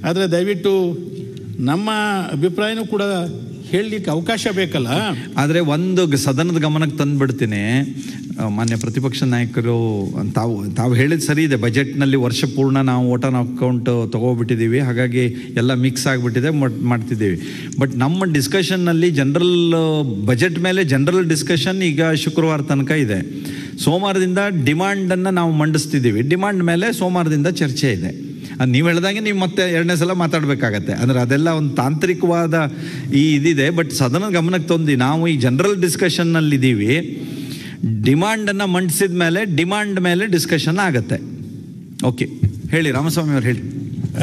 ಆದರೆ ದಯವಿಟ್ಟು ನಮ್ಮ ಅಭಿಪ್ರಾಯನೂ ಕೂಡ ಹೇಳಲಿಕ್ಕೆ ಅವಕಾಶ ಬೇಕಲ್ಲ. ಆದರೆ ಒಂದು ಸದನದ ಗಮನಕ್ಕೆ ತಂದುಬಿಡ್ತೀನಿ, ಮಾನ್ಯ ಪ್ರತಿಪಕ್ಷ ನಾಯಕರು ತಾವು ಹೇಳಿದ ಸರಿ ಇದೆ. ಬಜೆಟ್ನಲ್ಲಿ ವರ್ಷ ಪೂರ್ಣ ನಾವು ವೋಟರ್ ಅಕೌಂಟ್ ತೊಗೊಬಿಟ್ಟಿದ್ದೀವಿ, ಹಾಗಾಗಿ ಎಲ್ಲ ಮಿಕ್ಸ್ ಆಗಿಬಿಟ್ಟಿದೆ, ಮಾಡ್ತಿದ್ದೀವಿ. ಬಟ್ ನಮ್ಮ ಡಿಸ್ಕಷನ್ನಲ್ಲಿ ಬಜೆಟ್ ಮೇಲೆ ಜನರಲ್ ಡಿಸ್ಕಷನ್ ಈಗ ಶುಕ್ರವಾರ ತನಕ ಇದೆ. ಸೋಮವಾರದಿಂದ ಡಿಮಾಂಡನ್ನು ನಾವು ಮಂಡಿಸ್ತಿದ್ದೀವಿ. ಡಿಮಾಂಡ್ ಮೇಲೆ ಸೋಮವಾರದಿಂದ ಚರ್ಚೆ ಇದೆ. ಅದು ನೀವು ಹೇಳ್ದಂಗೆ ನೀವು ಮತ್ತೆ ಎರಡನೇ ಸಲ ಮಾತಾಡಬೇಕಾಗತ್ತೆ. ಅಂದರೆ ಅದೆಲ್ಲ ಒಂದು ತಾಂತ್ರಿಕವಾದ ಇದಿದೆ. ಬಟ್ ಸದನ ಗಮನಕ್ಕೆ ತಂದು ನಾವು ಈ ಜನರಲ್ ಡಿಸ್ಕಷನ್ನಲ್ಲಿದ್ದೀವಿ. ಡಿಮಾಂಡನ್ನು ಮಂಡಿಸಿದ ಮೇಲೆ ಡಿಮಾಂಡ್ ಮೇಲೆ ಡಿಸ್ಕಷನ್ ಆಗುತ್ತೆ. ಓಕೆ, ಹೇಳಿ ರಾಮಸ್ವಾಮಿ ಅವರು ಹೇಳಿ.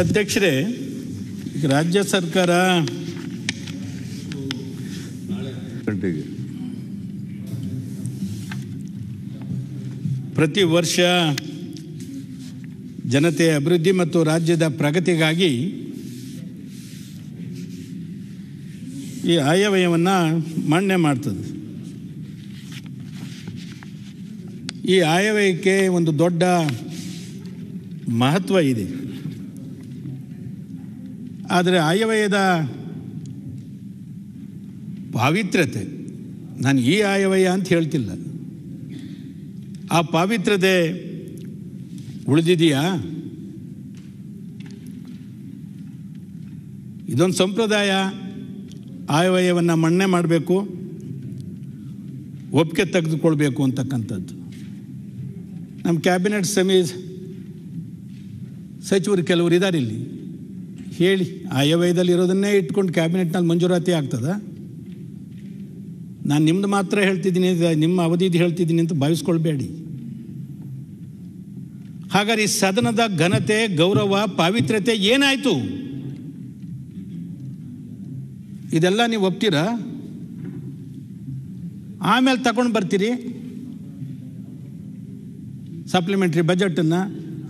ಅಧ್ಯಕ್ಷರೇ, ರಾಜ್ಯ ಸರ್ಕಾರ ಪ್ರತಿ ವರ್ಷ ಜನತೆಯ ಅಭಿವೃದ್ಧಿ ಮತ್ತು ರಾಜ್ಯದ ಪ್ರಗತಿಗಾಗಿ ಈ ಆಯವ್ಯಯವನ್ನು ಮಂಡನೆ ಮಾಡ್ತದೆ. ಈ ಆಯವ್ಯಯಕ್ಕೆ ಒಂದು ದೊಡ್ಡ ಮಹತ್ವ ಇದೆ. ಆದರೆ ಆಯವ್ಯಯದ ಪಾವಿತ್ರ್ಯತೆ, ನಾನು ಈ ಆಯವ್ಯಯ ಅಂತ ಹೇಳ್ತಿಲ್ಲ, ಆ ಪಾವಿತ್ರ್ಯತೆ ಉಳಿದಿದೆಯಾ? ಇದೊಂದು ಸಂಪ್ರದಾಯ. ಆಯವ್ಯಯವನ್ನು ಮನ್ನಣೆ ಮಾಡಬೇಕು, ಒಪ್ಪಿಗೆ ತೆಗೆದುಕೊಳ್ಬೇಕು ಅಂತಕ್ಕಂಥದ್ದು. ನಮ್ಮ ಕ್ಯಾಬಿನೆಟ್ ಸಚಿವರು ಕೆಲವರು ಇದ್ದಾರೆ ಇಲ್ಲಿ. ಹೇಳಿ, ಆಯವ್ಯಯದಲ್ಲಿ ಇರೋದನ್ನೇ ಇಟ್ಕೊಂಡು ಕ್ಯಾಬಿನೆಟ್ನಲ್ಲಿ ಮಂಜೂರಾತಿ ಆಗ್ತದ? ನಾನು ನಿಮ್ಮದು ಮಾತ್ರ ಹೇಳ್ತಿದ್ದೀನಿ, ನಿಮ್ಮ ಅವಧಿದು ಹೇಳ್ತಿದ್ದೀನಿ ಅಂತ ಭಾವಿಸ್ಕೊಳ್ಬೇಡಿ. ಹಾಗಾದ್ರೆ ಈ ಸದನದ ಘನತೆ, ಗೌರವ, ಪಾವಿತ್ರ್ಯತೆ ಏನಾಯಿತು? ಇದೆಲ್ಲ ನೀವು ಒಪ್ತೀರಾ? ಆಮೇಲೆ ತಗೊಂಡು ಬರ್ತೀರಿ ಸಪ್ಲಿಮೆಂಟ್ರಿ ಬಜೆಟನ್ನು.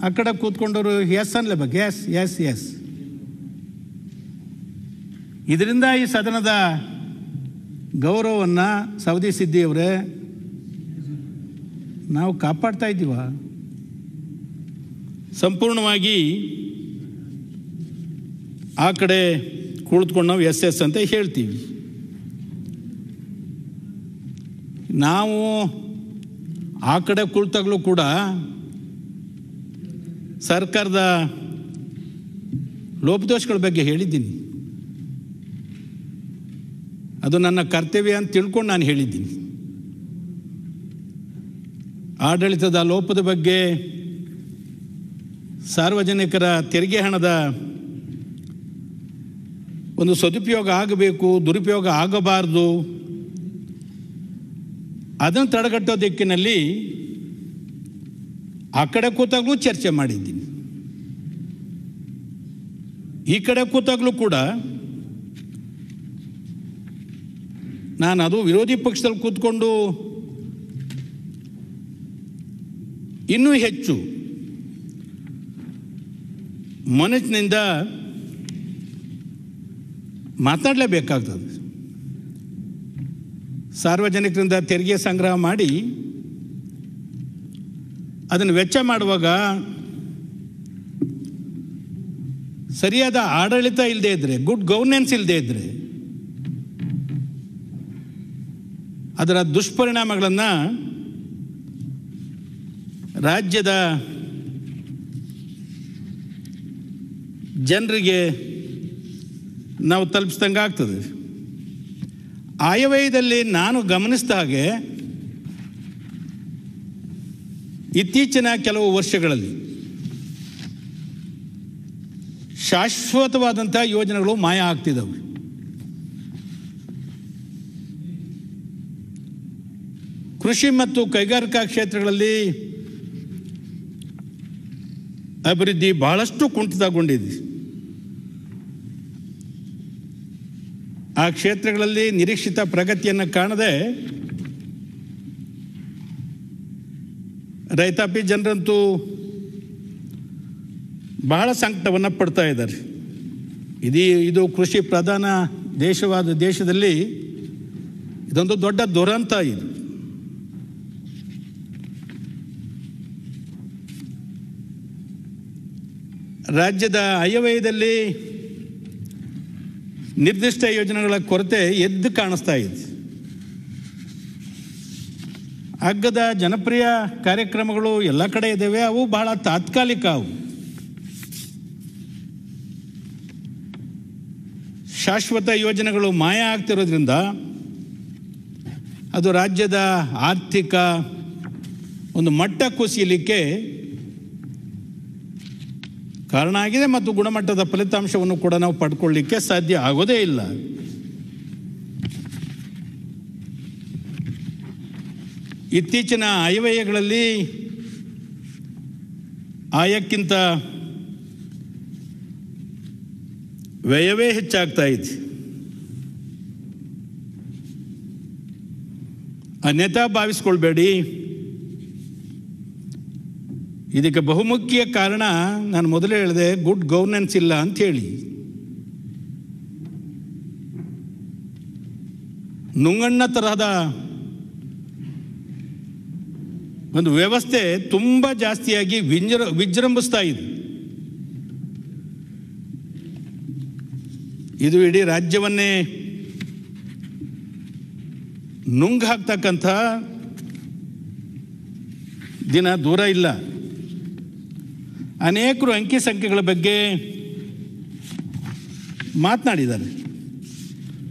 ಆ ಕಡೆ ಕೂತ್ಕೊಂಡವರು ಎಸ್ ಅನ್ಲೇಬೇಕು, ಎಸ್ ಎಸ್ ಎಸ್. ಇದರಿಂದ ಈ ಸದನದ ಗೌರವವನ್ನು ಸವದಿ ಸಿದ್ದಿಯವರೇ ನಾವು ಕಾಪಾಡ್ತಾ ಇದ್ದೀವ? ಸಂಪೂರ್ಣವಾಗಿ ಆ ಕಡೆ ಕುಳಿತುಕೊಂಡು ನಾವು ಎಸ್ ಎಸ್ ಅಂತ ಹೇಳ್ತೀವಿ. ನಾವು ಆ ಕಡೆ ಕುಳಿತಾಗಲೂ ಕೂಡ ಸರ್ಕಾರದ ಲೋಪದೋಷಗಳ ಬಗ್ಗೆ ಹೇಳಿದ್ದೀನಿ. ಅದು ನನ್ನ ಕರ್ತವ್ಯ ಅಂತ ತಿಳ್ಕೊಂಡು ನಾನು ಹೇಳಿದ್ದೀನಿ. ಆಡಳಿತದ ಲೋಪದ ಬಗ್ಗೆ, ಸಾರ್ವಜನಿಕರ ತೆರಿಗೆ ಹಣದ ಒಂದು ಸದುಪಯೋಗ ಆಗಬೇಕು, ದುರುಪಯೋಗ ಆಗಬಾರ್ದು, ಅದನ್ನು ತಡೆಗಟ್ಟೋ ದಿಕ್ಕಿನಲ್ಲಿ ಆ ಕಡೆ ಕೂತಾಗಲೂ ಚರ್ಚೆ ಮಾಡಿದ್ದೀನಿ. ಈ ಕಡೆ ಕೂತಾಗಲೂ ಕೂಡ ನಾನು ಅದು ವಿರೋಧಿ ಪಕ್ಷದಲ್ಲಿ ಕೂತ್ಕೊಂಡು ಇನ್ನೂ ಹೆಚ್ಚು ಮನಸ್ಸಿನಿಂದ ಮಾತಾಡಲೇಬೇಕಾಗ್ತದೆ. ಸಾರ್ವಜನಿಕರಿಂದ ತೆರಿಗೆ ಸಂಗ್ರಹ ಮಾಡಿ ಅದನ್ನು ವೆಚ್ಚ ಮಾಡುವಾಗ ಸರಿಯಾದ ಆಡಳಿತ ಇಲ್ಲದೆ ಇದ್ದರೆ, ಗುಡ್ ಗವರ್ನೆನ್ಸ್ ಇಲ್ಲದೆ ಇದ್ದರೆ ಅದರ ದುಷ್ಪರಿಣಾಮಗಳನ್ನು ರಾಜ್ಯದ ಜನರಿಗೆ ನಾವು ತಲುಪಿಸ್ದಂಗೆ ಆಗ್ತದೆ. ಆಯವ್ಯಯದಲ್ಲಿ ನಾನು ಗಮನಿಸಿದ ಹಾಗೆ ಇತ್ತೀಚಿನ ಕೆಲವು ವರ್ಷಗಳಲ್ಲಿ ಶಾಶ್ವತವಾದಂಥ ಯೋಜನೆಗಳು ಮಾಯ ಆಗ್ತಿದ್ದಾವೆ. ಕೃಷಿ ಮತ್ತು ಕೈಗಾರಿಕಾ ಕ್ಷೇತ್ರಗಳಲ್ಲಿ ಅಭಿವೃದ್ಧಿ ಬಹಳಷ್ಟು ಕುಂಠಿತಗೊಂಡಿದೆ. ಆ ಕ್ಷೇತ್ರಗಳಲ್ಲಿ ನಿರೀಕ್ಷಿತ ಪ್ರಗತಿಯನ್ನು ಕಾಣದೆ ರೈತಾಪಿ ಜನರಂತೂ ಬಹಳ ಸಂಕಟವನ್ನು ಪಡ್ತಾ ಇದ್ದಾರೆ. ಇದು ಕೃಷಿ ಪ್ರಧಾನ ದೇಶದಲ್ಲಿ ಇದೊಂದು ದೊಡ್ಡ ದುರಂತ. ಇದು ರಾಜ್ಯದ ಆಯವ್ಯಯದಲ್ಲಿ ನಿರ್ದಿಷ್ಟ ಯೋಜನೆಗಳ ಕೊರತೆ ಎದ್ದು ಕಾಣಿಸ್ತಾ ಇದೆ. ಅಗ್ಗದ ಜನಪ್ರಿಯ ಕಾರ್ಯಕ್ರಮಗಳು ಎಲ್ಲ ಕಡೆ ಇದ್ದಾವೆ, ಅವು ಬಹಳ ತಾತ್ಕಾಲಿಕ. ಅವು ಶಾಶ್ವತ ಯೋಜನೆಗಳು ಮಾಯ ಆಗ್ತಿರೋದ್ರಿಂದ ಅದು ರಾಜ್ಯದ ಆರ್ಥಿಕ ಒಂದು ಮಟ್ಟ ಕುಸಿಯಲಿಕ್ಕೆ ಕಾರಣ ಆಗಿದೆ ಮತ್ತು ಗುಣಮಟ್ಟದ ಫಲಿತಾಂಶವನ್ನು ಕೂಡ ನಾವು ಪಡ್ಕೊಳ್ಳಿಕ್ಕೆ ಸಾಧ್ಯ ಆಗೋದೇ ಇಲ್ಲ. ಇತ್ತೀಚಿನ ಆಯವ್ಯಯಗಳಲ್ಲಿ ಆಯಕ್ಕಿಂತ ವ್ಯಯವೇ ಹೆಚ್ಚಾಗ್ತಾ ಇದೆ. ಅನ್ಯಥಾ ಭಾವಿಸ್ಕೊಳ್ಬೇಡಿ. ಇದಕ್ಕೆ ಬಹುಮುಖ್ಯ ಕಾರಣ ನಾನು ಮೊದಲೇ ಹೇಳಿದೆ, ಗುಡ್ ಗವರ್ನೆನ್ಸ್ ಇಲ್ಲ ಅಂಥೇಳಿ. ನುಂಗಣ್ಣ ತರಹದ ಒಂದು ವ್ಯವಸ್ಥೆ ತುಂಬ ಜಾಸ್ತಿಯಾಗಿ ವಿಜೃಂಭಿಸ್ತಾ ಇದೆ. ಇದು ಇಡೀ ರಾಜ್ಯವನ್ನೇ ನುಂಗ್ ಹಾಕ್ತಕ್ಕಂಥ ದಿನ ದೂರ ಇಲ್ಲ. ಅನೇಕರು ಅಂಕಿ ಸಂಖ್ಯೆಗಳ ಬಗ್ಗೆ ಮಾತನಾಡಿದ್ದಾರೆ.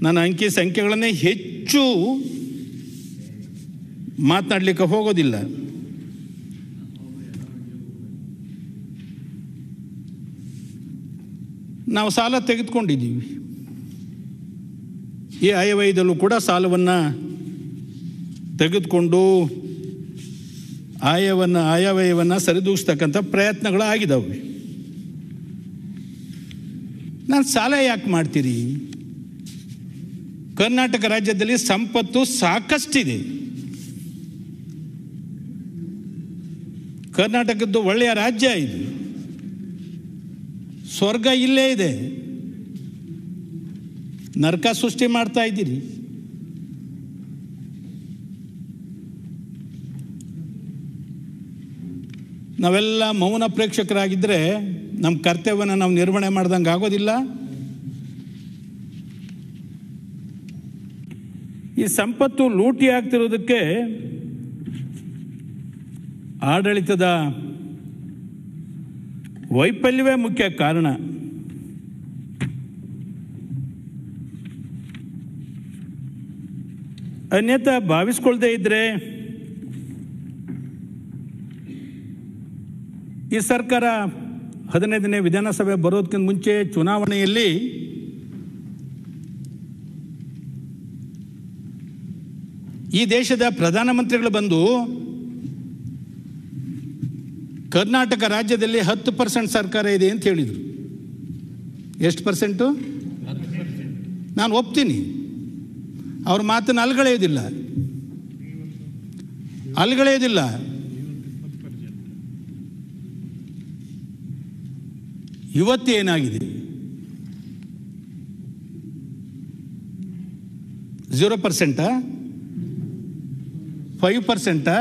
ನಾನು ಅಂಕಿ ಸಂಖ್ಯೆಗಳನ್ನೇ ಹೆಚ್ಚು ಮಾತನಾಡಲಿಕ್ಕೆ ಹೋಗೋದಿಲ್ಲ. ನಾವು ಸಾಲ ತೆಗೆದುಕೊಂಡಿದ್ದೀವಿ. ಈ ಆಯವ್ಯಯದಲ್ಲೂ ಕೂಡ ಸಾಲವನ್ನು ತೆಗೆದುಕೊಂಡು ಆಯವ್ಯಯವನ್ನು ಸರಿದೂಗಿಸ್ತಕ್ಕಂಥ ಪ್ರಯತ್ನಗಳು ಆಗಿದ್ದಾವೆ. ನಾನು ಸಾಲ ಯಾಕೆ ಮಾಡ್ತೀರಿ? ಕರ್ನಾಟಕ ರಾಜ್ಯದಲ್ಲಿ ಸಂಪತ್ತು ಸಾಕಷ್ಟಿದೆ. ಕರ್ನಾಟಕದ್ದು ಒಳ್ಳೆಯ ರಾಜ್ಯ ಇದು. ಸ್ವರ್ಗ ಇಲ್ಲೇ ಇದೆ. ನರಕ ಸೃಷ್ಟಿ ಮಾಡ್ತಾ ಇದ್ದೀರಿ. ನಾವೆಲ್ಲ ಮೌನ ಪ್ರೇಕ್ಷಕರಾಗಿದ್ದರೆ ನಮ್ಮ ಕರ್ತವ್ಯನ ನಾವು ನಿರ್ವಹಣೆ ಮಾಡ್ದಂಗೆ ಆಗೋದಿಲ್ಲ. ಈ ಸಂಪತ್ತು ಲೂಟಿ ಆಗ್ತಿರೋದಕ್ಕೆ ಆಡಳಿತದ ವೈಫಲ್ಯವೇ ಮುಖ್ಯ ಕಾರಣ. ಅನ್ಯಥಾ ಭಾವಿಸ್ಕೊಳ್ದೇ ಇದ್ರೆ ಈ ಸರ್ಕಾರ 15ನೇ ವಿಧಾನಸಭೆ ಬರೋದಕ್ಕಿಂತ ಮುಂಚೆ ಚುನಾವಣೆಯಲ್ಲಿ ಈ ದೇಶದ ಪ್ರಧಾನಮಂತ್ರಿಗಳು ಬಂದು ಕರ್ನಾಟಕ ರಾಜ್ಯದಲ್ಲಿ 10% ಸರ್ಕಾರ ಇದೆ ಅಂತ ಹೇಳಿದರು. ಎಷ್ಟು ಪರ್ಸೆಂಟು? ನಾನು ಒಪ್ತೀನಿ. ಅವ್ರ ಮಾತನ್ನು ಅಲ್ಗಳೆಯೋದಿಲ್ಲ. ಇವತ್ತು ಏನಾಗಿದೆ? 0%, 5%.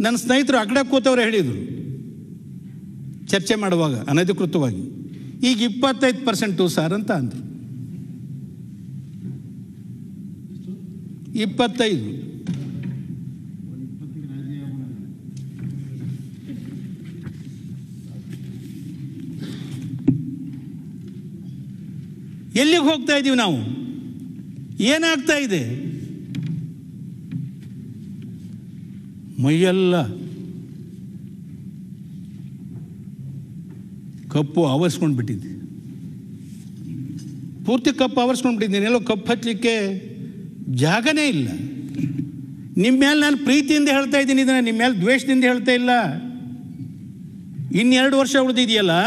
ನನ್ನ ಸ್ನೇಹಿತರು ಆ ಕಡೆ ಕೂತವ್ರು ಹೇಳಿದರು ಚರ್ಚೆ ಮಾಡುವಾಗ ಅನಧಿಕೃತವಾಗಿ, ಈಗ 25% ಸರ್ ಅಂತ ಅಂದರು. 25. ಎಲ್ಲಿಗೆ ಹೋಗ್ತಾ ಇದ್ದೀವಿ ನಾವು? ಏನಾಗ್ತಾ ಇದೆ? ಮೈಯೆಲ್ಲ ಕಪ್ಪು ಆವರಿಸ್ಕೊಂಡು ಬಿಟ್ಟಿದ್ದೆ. ಪೂರ್ತಿ ಕಪ್ಪು ಆವರಿಸ್ಕೊಂಡು ಬಿಟ್ಟಿದ್ದೀನಿ. ಎಲ್ಲೋ ಕಪ್ಪು ಹಚ್ಚಲಿಕ್ಕೆ ಜಾಗನೇ ಇಲ್ಲ. ನಿಮ್ಮ ಮೇಲೆ ನಾನು ಪ್ರೀತಿಯಿಂದ ಹೇಳ್ತಾ ಇದ್ದೀನಿ, ಇದನ್ನು ನಿಮ್ಮ ಮೇಲೆ ದ್ವೇಷದಿಂದ ಹೇಳ್ತಾ ಇಲ್ಲ. 2 ವರ್ಷ ಉಳಿದಿದೆಯಲ್ಲ,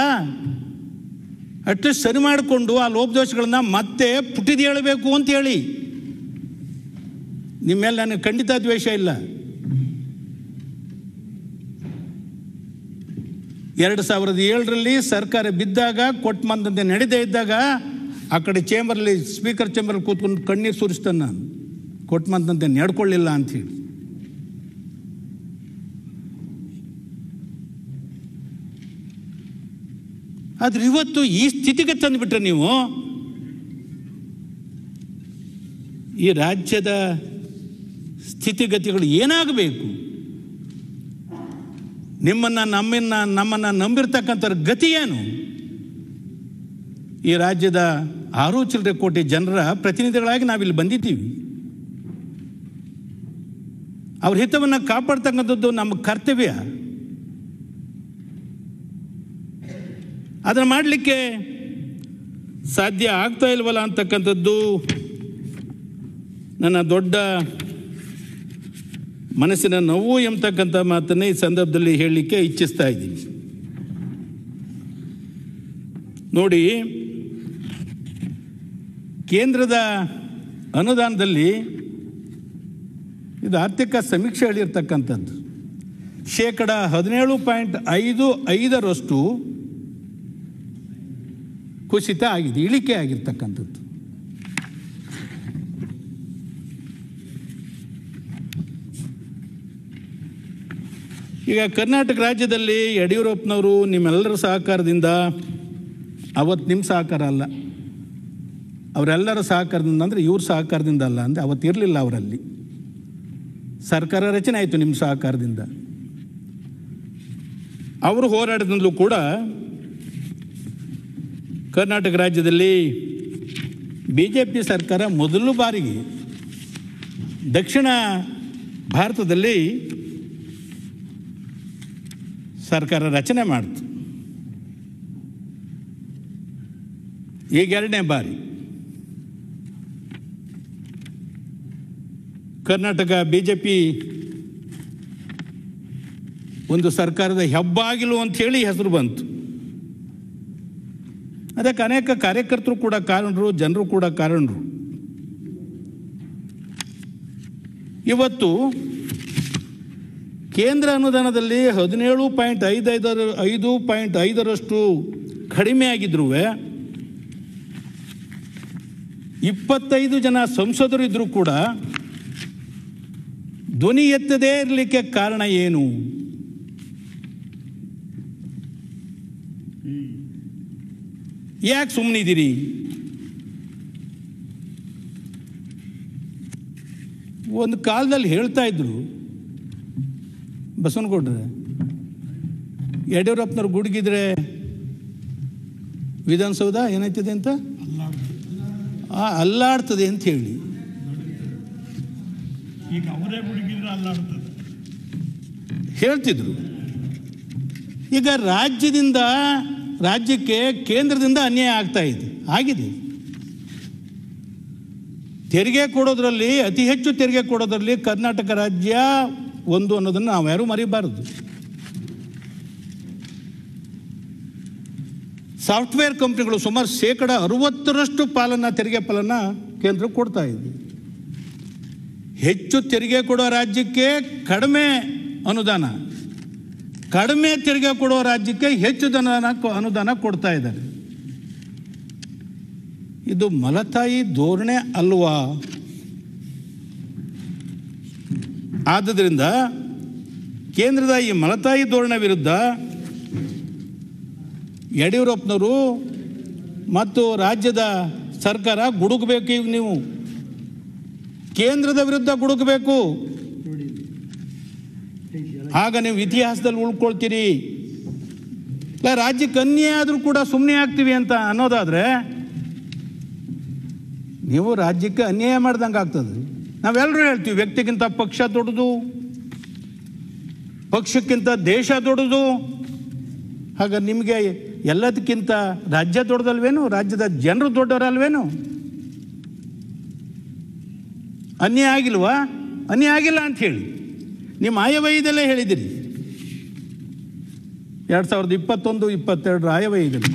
ಅಟ್ಲೀಸ್ಟ್ ಸರಿ ಮಾಡಿಕೊಂಡು ಆ ಲೋಪದೋಷಗಳನ್ನ ಮತ್ತೆ ಪುಟಿದು ಹೇಳಬೇಕು ಅಂತ ಹೇಳಿ. ನಿಮ್ಮ ಮೇಲೆ ನನಗೆ ಖಂಡಿತ ದ್ವೇಷ ಇಲ್ಲ. 2007ರಲ್ಲಿ ಸರ್ಕಾರ ಬಿದ್ದಾಗ, ಕೊಟ್ಟ ಮಂದಂತೆ ನಡೀದೇ ಇದ್ದಾಗ, ಆ ಕಡೆ ಚೇಂಬರಲ್ಲಿ ಸ್ಪೀಕರ್ ಚೇಂಬರಲ್ಲಿ ಕೂತ್ಕೊಂಡು ಕಣ್ಣೀರು ಸುರಿಸ್ತಾನೆ ನಾನು, ಕೊಟ್ಟ ಮಂದಂತೆ ನಡ್ಕೊಳ್ಳಿಲ್ಲ ಅಂಥೇಳಿ. ಆದ್ರೆ ಇವತ್ತು ಈ ಸ್ಥಿತಿಗೆ ತಂದುಬಿಟ್ರೆ ನೀವು, ಈ ರಾಜ್ಯದ ಸ್ಥಿತಿಗತಿಗಳು ಏನಾಗಬೇಕು? ನಮ್ಮನ್ನು ನಂಬಿರ್ತಕ್ಕಂಥ ಗತಿ ಏನು? ಈ ರಾಜ್ಯದ 6 ಚಿಲ್ಲರೆ ಕೋಟಿ ಜನರ ಪ್ರತಿನಿಧಿಗಳಾಗಿ ನಾವಿಲ್ಲಿ ಬಂದಿದ್ದೀವಿ. ಅವ್ರ ಹಿತವನ್ನು ಕಾಪಾಡ್ತಕ್ಕಂಥದ್ದು ನಮ್ಮ ಕರ್ತವ್ಯ. ಅದನ್ನು ಮಾಡಲಿಕ್ಕೆ ಸಾಧ್ಯ ಆಗ್ತಾ ಇಲ್ವಲ್ಲ ಅಂತಕ್ಕಂಥದ್ದು ನನ್ನ ದೊಡ್ಡ ಮನಸ್ಸಿನ ನೋವು ಎಂಬತಕ್ಕಂಥ ಮಾತನ್ನೇ ಈ ಸಂದರ್ಭದಲ್ಲಿ ಹೇಳಲಿಕ್ಕೆ ಇಚ್ಛಿಸ್ತಾ ಇದ್ದೀನಿ. ನೋಡಿ, ಕೇಂದ್ರದ ಅನುದಾನದಲ್ಲಿ ಇದು ಆರ್ಥಿಕ ಸಮೀಕ್ಷೆ ಹೇಳಿರ್ತಕ್ಕಂಥದ್ದು 17.55% ಕುಸಿತ ಆಗಿದೆ, ಇಳಿಕೆ ಆಗಿರ್ತಕ್ಕಂಥದ್ದು. ಈಗ ಕರ್ನಾಟಕ ರಾಜ್ಯದಲ್ಲಿ ಯಡಿಯೂರಪ್ಪನವರು ನಿಮ್ಮೆಲ್ಲರ ಸಹಕಾರದಿಂದ, ಅವತ್ತು ನಿಮ್ಮ ಸಹಕಾರ ಅಲ್ಲ, ಅವರೆಲ್ಲರ ಸಹಕಾರದಿಂದ, ಅಂದರೆ ಇವ್ರ ಸಹಕಾರದಿಂದ ಅಲ್ಲ, ಅಂದರೆ ಅವತ್ತು ಇರಲಿಲ್ಲ ಅವರಲ್ಲಿ, ಸರ್ಕಾರ ರಚನೆ ಆಯಿತು ನಿಮ್ಮ ಸಹಕಾರದಿಂದ. ಅವರು ಹೋರಾಟದಿಂದಲೂ ಕೂಡ ಕರ್ನಾಟಕ ರಾಜ್ಯದಲ್ಲಿ BJP ಸರ್ಕಾರ ಮೊದಲ ಬಾರಿಗೆ ದಕ್ಷಿಣ ಭಾರತದಲ್ಲಿ ಸರ್ಕಾರ ರಚನೆ ಮಾಡಿತು. ಈಗ 2ನೇ ಬಾರಿ ಕರ್ನಾಟಕ BJP ಒಂದು ಸರ್ಕಾರದ ಹೆಬ್ಬಾಗಿಲು ಅಂಥೇಳಿ ಹೆಸರು ಬಂತು. ಅದಕ್ಕೆ ಅನೇಕ ಕಾರ್ಯಕರ್ತರು ಕೂಡ ಕಾರಣರು, ಜನರು ಕೂಡ ಕಾರಣರು. ಇವತ್ತು ಕೇಂದ್ರ ಅನುದಾನದಲ್ಲಿ 17.55% ಕಡಿಮೆ ಆಗಿದ್ರೂ 25 ಜನ ಸಂಸದರು ಇದ್ದರೂ ಕೂಡ ಧ್ವನಿ ಎತ್ತದೇ ಇರಲಿಕ್ಕೆ ಕಾರಣ ಏನು? ಯಾಕೆ ಸುಮ್ಮನಿದ್ದೀರಿ? ಒಂದು ಕಾಲದಲ್ಲಿ ಹೇಳ್ತಾ ಇದ್ರು ಬಸವನಗೌಡ್ರೆ, ಯಡಿಯೂರಪ್ಪನವ್ರು ಗುಡುಗಿದ್ರೆ ವಿಧಾನಸೌಧ ಏನಾಯ್ತದೆ ಅಂತ ಅಲ್ಲಾಡ್ತದೆ ಅಂತ ಹೇಳಿ. ಈಗ ಅವರೇ ಗುಡುಗಿದ್ರೆ ಅಲ್ಲಾಡ್ತದೆ ಹೇಳ್ತಿದ್ರು. ಈಗ ರಾಜ್ಯಕ್ಕೆ ಕೇಂದ್ರದಿಂದ ಅನ್ಯಾಯ ಆಗ್ತಾ ಇದೆ, ಆಗಿದೆ. ತೆರಿಗೆ ಕೊಡೋದ್ರಲ್ಲಿ, ಅತಿ ಹೆಚ್ಚು ತೆರಿಗೆ ಕೊಡೋದ್ರಲ್ಲಿ ಕರ್ನಾಟಕ ರಾಜ್ಯ ಒಂದು ಅನ್ನೋದನ್ನು ನಾವು ಯಾರೂ ಮರಿಬಾರದು. ಸಾಫ್ಟ್ವೇರ್ ಕಂಪ್ನಿಗಳು ಸುಮಾರು 60% ಪಾಲನ್ನು, ತೆರಿಗೆ ಪಾಲನ್ನು ಕೇಂದ್ರಕ್ಕೆ ಕೊಡ್ತಾ ಇದೆ. ಹೆಚ್ಚು ತೆರಿಗೆ ಕೊಡೋ ರಾಜ್ಯಕ್ಕೆ ಕಡಿಮೆ ಅನುದಾನ, ಕಡಿಮೆ ತೆರಿಗೆ ಕೊಡುವ ರಾಜ್ಯಕ್ಕೆ ಹೆಚ್ಚು ಅನುದಾನ ಕೊಡ್ತಾ ಇದ್ದಾರೆ. ಇದು ಮಲತಾಯಿ ಧೋರಣೆ ಅಲ್ವಾ? ಆದ್ದರಿಂದ ಕೇಂದ್ರದ ಈ ಮಲತಾಯಿ ಧೋರಣೆ ವಿರುದ್ಧ ಯಡಿಯೂರಪ್ಪನವರು ಮತ್ತು ರಾಜ್ಯದ ಸರ್ಕಾರ ಗುಡುಗಬೇಕು. ಈಗ ನೀವು ಕೇಂದ್ರದ ವಿರುದ್ಧ ಗುಡುಗಬೇಕು, ಆಗ ನೀವು ಇತಿಹಾಸದಲ್ಲಿ ಉಳ್ಕೊಳ್ತೀರಿ. ರಾಜ್ಯಕ್ಕೆ ಅನ್ಯಾಯ ಆದರೂ ಕೂಡ ಸುಮ್ಮನೆ ಆಗ್ತೀವಿ ಅಂತ ಅನ್ನೋದಾದರೆ ನೀವು ರಾಜ್ಯಕ್ಕೆ ಅನ್ಯಾಯ ಮಾಡ್ದಂಗೆ ಆಗ್ತದೆ. ನಾವೆಲ್ಲರೂ ಹೇಳ್ತೀವಿ, ವ್ಯಕ್ತಿಗಿಂತ ಪಕ್ಷ ದೊಡ್ಡದು, ಪಕ್ಷಕ್ಕಿಂತ ದೇಶ ದೊಡ್ಡದು. ಹಾಗ ನಿಮಗೆ ಎಲ್ಲದಕ್ಕಿಂತ ರಾಜ್ಯ ದೊಡ್ಡದಲ್ವೇನು? ರಾಜ್ಯದ ಜನರು ದೊಡ್ಡವರಲ್ವೇನು? ಅನ್ಯಾಯ ಆಗಿಲ್ವಾ? ಅನ್ಯಾಯ ಆಗಿಲ್ಲ ಅಂಥೇಳಿ ನಿಮ್ಮ ಆಯವ್ಯಯದಲ್ಲೇ ಹೇಳಿದಿರಿ. 2021-22 ಆಯವ್ಯಯದಲ್ಲಿ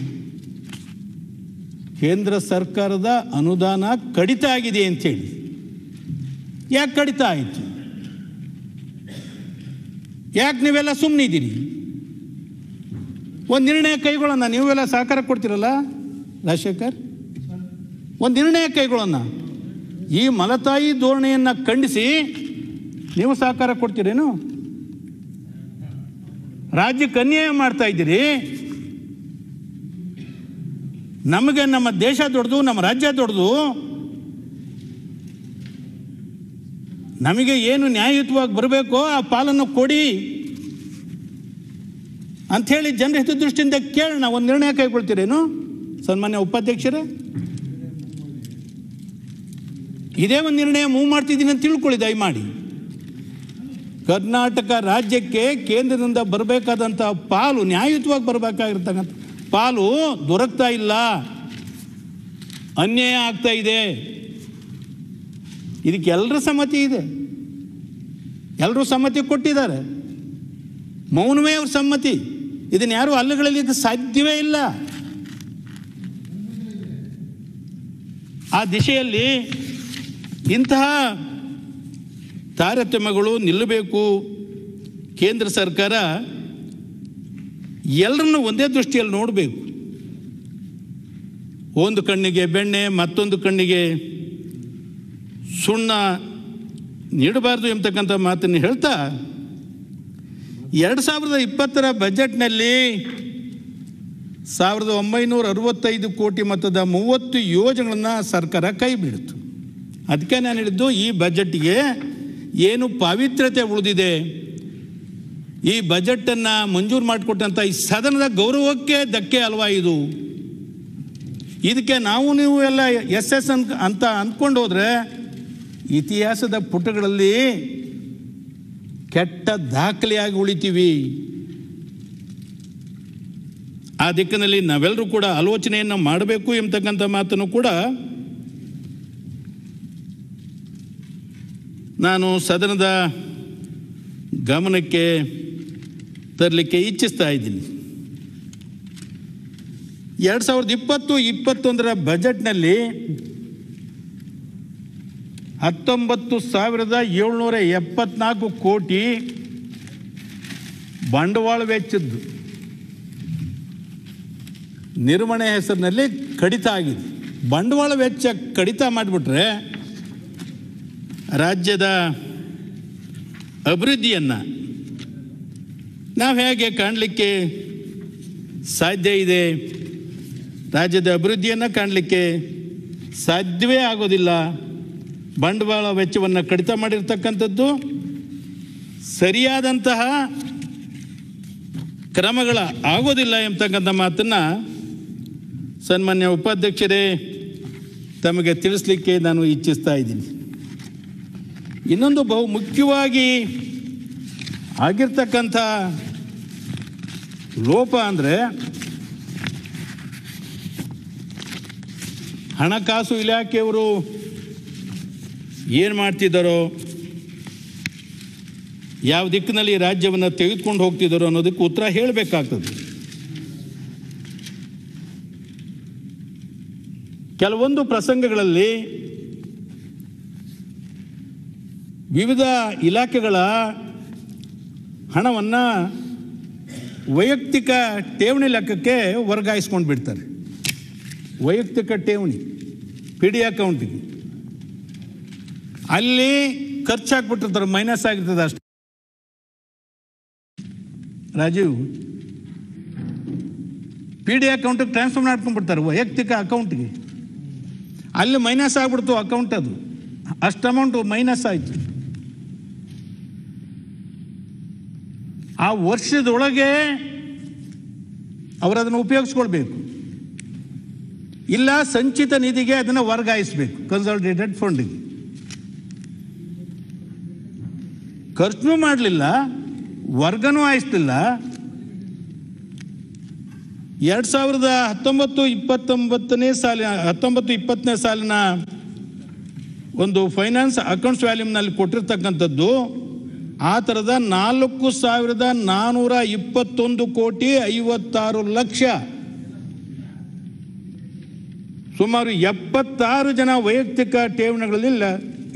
ಕೇಂದ್ರ ಸರ್ಕಾರದ ಅನುದಾನ ಕಡಿತ ಆಗಿದೆ ಅಂಥೇಳಿ. ಯಾಕೆ ಕಡಿತ ಆಯಿತು? ಯಾಕೆ ನೀವೆಲ್ಲ ಸುಮ್ಮನಿದ್ದೀರಿ? ಒಂದು ನಿರ್ಣಯ ಕೈಗೊಳ್ಳೋಣ. ನೀವೆಲ್ಲ ಸಹಕಾರ ಕೊಡ್ತೀರಲ್ಲ ರಾಜಶೇಖರ್, ಒಂದು ನಿರ್ಣಯ ಕೈಗೊಳ್ಳೋಣ. ಈ ಮಲತಾಯಿ ಧೋರಣೆಯನ್ನು ಖಂಡಿಸಿ ನೀವು ಸಹಕಾರ ಕೊಡ್ತೀರೇನು? ರಾಜ್ಯಕ್ಕೆ ಅನ್ಯಾಯ ಮಾಡ್ತಾ ಇದ್ದೀರಿ. ನಮಗೆ ನಮ್ಮ ದೇಶ ದೊಡ್ಡದು, ನಮ್ಮ ರಾಜ್ಯ ದೊಡ್ಡದು, ನಮಗೆ ಏನು ನ್ಯಾಯಯುತವಾಗಿ ಬರಬೇಕೋ ಆ ಪಾಲನ್ನು ಕೊಡಿ ಅಂಥೇಳಿ ಜನರ ಹಿತದೃಷ್ಟಿಯಿಂದ ಕೇಳೋಣ. ಒಂದು ನಿರ್ಣಯ ಕೈಗೊಳ್ತೀರೇನು ಸನ್ಮಾನ್ಯ ಉಪಾಧ್ಯಕ್ಷರೇ? ಇದೇ ಒಂದು ನಿರ್ಣಯ ಮೂವ್ ಮಾಡ್ತಿದ್ದೀನಿ ಅಂತ ತಿಳ್ಕೊಳ್ಳಿ ದಯಮಾಡಿ. ಕರ್ನಾಟಕ ರಾಜ್ಯಕ್ಕೆ ಕೇಂದ್ರದಿಂದ ಬರಬೇಕಾದಂಥ ಪಾಲು, ನ್ಯಾಯಯುತವಾಗಿ ಬರಬೇಕಾಗಿರ್ತಕ್ಕಂಥ ಪಾಲು ದೊರಕ್ತಾ ಇಲ್ಲ, ಅನ್ಯಾಯ ಆಗ್ತಾ ಇದೆ. ಇದಕ್ಕೆ ಎಲ್ಲರ ಸಮ್ಮತಿ ಇದೆ, ಎಲ್ಲರೂ ಸಮ್ಮತಿ ಕೊಟ್ಟಿದ್ದಾರೆ. ಮೌನವೇ ಅವ್ರ ಸಮ್ಮತಿ. ಇದನ್ನು ಯಾರೂ ಅಲ್ಲಗಳಲಿಕ್ಕೆ ಸಾಧ್ಯವೇ ಇಲ್ಲ. ಆ ದಿಶೆಯಲ್ಲಿ ಇಂತಹ ತಾರತಮ್ಯಗಳು ನಿಲ್ಲಬೇಕು. ಕೇಂದ್ರ ಸರ್ಕಾರ ಎಲ್ಲರನ್ನೂ ಒಂದೇ ದೃಷ್ಟಿಯಲ್ಲಿ ನೋಡಬೇಕು. ಒಂದು ಕಣ್ಣಿಗೆ ಬೆಣ್ಣೆ, ಮತ್ತೊಂದು ಕಣ್ಣಿಗೆ ಸುಣ್ಣ ನೀಡಬಾರ್ದು ಎಂಬತಕ್ಕಂಥ ಮಾತನ್ನು ಹೇಳ್ತಾ 2020ರ ಬಜೆಟ್ನಲ್ಲಿ 1965 ಕೋಟಿ ಮೊತ್ತದ 30 ಯೋಜನೆಗಳನ್ನು ಸರ್ಕಾರ ಕೈ ಬಿಡ್ತು. ಅದಕ್ಕೆ ನಾನು ಹೇಳಿದ್ದು, ಈ ಬಜೆಟ್ಗೆ ಏನು ಪಾವಿತ್ರ್ಯತೆ ಉಳಿದಿದೆ, ಈ ಬಜೆಟನ್ನು ಮಂಜೂರು ಮಾಡಿಕೊಟ್ಟಂಥ ಈ ಸದನದ ಗೌರವಕ್ಕೆ ಧಕ್ಕೆ ಅಲ್ವಾ ಇದು? ಇದಕ್ಕೆ ನೀವು ಎಲ್ಲ ಎಸ್ ಅಂತ ಅಂದ್ಕೊಂಡು ಹೋದರೆ ಇತಿಹಾಸದ ಪುಟಗಳಲ್ಲಿ ಕೆಟ್ಟ ದಾಖಲೆಯಾಗಿ ಉಳಿತೀವಿ. ಆ ದಿಕ್ಕಿನಲ್ಲಿ ನಾವೆಲ್ಲರೂ ಕೂಡ ಆಲೋಚನೆಯನ್ನು ಮಾಡಬೇಕು ಎಂಬತಕ್ಕಂಥ ಮಾತನ್ನು ಕೂಡ ನಾನು ಸದನದ ಗಮನಕ್ಕೆ ತರಲಿಕ್ಕೆ ಇಚ್ಛಿಸ್ತಾ ಇದ್ದೀನಿ. 2020-21ರ ಬಜೆಟ್ನಲ್ಲಿ 19,774 ಕೋಟಿ ಬಂಡವಾಳ ವೆಚ್ಚದ್ದು ನಿರ್ವಹಣೆ ಹೆಸರಿನಲ್ಲಿ ಕಡಿತ ಆಗಿದೆ. ಬಂಡವಾಳ ವೆಚ್ಚ ಕಡಿತ ಮಾಡಿಬಿಟ್ರೆ ರಾಜ್ಯದ ಅಭಿವೃದ್ಧಿಯನ್ನು ನಾವು ಹೇಗೆ ಕಾಣಲಿಕ್ಕೆ ಸಾಧ್ಯ ಇದೆ? ರಾಜ್ಯದ ಅಭಿವೃದ್ಧಿಯನ್ನು ಕಾಣಲಿಕ್ಕೆ ಸಾಧ್ಯವೇ ಆಗೋದಿಲ್ಲ. ಬಂಡವಾಳ ವೆಚ್ಚವನ್ನು ಕಡಿತ ಮಾಡಿರ್ತಕ್ಕಂಥದ್ದು ಸರಿಯಾದಂತಹ ಕ್ರಮಗಳ ಆಗೋದಿಲ್ಲ ಎಂಬತಕ್ಕಂಥ ಮಾತನ್ನು ಸನ್ಮಾನ್ಯ ಉಪಾಧ್ಯಕ್ಷರೇ ತಮಗೆ ತಿಳಿಸ್ಲಿಕ್ಕೆ ನಾನು ಇಚ್ಛಿಸ್ತಾ ಇದ್ದೀನಿ. ಇನ್ನೊಂದು ಬಹು ಮುಖ್ಯವಾಗಿ ಆಗಿರ್ತಕ್ಕಂಥ ಲೋಪ ಅಂದರೆ ಹಣಕಾಸು ಇಲಾಖೆಯವರು ಏನು ಮಾಡ್ತಿದ್ದಾರೋ, ಯಾವ ದಿಕ್ಕಿನಲ್ಲಿ ರಾಜ್ಯವನ್ನು ತೆಗೆದುಕೊಂಡು ಹೋಗ್ತಿದ್ದಾರೋ ಅನ್ನೋದಕ್ಕೆ ಉತ್ತರ ಹೇಳಬೇಕಾಗ್ತದೆ. ಕೆಲವೊಂದು ಪ್ರಸಂಗಗಳಲ್ಲಿ ವಿವಿಧ ಇಲಾಖೆಗಳ ಹಣವನ್ನು ವೈಯಕ್ತಿಕ ಠೇವಣಿ ಲೆಕ್ಕಕ್ಕೆ ವರ್ಗಾಯಿಸ್ಕೊಂಡು ಬಿಡ್ತಾರೆ. ವೈಯಕ್ತಿಕ ಠೇವಣಿ PD ಅಕೌಂಟಿಗೆ ಅಲ್ಲಿ ಖರ್ಚಾಗ್ಬಿಟ್ಟಿರ್ತಾರೆ, ಮೈನಸ್ ಆಗಿರ್ತದೆ ಅಷ್ಟೇ. ರಾಜೀವ್ PD ಅಕೌಂಟಿಗೆ ಟ್ರಾನ್ಸ್ಫರ್ ಮಾಡ್ಕೊಂಡ್ಬಿಡ್ತಾರೆ ವೈಯಕ್ತಿಕ ಅಕೌಂಟಿಗೆ, ಅಲ್ಲಿ ಮೈನಸ್ ಆಗ್ಬಿಡ್ತು ಅಕೌಂಟ್, ಅದು ಅಷ್ಟು ಅಮೌಂಟು ಮೈನಸ್ ಆಯಿತು. ಆ ವರ್ಷದೊಳಗೆ ಅವರು ಅದನ್ನು ಉಪಯೋಗಿಸ್ಕೊಳ್ಬೇಕು, ಇಲ್ಲ ಸಂಚಿತ ನಿಧಿಗೆ ಅದನ್ನು ವರ್ಗಾಯಿಸಬೇಕು, ಕನ್ಸಾಲಿಡೇಟೆಡ್ ಫಂಡಿಗೆ. ಖರ್ಚು ಮಾಡಲಿಲ್ಲ, ವರ್ಗನೂ ಆಯಿಸಲಿಲ್ಲ. 2019-20 ಸಾಲಿನ ಒಂದು ಫೈನಾನ್ಸ್ ಅಕೌಂಟ್ಸ್ ವ್ಯಾಲ್ಯೂಮ್ನಲ್ಲಿ ಕೊಟ್ಟಿರ್ತಕ್ಕಂಥದ್ದು ಆ ಥರದ 4,421 ಕೋಟಿ 56 ಲಕ್ಷ. ಸುಮಾರು 76 ಜನ ವೈಯಕ್ತಿಕ ಠೇವಣಿಗಳಿಲ್ಲ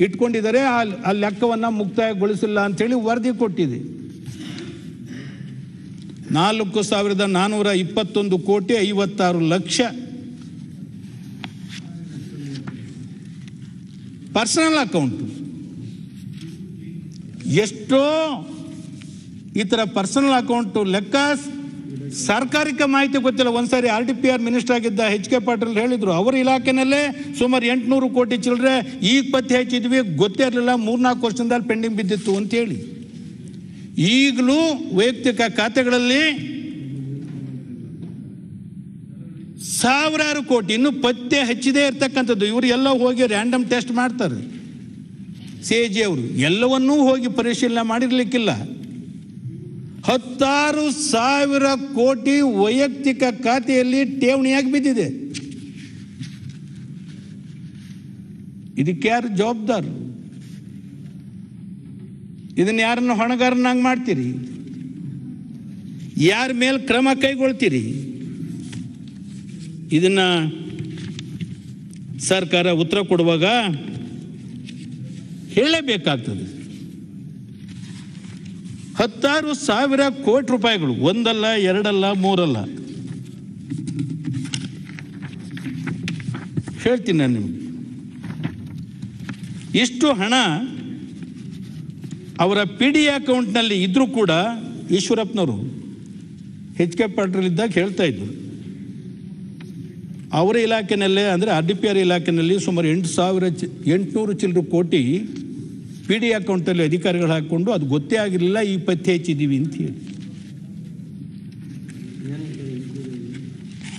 ಇಟ್ಕೊಂಡಿದ್ದಾರೆ. ಆ ಲೆಕ್ಕವನ್ನು ಮುಕ್ತಾಯಗೊಳಿಸಿಲ್ಲ ಅಂಥೇಳಿ ವರದಿ ಕೊಟ್ಟಿದೆ. 4,421 ಕೋಟಿ 56 ಲಕ್ಷ ಪರ್ಸನಲ್ ಅಕೌಂಟು. ಎಷ್ಟೋ ಈ ಥರ ಪರ್ಸನಲ್ ಅಕೌಂಟು ಲೆಕ್ಕ ಸರ್ಕಾರಕ್ಕೆ ಮಾಹಿತಿ ಗೊತ್ತಿಲ್ಲ. ಒಂದ್ಸಾರಿ RDPR ಮಿನಿಸ್ಟರ್ ಆಗಿದ್ದ HK ಪಾಟೀಲ್ ಹೇಳಿದ್ರು, ಅವರ ಇಲಾಖೆನಲ್ಲೇ ಸುಮಾರು 800 ಕೋಟಿ ಚಿಲ್ಲರೆ ಈಗ ಪತ್ತೆ ಹಚ್ಚಿದ್ವಿ, ಗೊತ್ತೇ ಇರಲಿಲ್ಲ, 3-4 ವರ್ಷದಲ್ಲಿ ಪೆಂಡಿಂಗ್ ಬಿದ್ದಿತ್ತು ಅಂತೇಳಿ. ಈಗಲೂ ವೈಯಕ್ತಿಕ ಖಾತೆಗಳಲ್ಲಿ ಸಾವಿರಾರು ಕೋಟಿ ಇನ್ನೂ ಪತ್ತೆ ಹಚ್ಚಿದೇ ಇರ್ತಕ್ಕಂಥದ್ದು. ಇವರು ಎಲ್ಲ ಹೋಗಿ ರ್ಯಾಂಡಮ್ ಟೆಸ್ಟ್ ಮಾಡ್ತಾರೆ. CAG ಅವರು ಎಲ್ಲವನ್ನೂ ಹೋಗಿ ಪರಿಶೀಲನೆ ಮಾಡಿರ್ಲಿಕ್ಕಿಲ್ಲ. 16,000 ಕೋಟಿ ವೈಯಕ್ತಿಕ ಖಾತೆಯಲ್ಲಿ ಠೇವಣಿಯಾಗಿ ಬಿದ್ದಿದೆ. ಇದಕ್ಕೆ ಯಾರು ಜವಾಬ್ದಾರ? ಇದನ್ನ ಯಾರನ್ನ ಹೊಣೆಗಾರನಾಗಿ ಮಾಡ್ತೀರಿ? ಯಾರ ಮೇಲೆ ಕ್ರಮ ಕೈಗೊಳ್ತೀರಿ? ಇದನ್ನ ಸರ್ಕಾರ ಉತ್ತರ ಕೊಡುವಾಗ ಹೇಳಬೇಕಾಗ್ತದೆ. 16,000 ಕೋಟಿ ರೂಪಾಯಿಗಳು, ಒಂದಲ್ಲ, ಎರಡಲ್ಲ, ಮೂರಲ್ಲ. ಹೇಳ್ತೀನಿ ನಾನು ನಿಮ್ಗೆ, ಇಷ್ಟು ಹಣ ಅವರ PD ಅಕೌಂಟ್ನಲ್ಲಿ ಇದ್ರೂ ಕೂಡ ಈಶ್ವರಪ್ಪನವರು HK ಪಾಟೀಲ್ ಇದ್ದಾಗ ಹೇಳ್ತಾ ಇದ್ರು, ಅವರ ಇಲಾಖೆನಲ್ಲೇ ಅಂದರೆ RDPR ಇಲಾಖೆನಲ್ಲಿ ಸುಮಾರು 8,800 ಚಿಲ್ಲರೆ ಕೋಟಿ PD ಅಕೌಂಟಲ್ಲಿ ಅಧಿಕಾರಿಗಳು ಹಾಕ್ಕೊಂಡು ಅದು ಗೊತ್ತೇ ಆಗಿರಲಿಲ್ಲ, ಈ ಪತ್ತೆ ಹಚ್ಚಿದ್ದೀವಿ ಅಂತ ಹೇಳಿ.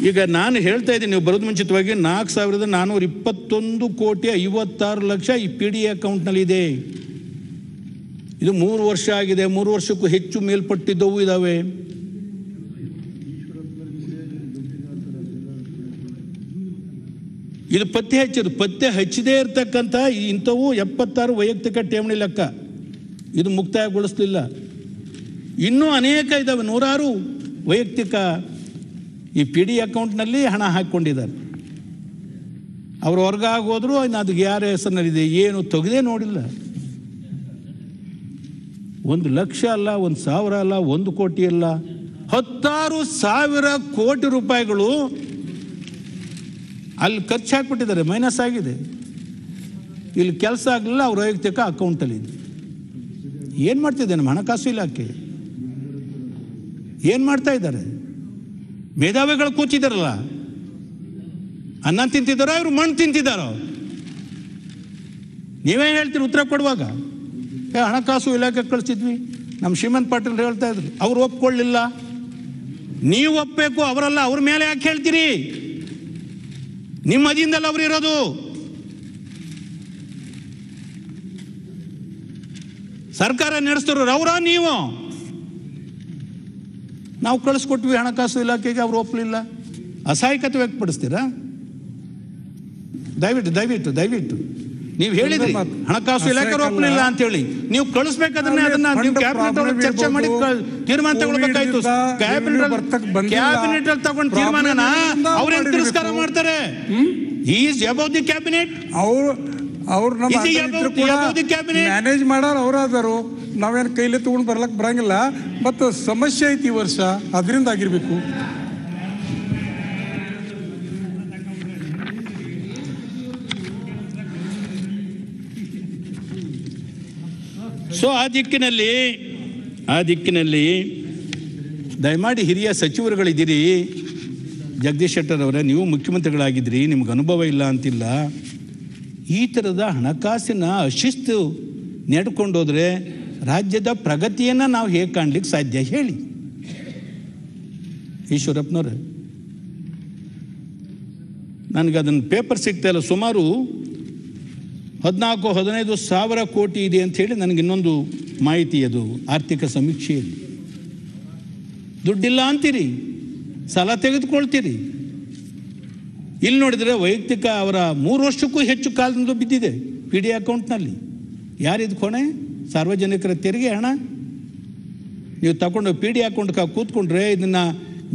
ಈಗ ನಾನು ಹೇಳ್ತಾ ಇದ್ದೀನಿ, ನೀವು ಬರೋದು ಮುಂಚಿತವಾಗಿ 4,421 ಕೋಟಿ 56 ಲಕ್ಷ ಈ PD ಅಕೌಂಟ್ನಲ್ಲಿ ಇದೆ. ಇದು 3 ವರ್ಷ ಆಗಿದೆ, 3 ವರ್ಷಕ್ಕೂ ಹೆಚ್ಚು ಮೇಲ್ಪಟ್ಟಿದ್ದವು ಇದ್ದಾವೆ. ಇದು ಪತ್ತೆ ಹಚ್ಚದೇ ಇರತಕ್ಕಂಥ ಇಂಥವು 76 ವೈಯಕ್ತಿಕ ಠೇವಣಿ ಲೆಕ್ಕ. ಇದು ಮುಕ್ತಾಯಗೊಳಿಸಲಿಲ್ಲ. ಇನ್ನೂ ಅನೇಕ ಇದ್ದಾವೆ, 100 ವೈಯಕ್ತಿಕ ಈ PD ಅಕೌಂಟ್ನಲ್ಲಿ ಹಣ ಹಾಕಿಕೊಂಡಿದ್ದಾರೆ. ಅವರು ಹೊರಗೆ ಆಗೋದ್ರು, ಇನ್ನು ಅದಕ್ಕೆ ಯಾರ ಹೆಸರಿನಲ್ಲಿದೆ ಏನು ತೆಗೆದೇ ನೋಡಿಲ್ಲ. 1 ಲಕ್ಷ ಅಲ್ಲ, 1,000 ಅಲ್ಲ, 1 ಕೋಟಿ ಅಲ್ಲ, 16,000 ಕೋಟಿ ರೂಪಾಯಿಗಳು ಅಲ್ಲಿ ಖರ್ಚು ಹಾಕ್ಬಿಟ್ಟಿದ್ದಾರೆ, ಮೈನಸ್ ಆಗಿದೆ. ಇಲ್ಲಿ ಕೆಲಸ ಆಗಲಿಲ್ಲ, ಅವ್ರ ವೈಯಕ್ತಿಕ ಅಕೌಂಟಲ್ಲಿ ಇದೆ. ಏನು ಮಾಡ್ತಿದ್ದೆ ನಮ್ಮ ಹಣಕಾಸು ಇಲಾಖೆ? ಏನು ಮಾಡ್ತಾ ಇದ್ದಾರೆ? ಮೇಧಾವಿಗಳು ಕೂತಿದ್ದಾರಲ್ಲ, ಅನ್ನ ತಿಂತಿದ್ದಾರೋ ಇವರು ಮಣ್ಣು ತಿಂತಿದ್ದಾರೋ? ನೀವೇ ಹೇಳ್ತೀರಿ ಉತ್ತರ ಕೊಡುವಾಗ. ಹಣಕಾಸು ಇಲಾಖೆ ಕಳಿಸಿದ್ವಿ, ನಮ್ಮ ಶ್ರೀಮಂತ್ ಪಾಟೀಲ್ ಹೇಳ್ತಾ ಇದ್ರು, ಅವ್ರು ಒಪ್ಕೊಳ್ಳಿಲ್ಲ. ನೀವು ಒಪ್ಪಬೇಕು, ಅವರಲ್ಲ. ಅವ್ರ ಮೇಲೆ ಯಾಕೆ ಹೇಳ್ತೀರಿ? ನಿಮ್ಮ ಅಧೀನದಲ್ಲಿ ಅವರು ಇರೋದು. ಸರ್ಕಾರ ನಡೆಸ್ತಿರೋರು ಅವರ, ನೀವು. ನಾವು ಕಳಿಸ್ಕೊಟ್ವಿ ಹಣಕಾಸು ಇಲಾಖೆಗೆ, ಅವರು ಒಪ್ಪಲಿಲ್ಲ. ಅಸಹಾಯಕತೆ ವ್ಯಕ್ತಪಡಿಸ್ತೀರಾ? ದಯವಿಟ್ಟು ನೀವು ಹೇಳಿದ್ರಿ ಹಣಕಾಸು ಇಲಾಖೆ ಒಪ್ಪಲಿಲ್ಲ ಅಂತ ಹೇಳಿ, ನೀವು ಕಳಿಸ್ಬೇಕಾದ್ರೆ ಅದನ್ನ ನೀವು ಕ್ಯಾಬಿನೆಟ್ ಒಳಗೆ ಚರ್ಚೆ ಮಾಡಿ ತೀರ್ಮಾನ ತಗೊಳ್ಬೇಕಾಯ್ತು. ಕ್ಯಾಬಿನೆಟ್ ಅಲ್ಲಿ ತಗೊಂಡು ತೀರ್ಮಾನನ ಅವ್ರೇನು ತಿರಸ್ಕಾರ ಮಾಡ್ತಾರೆ? Is above the cabinet. ಅವ್ರು ಮ್ಯಾನೇಜ್ ಮಾಡೋರು ಅವರಾದರು, ನಾವೇನು ಕೈಲೇ ತಗೊಂಡು ಬರ್ಲಕ್ಕೆ ಬರಂಗಿಲ್ಲ. ಮತ್ತು ಸಮಸ್ಯೆ ಐತಿ ಈ ವರ್ಷ, ಅದರಿಂದ ಆಗಿರ್ಬೇಕು. ಸೊ ಆ ದಿಕ್ಕಿನಲ್ಲಿ ದಯಮಾಡಿ ಹಿರಿಯ ಸಚಿವರುಗಳಿದ್ದೀರಿ. ಜಗದೀಶ್ ಶೆಟ್ಟರ್ ಅವರೇ, ನೀವು ಮುಖ್ಯಮಂತ್ರಿಗಳಾಗಿದ್ರಿ, ನಿಮ್ಗೆ ಅನುಭವ ಇಲ್ಲ ಅಂತಿಲ್ಲ. ಈ ಥರದ ಹಣಕಾಸಿನ ಅಶಿಸ್ತು ನಡ್ಕೊಂಡೋದ್ರೆ ರಾಜ್ಯದ ಪ್ರಗತಿಯನ್ನು ನಾವು ಹೇಗೆ ಕಾಣಲಿಕ್ಕೆ ಸಾಧ್ಯ ಹೇಳಿ? ಈಶ್ವರಪ್ಪನವ್ರೆ, ನನಗೆ ಅದನ್ನು ಪೇಪರ್ ಸಿಗ್ತಾ ಇಲ್ಲ. ಸುಮಾರು 14-15 ಸಾವಿರ ಕೋಟಿ ಇದೆ ಅಂತ ಹೇಳಿ ನನಗೆ ಇನ್ನೊಂದು ಮಾಹಿತಿ, ಅದು ಆರ್ಥಿಕ ಸಮೀಕ್ಷೆಯಲ್ಲಿ. ದುಡ್ಡಿಲ್ಲ ಅಂತೀರಿ, ಸಾಲ ತೆಗೆದುಕೊಳ್ತೀರಿ. ಇಲ್ಲಿ ನೋಡಿದರೆ ವೈಯಕ್ತಿಕ ಅವರ 3 ವರ್ಷಕ್ಕೂ ಹೆಚ್ಚು ಕಾಲದಿಂದ ಬಿದ್ದಿದೆ PD ಅಕೌಂಟ್ನಲ್ಲಿ. ಯಾರಿದು ಹೊಣೆ? ಸಾರ್ವಜನಿಕರ ತೆರಿಗೆ ಹಣ. ನೀವು ತಗೊಂಡು PD ಅಕೌಂಟ್ಗೆ ಕೂತ್ಕೊಂಡ್ರೆ, ಇದನ್ನು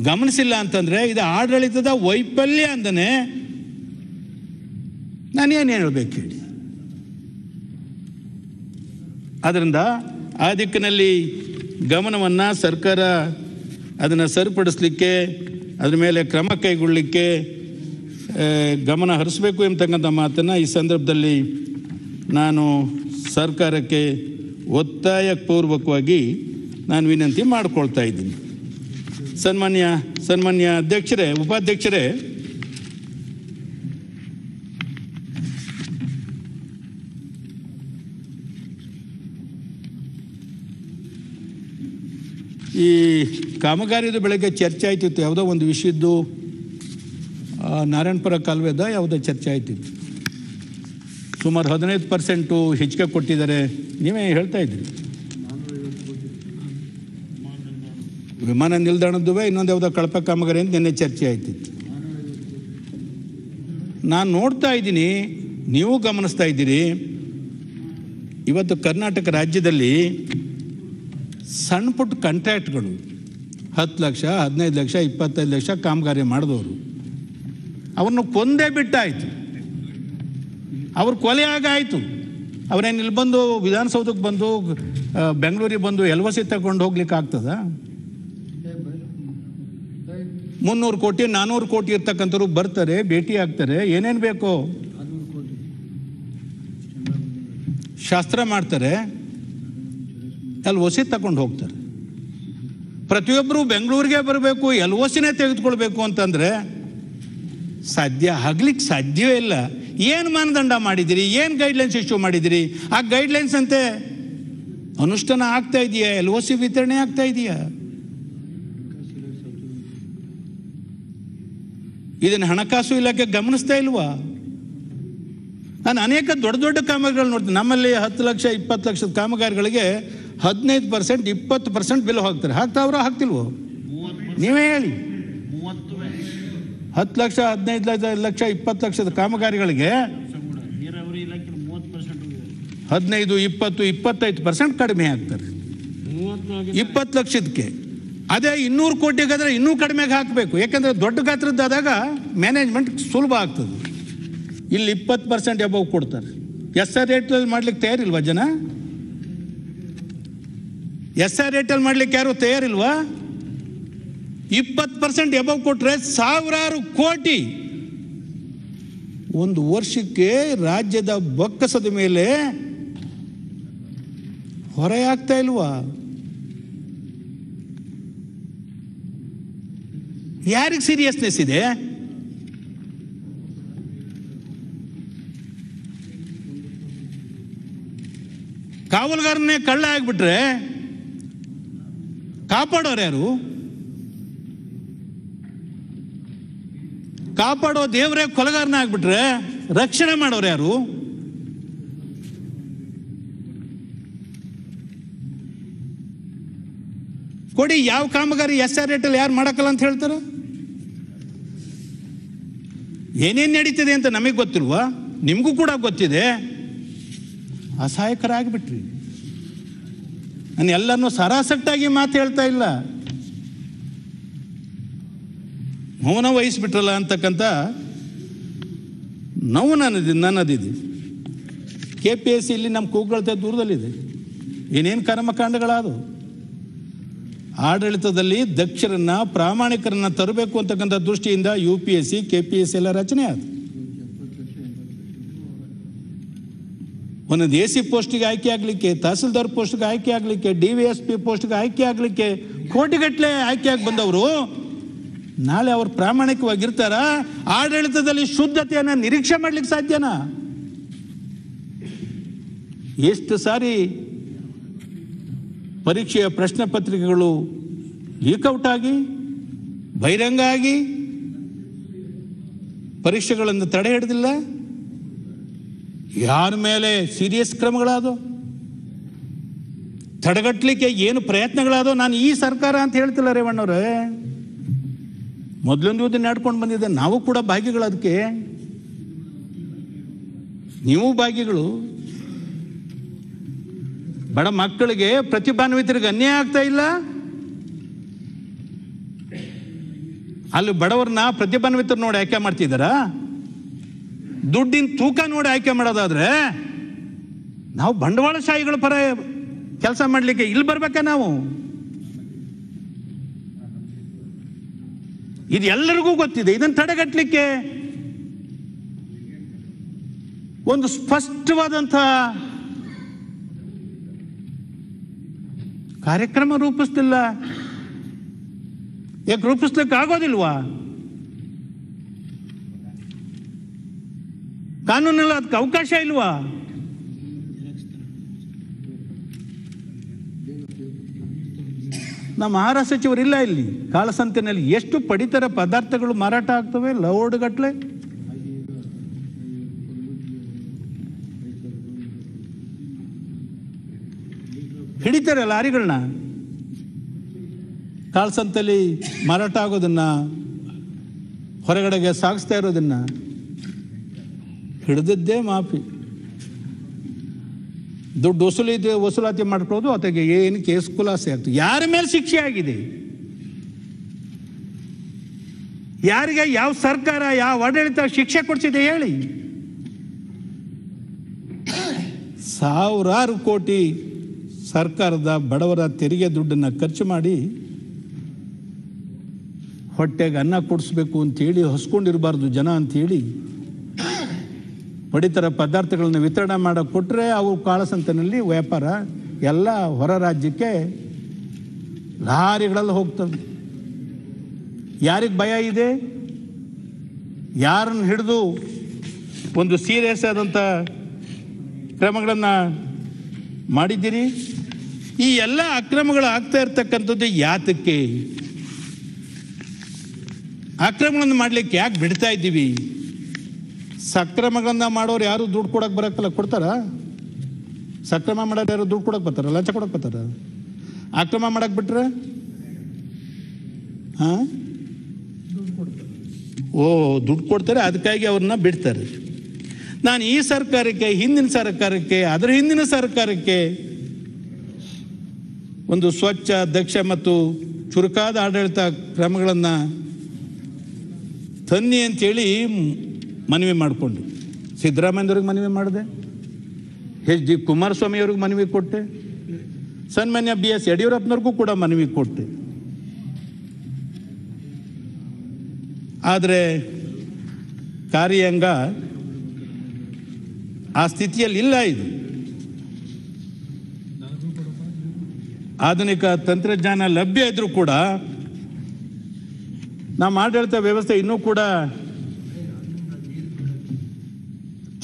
ಗಮನಿಸಿಲ್ಲ ಅಂತಂದರೆ ಇದು ಆಡಳಿತದ ವೈಫಲ್ಯ ಅಂದನೆ ನಾನೇನು ಹೇಳಬೇಕು ಹೇಳಿ? ಆದ್ದರಿಂದ ಆ ದಿಕ್ಕಿನಲ್ಲಿ ಗಮನವನ್ನು ಸರ್ಕಾರ ಅದನ್ನು ಸರಿಪಡಿಸಲಿಕ್ಕೆ, ಅದ್ರ ಮೇಲೆ ಕ್ರಮ ಕೈಗೊಳ್ಳಲಿಕ್ಕೆ ಗಮನ ಹರಿಸಬೇಕು ಎಂಬತಕ್ಕಂಥ ಮಾತನ್ನು ಈ ಸಂದರ್ಭದಲ್ಲಿ ನಾನು ಸರ್ಕಾರಕ್ಕೆ ಒತ್ತಾಯಪೂರ್ವಕವಾಗಿ ನಾನು ವಿನಂತಿ ಮಾಡಿಕೊಳ್ತಾ ಇದ್ದೀನಿ. ಸನ್ಮಾನ್ಯ ಅಧ್ಯಕ್ಷರೇ, ಉಪಾಧ್ಯಕ್ಷರೇ, ಈ ಕಾಮಗಾರಿದು ಬೆಳಗ್ಗೆ ಚರ್ಚೆ ಆಯ್ತಿತ್ತು. ಯಾವುದೋ ಒಂದು ವಿಷಯದ್ದು ನಾರಾಯಣಪುರ ಕಾಲುವೆದ ಯಾವುದೋ ಚರ್ಚೆ ಆಯ್ತಿತ್ತು. ಸುಮಾರು 15% ಹೆಚ್ಚಿಗೆ ಕೊಟ್ಟಿದ್ದಾರೆ. ನೀವೇ ಹೇಳ್ತಾ ಇದ್ರಿ ವಿಮಾನ ನಿಲ್ದಾಣದ್ದು ಇನ್ನೊಂದು ಯಾವುದೋ ಕಳಪ ಕಾಮಗಾರಿ ಅಂತ ನಿನ್ನೆ ಚರ್ಚೆ ಆಯ್ತಿತ್ತು. ನಾನು ನೋಡ್ತಾ ಇದ್ದೀನಿ, ನೀವು ಗಮನಿಸ್ತಾ ಇದ್ದೀರಿ. ಇವತ್ತು ಕರ್ನಾಟಕ ರಾಜ್ಯದಲ್ಲಿ ಸಣ್ಣ ಪುಟ್ಟ ಕಾಂಟ್ರಾಕ್ಟ್ಗಳು 10 ಲಕ್ಷ 15 ಲಕ್ಷ 25 ಲಕ್ಷ ಕಾಮಗಾರಿ ಮಾಡಿದವರು ಅವ್ರನ್ನ ಕೊಂದೇ ಬಿಟ್ಟಾಯಿತು. ಅವ್ರು ಕೊಲೆ ಆಗಾಯಿತು. ಅವರೇನು ಇಲ್ಲಿ ಬಂದು ವಿಧಾನಸೌಧಕ್ಕೆ ಬಂದು ಬೆಂಗಳೂರಿಗೆ ಬಂದು LOC ತಗೊಂಡು ಹೋಗ್ಲಿಕ್ಕೆ ಆಗ್ತದ? 300 ಕೋಟಿ 400 ಕೋಟಿ ಇರ್ತಕ್ಕಂಥವ್ರು ಬರ್ತಾರೆ, ಭೇಟಿ ಆಗ್ತಾರೆ, ಏನೇನು ಬೇಕೋ ಶಾಸ್ತ್ರ ಮಾಡ್ತಾರೆ, LOC ತಗೊಂಡು ಹೋಗ್ತಾರೆ. ಪ್ರತಿಯೊಬ್ಬರು ಬೆಂಗಳೂರಿಗೆ ಬರಬೇಕು, LOCನೇ ತೆಗೆದುಕೊಳ್ಬೇಕು ಅಂತಂದರೆ ಆಗ್ಲಿಕ್ಕೆ ಸಾಧ್ಯವೇ ಇಲ್ಲ. ಏನು ಮಾನದಂಡ ಮಾಡಿದಿರಿ? ಏನು ಗೈಡ್ಲೈನ್ಸ್ ಇಶ್ಯೂ ಮಾಡಿದಿರಿ? ಆ ಗೈಡ್ಲೈನ್ಸ್ ಅಂತೆ ಅನುಷ್ಠಾನ ಆಗ್ತಾ ಇದೆಯಾ? LOC ವಿತರಣೆ ಆಗ್ತಾ ಇದೆಯಾ? ಇದನ್ನು ಹಣಕಾಸು ಇಲಾಖೆ ಗಮನಿಸ್ತಾ ಇಲ್ವಾ? ನಾನು ಅನೇಕ ದೊಡ್ಡ ದೊಡ್ಡ ಕಾಮಗಾರಿಗಳು ನೋಡ್ತೀನಿ. ನಮ್ಮಲ್ಲಿ 10 ಲಕ್ಷ 20 ಲಕ್ಷದ ಕಾಮಗಾರಿಗಳಿಗೆ 15% 20% ಬಿಲ್ ಹೋಗ್ತಾರೆ. ಹಾಕ್ತಾವ್ರ ಹಾಕ್ತಿಲ್ವೋ? ನೀವೇ ಹೇಳಿ. 10 ಲಕ್ಷ 15 ಲಕ್ಷ 20 ಲಕ್ಷದ ಕಾಮಗಾರಿಗಳಿಗೆ 15, 20, 25% ಕಡಿಮೆ ಆಗ್ತಾರೆ. 20 ಲಕ್ಷದಕ್ಕೆ ಅದೇ 200 ಕೋಟಿಗಾದ್ರೆ ಇನ್ನೂ ಕಡಿಮೆಗೆ ಹಾಕಬೇಕು. ಯಾಕಂದರೆ ದೊಡ್ಡ ಗಾತ್ರದ್ದಾದಾಗ ಮ್ಯಾನೇಜ್ಮೆಂಟ್ ಸುಲಭ ಆಗ್ತದೆ. ಇಲ್ಲಿ 20% ಅಬೌವ್ ಕೊಡ್ತಾರೆ. SR ರೇಟಲ್ಲಿ ಮಾಡ್ಲಿಕ್ಕೆ ತಯಾರಿಲ್ವಾ ಜನ? SR ರೇಟಲ್ಲಿ ಮಾಡ್ಲಿಕ್ಕೆ ಯಾರು ತಯಾರಿಲ್ವಾ? 20% ಅಬೌವ್ ಕೊಟ್ಟರೆ ಸಾವಿರಾರು ಕೋಟಿ ಒಂದು ವರ್ಷಕ್ಕೆ ರಾಜ್ಯದ ಬೊಕ್ಕಸದ ಮೇಲೆ ಹೊರೆಯಾಗ್ತಾ ಇಲ್ವಾ? ಯಾರಿಗೆ ಸೀರಿಯಸ್ನೆಸ್ ಇದೆ? ಕಾವಲುಗಾರನೇ ಕಳ್ಳ ಆಗ್ಬಿಟ್ರೆ ಕಾಪಾಡೋರು ಯಾರು? ಕಾಪಾಡೋ ದೇವರೇ ಕೊಲೆಗಾರನ ಆಗ್ಬಿಟ್ರೆ ರಕ್ಷಣೆ ಮಾಡೋರು ಯಾರು? ಕೊಡಿ. ಯಾವ ಕಾಮಗಾರಿ SR ರೇಟಲ್ಲಿ ಯಾರು ಮಾಡಕ್ಕಲ್ಲ ಅಂತ ಹೇಳ್ತಾರೆ? ಏನೇನು ನಡೀತಿದೆ ಅಂತ ನಮಗೆ ಗೊತ್ತಿಲ್ವಾ? ನಿಮಗೂ ಕೂಡ ಗೊತ್ತಿದೆ. ಅಸಹಾಯಕರಾಗಿಬಿಟ್ರಿ. ನಾನು ಎಲ್ಲರನ್ನೂ ಸರಾಸಟ್ಟಾಗಿ ಮಾತು ಹೇಳ್ತಾ ಇಲ್ಲ, ಮೌನ ವಹಿಸ್ಬಿಟ್ರಲ್ಲ ಅಂತಕ್ಕಂಥ ನೋವು ನನ್ನದಿದೆ. KPSC ಇಲ್ಲಿ ನಮ್ಮ ಕೂಗುಗಳತೆ ದೂರದಲ್ಲಿದೆ. ಏನೇನು ಕರ್ಮಕಾಂಡಗಳಾದವು. ಆಡಳಿತದಲ್ಲಿ ದಕ್ಷರನ್ನ ಪ್ರಾಮಾಣಿಕರನ್ನ ತರಬೇಕು ಅಂತಕ್ಕಂಥ ದೃಷ್ಟಿಯಿಂದ UPSC KPSC ಎಲ್ಲ ರಚನೆ ಆದ. ಒಂದೊಂದು AC ಪೋಸ್ಟಿಗೆ ಆಯ್ಕೆ ಆಗಲಿಕ್ಕೆ, ತಹಸೀಲ್ದಾರ್ ಪೋಸ್ಟ್ಗೆ ಆಯ್ಕೆ ಆಗಲಿಕ್ಕೆ, DVSP ಪೋಸ್ಟ್ಗೆ ಆಯ್ಕೆ ಆಗಲಿಕ್ಕೆ ಕೋಟಿಗಟ್ಟಲೆ ಆಯ್ಕೆಯಾಗಿ ಬಂದವರು ನಾಳೆ ಅವ್ರು ಪ್ರಾಮಾಣಿಕವಾಗಿರ್ತಾರ? ಆಡಳಿತದಲ್ಲಿ ಶುದ್ಧತೆಯನ್ನು ನಿರೀಕ್ಷೆ ಮಾಡ್ಲಿಕ್ಕೆ ಸಾಧ್ಯನಾ? ಎಷ್ಟು ಸಾರಿ ಪರೀಕ್ಷೆಯ ಪ್ರಶ್ನೆ ಪತ್ರಿಕೆಗಳು ಲೀಕ್ಔಟ್ ಆಗಿ ಬಹಿರಂಗ ಆಗಿ ಪರೀಕ್ಷೆಗಳನ್ನು ತಡೆ ಹಿಡಿದಿಲ್ಲ. ಯಾರ ಮೇಲೆ ಸೀರಿಯಸ್ ಕ್ರಮಗಳಾದೋ, ತಡೆಗಟ್ಟಲಿಕ್ಕೆ ಏನು ಪ್ರಯತ್ನಗಳಾದೋ. ನಾನು ಈ ಸರ್ಕಾರ ಅಂತ ಹೇಳ್ತಿಲ್ಲ ರೇವಣ್ಣವ್ರೆ, ಮೊದಲೊಂದು ದಿನ ನಡ್ಕೊಂಡು ಬಂದಿದ್ದೆ. ನಾವು ಕೂಡ ಭಾಗಿಗಳು, ಅದಕ್ಕೆ ನೀವು ಭಾಗಿಗಳು. ಬಡ ಮಕ್ಕಳಿಗೆ, ಪ್ರತಿಭಾನ್ವಿತರಿಗೆ ಅನ್ಯಾಯ ಆಗ್ತಾ ಇಲ್ಲ. ಅಲ್ಲಿ ಬಡವರನ್ನ ಪ್ರತಿಭಾನ್ವಿತರು ನೋಡಿ ಆಯ್ಕೆ ಮಾಡ್ತಿದ್ದಾರಾ? ದುಡ್ಡಿನ ತೂಕ ನೋಡಿ ಆಯ್ಕೆ ಮಾಡೋದಾದ್ರೆ ನಾವು ಬಂಡವಾಳಶಾಹಿಗಳ ಪರ ಕೆಲಸ ಮಾಡಲಿಕ್ಕೆ ಇಲ್ಲಿ ಬರ್ಬೇಕಾ ನಾವು? ಇದು ಎಲ್ಲರಿಗೂ ಗೊತ್ತಿದೆ. ಇದನ್ನು ತಡೆಗಟ್ಟಲಿಕ್ಕೆ ಒಂದು ಸ್ಪಷ್ಟವಾದಂಥ ಕಾರ್ಯಕ್ರಮ ರೂಪಿಸ್ತಿಲ್ಲ. ಯಾಕೆ ರೂಪಿಸ್ಲಿಕ್ಕೆ ಆಗೋದಿಲ್ವಾ? ಕಾನೂನಲ್ಲಿ ಅದಕ್ಕೆ ಅವಕಾಶ ಇಲ್ವಾ? ನಮ್ಮ ಆಹಾರ ಸಚಿವರಿಲ್ಲ ಇಲ್ಲಿ. ಕಾಳಸಂತೆನಲ್ಲಿ ಎಷ್ಟು ಪಡಿತರ ಪದಾರ್ಥಗಳು ಮಾರಾಟ ಆಗ್ತವೆ, ಲೋಡ್ ಗಟ್ಲೆ. ಹಿಡಿತಾರೆ ಲಾರಿಗಳನ್ನ, ಕಾಳಸಂತೆಯಲ್ಲಿ ಮಾರಾಟ ಆಗೋದನ್ನ, ಹೊರಗಡೆಗೆ ಸಾಗಿಸ್ತಾ ಇರೋದನ್ನ ಹಿಡಿದದ್ದೇ ಮಾಫಿ. ದುಡ್ಡು ವಸೂಲಾತಿ ಮಾಡ್ಕೊಳ್ಳೋದು, ಅಥವಾ ಏನು ಕೇಸ್ ಖುಲಾಸೆ ಆಗ್ತದೆ. ಯಾರ ಮೇಲೆ ಶಿಕ್ಷೆ ಆಗಿದೆ? ಯಾರಿಗೆ ಯಾವ ಸರ್ಕಾರ, ಯಾವ ಆಡಳಿತ ಶಿಕ್ಷೆ ಕೊಡಿಸಿದೆ ಹೇಳಿ? ಸಾವಿರಾರು ಕೋಟಿ ಸರ್ಕಾರದ ಬಡವರ ತೆರಿಗೆ ದುಡ್ಡನ್ನು ಖರ್ಚು ಮಾಡಿ ಹೊಟ್ಟೆಗೆ ಅನ್ನ ಕೊಡಿಸ್ಬೇಕು ಅಂತೇಳಿ, ಹಸ್ಕೊಂಡಿರಬಾರ್ದು ಜನ ಅಂಥೇಳಿ ಪಡಿತರ ಪದಾರ್ಥಗಳನ್ನ ವಿತರಣೆ ಮಾಡೋಕೆ ಕೊಟ್ಟರೆ ಅವು ಕಾಳಸಂತೆನಲ್ಲಿ ವ್ಯಾಪಾರ ಎಲ್ಲ ಹೊರ ರಾಜ್ಯಕ್ಕೆ ಲಾರಿಗಳಲ್ಲಿ ಹೋಗ್ತವೆ. ಯಾರಿಗೆ ಭಯ ಇದೆ? ಯಾರನ್ನು ಹಿಡಿದು ಒಂದು ಸೀರಿಯಸ್ ಆದಂಥ ಕ್ರಮಗಳನ್ನು ಮಾಡಿದ್ದೀರಿ? ಈ ಎಲ್ಲ ಅಕ್ರಮಗಳು ಆಗ್ತಾ ಇರ್ತಕ್ಕಂಥದ್ದು ಯಾತಕ್ಕೆ? ಅಕ್ರಮಗಳನ್ನು ಮಾಡಲಿಕ್ಕೆ ಯಾಕೆ ಬಿಡ್ತಾ ಇದ್ದೀವಿ? ಸಕ್ರಮಗಳನ್ನ ಮಾಡೋರು ಯಾರು ದುಡ್ಡು ಕೊಡೋಕೆ ಬರೋಕ್ಕಲ್ಲ, ಕೊಡ್ತಾರ? ಸಕ್ರಮ ಮಾಡೋರು ಯಾರು ದುಡ್ಡು ಕೊಡೋಕೆ ಬರ್ತಾರ? ಲಂಚ ಕೊಡೋಕೆ ಬರ್ತಾರ? ಅಕ್ರಮ ಮಾಡಕ್ಕೆ ಬಿಟ್ರೆ ದುಡ್ಡು ಕೊಡ್ತಾರೆ, ಅದಕ್ಕಾಗಿ ಅವ್ರನ್ನ ಬಿಡ್ತಾರೆ. ನಾನು ಈ ಸರ್ಕಾರಕ್ಕೆ, ಹಿಂದಿನ ಸರ್ಕಾರಕ್ಕೆ, ಅದರ ಹಿಂದಿನ ಸರ್ಕಾರಕ್ಕೆ ಒಂದು ಸ್ವಚ್ಛ, ದಕ್ಷ ಮತ್ತು ಚುರುಕಾದ ಆಡಳಿತ ಕ್ರಮಗಳನ್ನು ತನ್ನಿ ಅಂತೇಳಿ ಮನವಿ ಮಾಡಿಕೊಂಡು ಸಿದ್ದರಾಮಯ್ಯವ್ರಿಗೆ ಮನವಿ ಮಾಡಿದೆ, HD ಕುಮಾರಸ್ವಾಮಿ ಅವ್ರಿಗೆ ಮನವಿ ಕೊಟ್ಟೆ, ಸನ್ಮಾನ್ಯ BS ಯಡಿಯೂರಪ್ಪನವ್ರಿಗೂ ಕೂಡ ಮನವಿ ಕೊಟ್ಟೆ. ಆದರೆ ಕಾರ್ಯಾಂಗ ಆ ಸ್ಥಿತಿಯಲ್ಲಿ ಇಲ್ಲ. ಇದು ಆಧುನಿಕ ತಂತ್ರಜ್ಞಾನ ಲಭ್ಯ ಇದ್ರೂ ಕೂಡ ನಮ್ಮ ಆಡಳಿತ ವ್ಯವಸ್ಥೆ ಇನ್ನೂ ಕೂಡ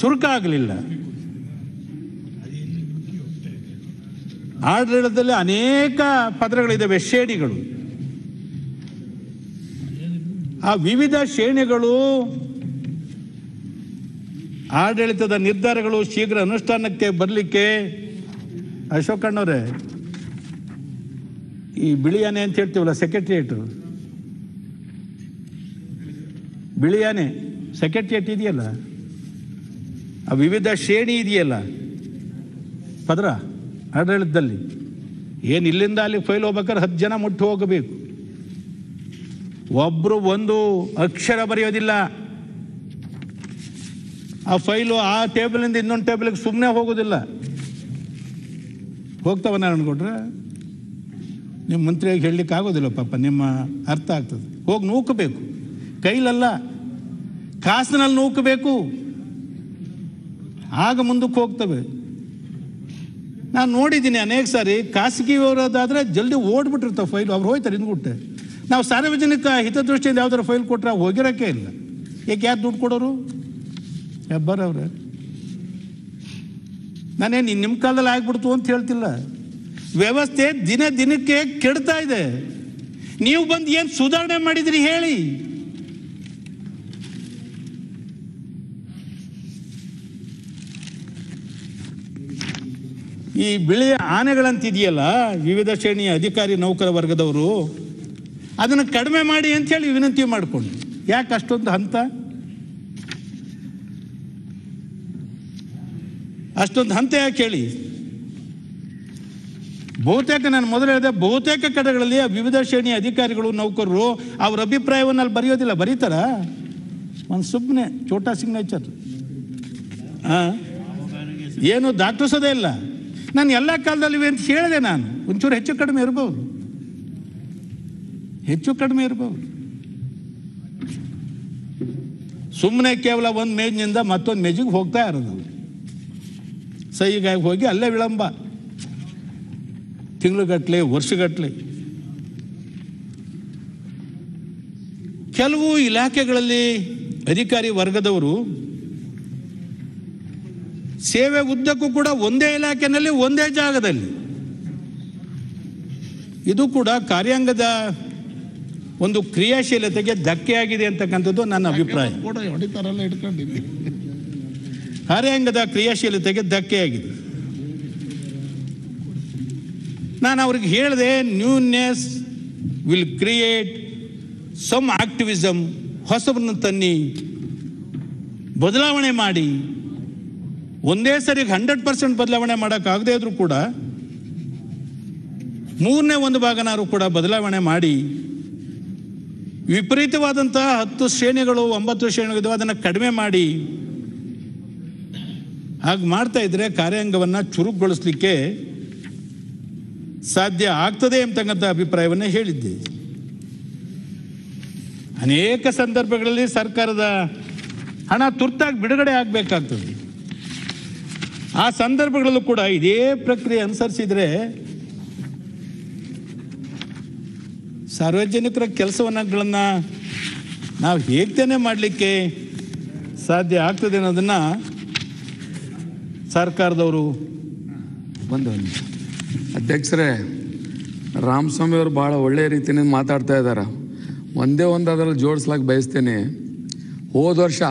ಚುರುಕಾಗಲಿಲ್ಲ. ಆಡಳಿತದಲ್ಲಿ ಅನೇಕ ಪದರಗಳಿದ್ದಾವೆ, ಶ್ರೇಣಿಗಳು. ಆ ವಿವಿಧ ಶ್ರೇಣಿಗಳು ಆಡಳಿತದ ನಿರ್ಧಾರಗಳು ಶೀಘ್ರ ಅನುಷ್ಠಾನಕ್ಕೆ ಬರಲಿಕ್ಕೆ ಅಶೋಕಣ್ಣವರೇ, ಈ ಬಿಳಿಯಾನೆ ಅಂತ ಹೇಳ್ತೀವಲ್ಲ, ಸೆಕ್ರೆಟರಿಯೇಟು, ಬಿಳಿಯಾನೆ ಸೆಕ್ರೆಟರಿಯೇಟ್ ಇದೆಯಲ್ಲ, ಆ ವಿವಿಧ ಶ್ರೇಣಿ ಇದೆಯಲ್ಲ ಪದರ ಆಡಳಿತದಲ್ಲಿ, ಏನು ಇಲ್ಲಿಂದ ಅಲ್ಲಿ ಫೈಲ್ ಹೋಗ್ಬೇಕಾದ್ರೆ 10 ಜನ ಮುಟ್ಟಿ ಹೋಗಬೇಕು. ಒಬ್ಬರು ಒಂದು ಅಕ್ಷರ ಬರೆಯೋದಿಲ್ಲ. ಆ ಫೈಲು ಆ ಟೇಬಲಿಂದ ಇನ್ನೊಂದು ಟೇಬಲ್ಗೆ ಸುಮ್ಮನೆ ಹೋಗೋದಿಲ್ಲ. ಹೋಗ್ತಾವ ಅನ್ಕೊಟ್ರೆ ನಿಮ್ಮ ಮಂತ್ರಿಯಾಗಿ ಹೇಳಲಿಕ್ಕೆ ಆಗೋದಿಲ್ಲ ಪಾಪ, ನಿಮ್ಮ ಅರ್ಥ ಆಗ್ತದೆ. ಹೋಗಿ ನೂಕಬೇಕು, ಕೈಲಲ್ಲ ಕಾಸಿನಲ್ಲಿ ನೂಕಬೇಕು, ಆಗ ಮುಂದಕ್ಕೆ ಹೋಗ್ತವೆ. ನಾನು ನೋಡಿದ್ದೀನಿ ಅನೇಕ ಸಾರಿ, ಖಾಸಗಿಯವರದಾದರೆ ಜಲ್ದಿ ಓಡ್ಬಿಟ್ಟಿರ್ತಾವೆ ಫೈಲು, ಅವ್ರು ಹೋಯ್ತಾರೆ ಹಿಂದ್ಬಿಟ್ಟೆ. ನಾವು ಸಾರ್ವಜನಿಕ ಹಿತದೃಷ್ಟಿಯಿಂದ ಯಾವ್ದಾರು ಫೈಲ್ ಕೊಟ್ಟರೆ ಹೋಗಿರೋಕ್ಕೆ ಇಲ್ಲ. ಯಾಕೆ ಯಾರು ದುಡ್ಡು ಕೊಡೋರು? ಹೆಬ್ಬರವ್ರೆ, ನಾನೇನು ನಿಮ್ಮ ಕಾಲದಲ್ಲಿ ಆಗ್ಬಿಡ್ತು ಅಂತ ಹೇಳ್ತಿಲ್ಲ. ವ್ಯವಸ್ಥೆ ದಿನ ದಿನಕ್ಕೆ ಕೆಡ್ತಾ ಇದೆ. ನೀವು ಬಂದು ಏನು ಸುಧಾರಣೆ ಮಾಡಿದ್ರಿ ಹೇಳಿ? ಈ ಬಿಳಿಯ ಆನೆಗಳಂತಿದೆಯಲ್ಲ, ವಿವಿಧ ಶ್ರೇಣಿಯ ಅಧಿಕಾರಿ ನೌಕರ ವರ್ಗದವರು, ಅದನ್ನು ಕಡಿಮೆ ಮಾಡಿ ಅಂಥೇಳಿ ವಿನಂತಿ ಮಾಡಿಕೊಂಡು, ಯಾಕೆ ಅಷ್ಟೊಂದು ಹಂತ? ಅಷ್ಟೊಂದು ಹಂತ ಯಾಕೆ ಹೇಳಿ? ಬಹುತೇಕ, ನಾನು ಮೊದಲು ಹೇಳಿದೆ, ಬಹುತೇಕ ಕಡೆಗಳಲ್ಲಿ ಆ ವಿವಿಧ ಶ್ರೇಣಿಯ ಅಧಿಕಾರಿಗಳು ನೌಕರರು ಅವ್ರ ಅಭಿಪ್ರಾಯವನ್ನು ಅಲ್ಲಿ ಬರೆಯೋದಿಲ್ಲ. ಬರೀತಾರ ಒಂದು ಸುಮ್ಮನೆ ಚೋಟಾ ಸಿಗ್ನೇಚರ್, ಏನು ದಾಟಿಸೋದೇ ಇಲ್ಲ. ನಾನು ಎಲ್ಲ ಕಾಲದಲ್ಲಿ ಅಂತ ಹೇಳಿದೆ, ನಾನು ಒಂಚೂರು ಹೆಚ್ಚು ಕಡಿಮೆ ಇರ್ಬೋದು, ಹೆಚ್ಚು ಕಡಿಮೆ ಇರ್ಬೋದು. ಸುಮ್ಮನೆ ಕೇವಲ ಒಂದು ಮೇಜಿನಿಂದ ಮತ್ತೊಂದು ಮೇಜಿಗೆ ಹೋಗ್ತಾ ಇರೋದು, ಸಹಿಗಾಗಿ ಹೋಗಿ ಅಲ್ಲೇ ವಿಳಂಬ, ತಿಂಗಳುಗಟ್ಟಲೆ, ವರ್ಷಗಟ್ಟಲೆ. ಕೆಲವು ಇಲಾಖೆಗಳಲ್ಲಿ ಅಧಿಕಾರಿ ವರ್ಗದವರು ಸೇವೆ ಉದ್ದಕ್ಕೂ ಕೂಡ ಒಂದೇ ಇಲಾಖೆಯಲ್ಲಿ ಒಂದೇ ಜಾಗದಲ್ಲಿ, ಇದು ಕೂಡ ಕಾರ್ಯಾಂಗದ ಒಂದು ಕ್ರಿಯಾಶೀಲತೆಗೆ ಧಕ್ಕೆಯಾಗಿದೆ ಅಂತಕ್ಕಂಥದ್ದು ನನ್ನ ಅಭಿಪ್ರಾಯ. ಕಾರ್ಯಾಂಗದ ಕ್ರಿಯಾಶೀಲತೆಗೆ ಧಕ್ಕೆಯಾಗಿದೆ. ನಾನು ಅವ್ರಿಗೆ ಹೇಳಿದೆ, newness will create some activism, ಹೊಸಬರನ್ನು ತನ್ನಿ, ಬದಲಾವಣೆ ಮಾಡಿ. ಒಂದೇ ಸರಿ 100% ಬದಲಾವಣೆ ಮಾಡೋಕ್ಕಾಗದೇ ಇದ್ರೂ ಕೂಡ 1/3 ಭಾಗನಾರು ಕೂಡ ಬದಲಾವಣೆ ಮಾಡಿ, ವಿಪರೀತವಾದಂತಹ 10 ಶ್ರೇಣಿಗಳು 9 ಶ್ರೇಣಿಗಳು ಅದನ್ನು ಕಡಿಮೆ ಮಾಡಿ, ಹಾಗೆ ಮಾಡ್ತಾ ಇದ್ರೆ ಕಾರ್ಯಾಂಗವನ್ನು ಚುರುಕುಗೊಳಿಸಲಿಕ್ಕೆ ಸಾಧ್ಯ ಆಗ್ತದೆ ಅಂತಕ್ಕಂಥ ಅಭಿಪ್ರಾಯವನ್ನು ಹೇಳಿದ್ದೆ. ಅನೇಕ ಸಂದರ್ಭಗಳಲ್ಲಿ ಸರ್ಕಾರದ ಹಣ ತುರ್ತಾಗಿ ಬಿಡುಗಡೆ ಆಗಬೇಕಾಗ್ತದೆ. ಆ ಸಂದರ್ಭಗಳಲ್ಲೂ ಕೂಡ ಇದೇ ಪ್ರಕ್ರಿಯೆ ಅನುಸರಿಸಿದರೆ ಸಾರ್ವಜನಿಕರ ಕೆಲಸವನ್ನಗಳನ್ನು ನಾವು ಹೇಗ್ತಾನೆ ಮಾಡಲಿಕ್ಕೆ ಸಾಧ್ಯ ಆಗ್ತದೆ ಅನ್ನೋದನ್ನು ಸರ್ಕಾರದವರು ಅಧ್ಯಕ್ಷರೇ, ರಾಮಸ್ವಾಮಿ ಅವರು ಭಾಳ ಒಳ್ಳೆಯ ರೀತಿಯಿಂದ ಮಾತಾಡ್ತಾ ಇದ್ದಾರೆ. ಒಂದೇ ಒಂದು ಅದರಲ್ಲಿ ಜೋಡಿಸ್ಲಿಕ್ಕೆ ಬಯಸ್ತೇನೆ. ಹೋದ ವರ್ಷ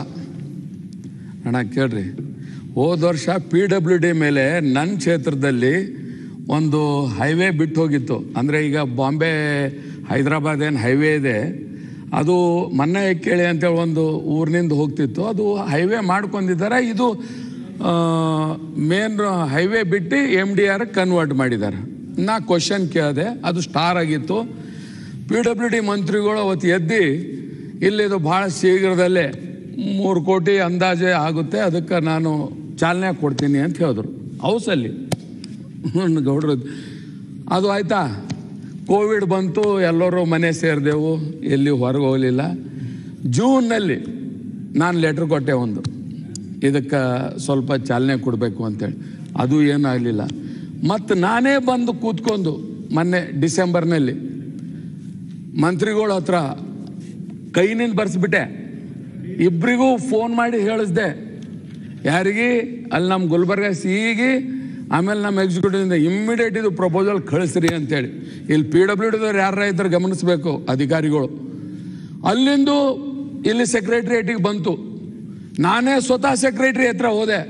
ಅಣ್ಣ ಕೇಳ್ರಿ, ಹೋದ ವರ್ಷ PWD ಮೇಲೆ ನನ್ನ ಕ್ಷೇತ್ರದಲ್ಲಿ ಒಂದು ಹೈವೇ ಬಿಟ್ಟು ಹೋಗಿತ್ತು. ಅಂದರೆ ಈಗ ಬಾಂಬೆ ಹೈದರಾಬಾದ್ ಏನು ಹೈವೇ ಇದೆ, ಅದು ಮನ್ನ ಕೇಳಿ ಅಂತೇಳಿ ಒಂದು ಊರಿನಿಂದ ಹೋಗ್ತಿತ್ತು. ಅದು ಹೈವೇ ಮಾಡ್ಕೊಂಡಿದ್ದಾರೆ. ಇದು ಮೇನ್ ಹೈವೇ ಬಿಟ್ಟು MDR ಕನ್ವರ್ಟ್ ಮಾಡಿದ್ದಾರೆ. ನಾ ಕ್ವಶನ್ ಕೇಳಿದೆ, ಅದು ಸ್ಟಾರ್ ಆಗಿತ್ತು. PWD ಮಂತ್ರಿಗಳು ಅವತ್ತು ಎದ್ದು ಇಲ್ಲಿದು ಭಾಳ ಶೀಘ್ರದಲ್ಲೇ 3 ಕೋಟಿ ಅಂದಾಜೆ ಆಗುತ್ತೆ, ಅದಕ್ಕೆ ನಾನು ಚಾಲನೆ ಕೊಡ್ತೀನಿ ಅಂತ ಹೇಳಿದ್ರು ಹೌಸಲ್ಲಿ. ಗೌಡ್ರ ಅದು ಆಯಿತಾ, ಕೋವಿಡ್ ಬಂತು, ಎಲ್ಲರೂ ಮನೆ ಸೇರಿದೆವು, ಎಲ್ಲಿ ಹೊರಗೆ ಹೋಗಲಿಲ್ಲ. ಜೂನ್ನಲ್ಲಿ ನಾನು ಲೆಟ್ರ್ ಕೊಟ್ಟೆ ಒಂದು, ಇದಕ್ಕೆ ಸ್ವಲ್ಪ ಚಾಲನೆ ಕೊಡಬೇಕು ಅಂತೇಳಿ. ಅದು ಏನಾಗಲಿಲ್ಲ. ಮತ್ತು ನಾನೇ ಬಂದು ಕೂತ್ಕೊಂಡು ಮೊನ್ನೆ ಡಿಸೆಂಬರ್ನಲ್ಲಿ ಮಂತ್ರಿಗಳ ಹತ್ರ ಕೈನಿಂದ ಬರ್ಸ್ಬಿಟ್ಟೆ. ಇಬ್ಬರಿಗೂ ಫೋನ್ ಮಾಡಿ ಹೇಳಿಸ್ದೆ, ಯಾರಿಗೆ ಅಲ್ಲಿ ನಮ್ಮ ಗುಲ್ಬರ್ಗ ಸಿಇಗೆ, ಆಮೇಲೆ ನಮ್ಮ ಎಕ್ಸಿಕ್ಯೂಟಿವ್ದಿಂದ ಇಮ್ಮಿಡಿಯೇಟ್ ಇದು ಪ್ರಪೋಸಲ್ ಕಳಿಸ್ರಿ ಅಂತೇಳಿ. ಇಲ್ಲಿ PWDದವ್ರು ಯಾರ ಇದ್ರೆ ಗಮನಿಸಬೇಕು ಅಧಿಕಾರಿಗಳು. ಅಲ್ಲಿಂದು ಇಲ್ಲಿ ಸೆಕ್ರೆಟ್ರಿಯೇಟಿಗೆ ಬಂತು. ನಾನೇ ಸ್ವತಃ ಸೆಕ್ರೆಟ್ರಿ ಹತ್ರ ಹೋದೆ.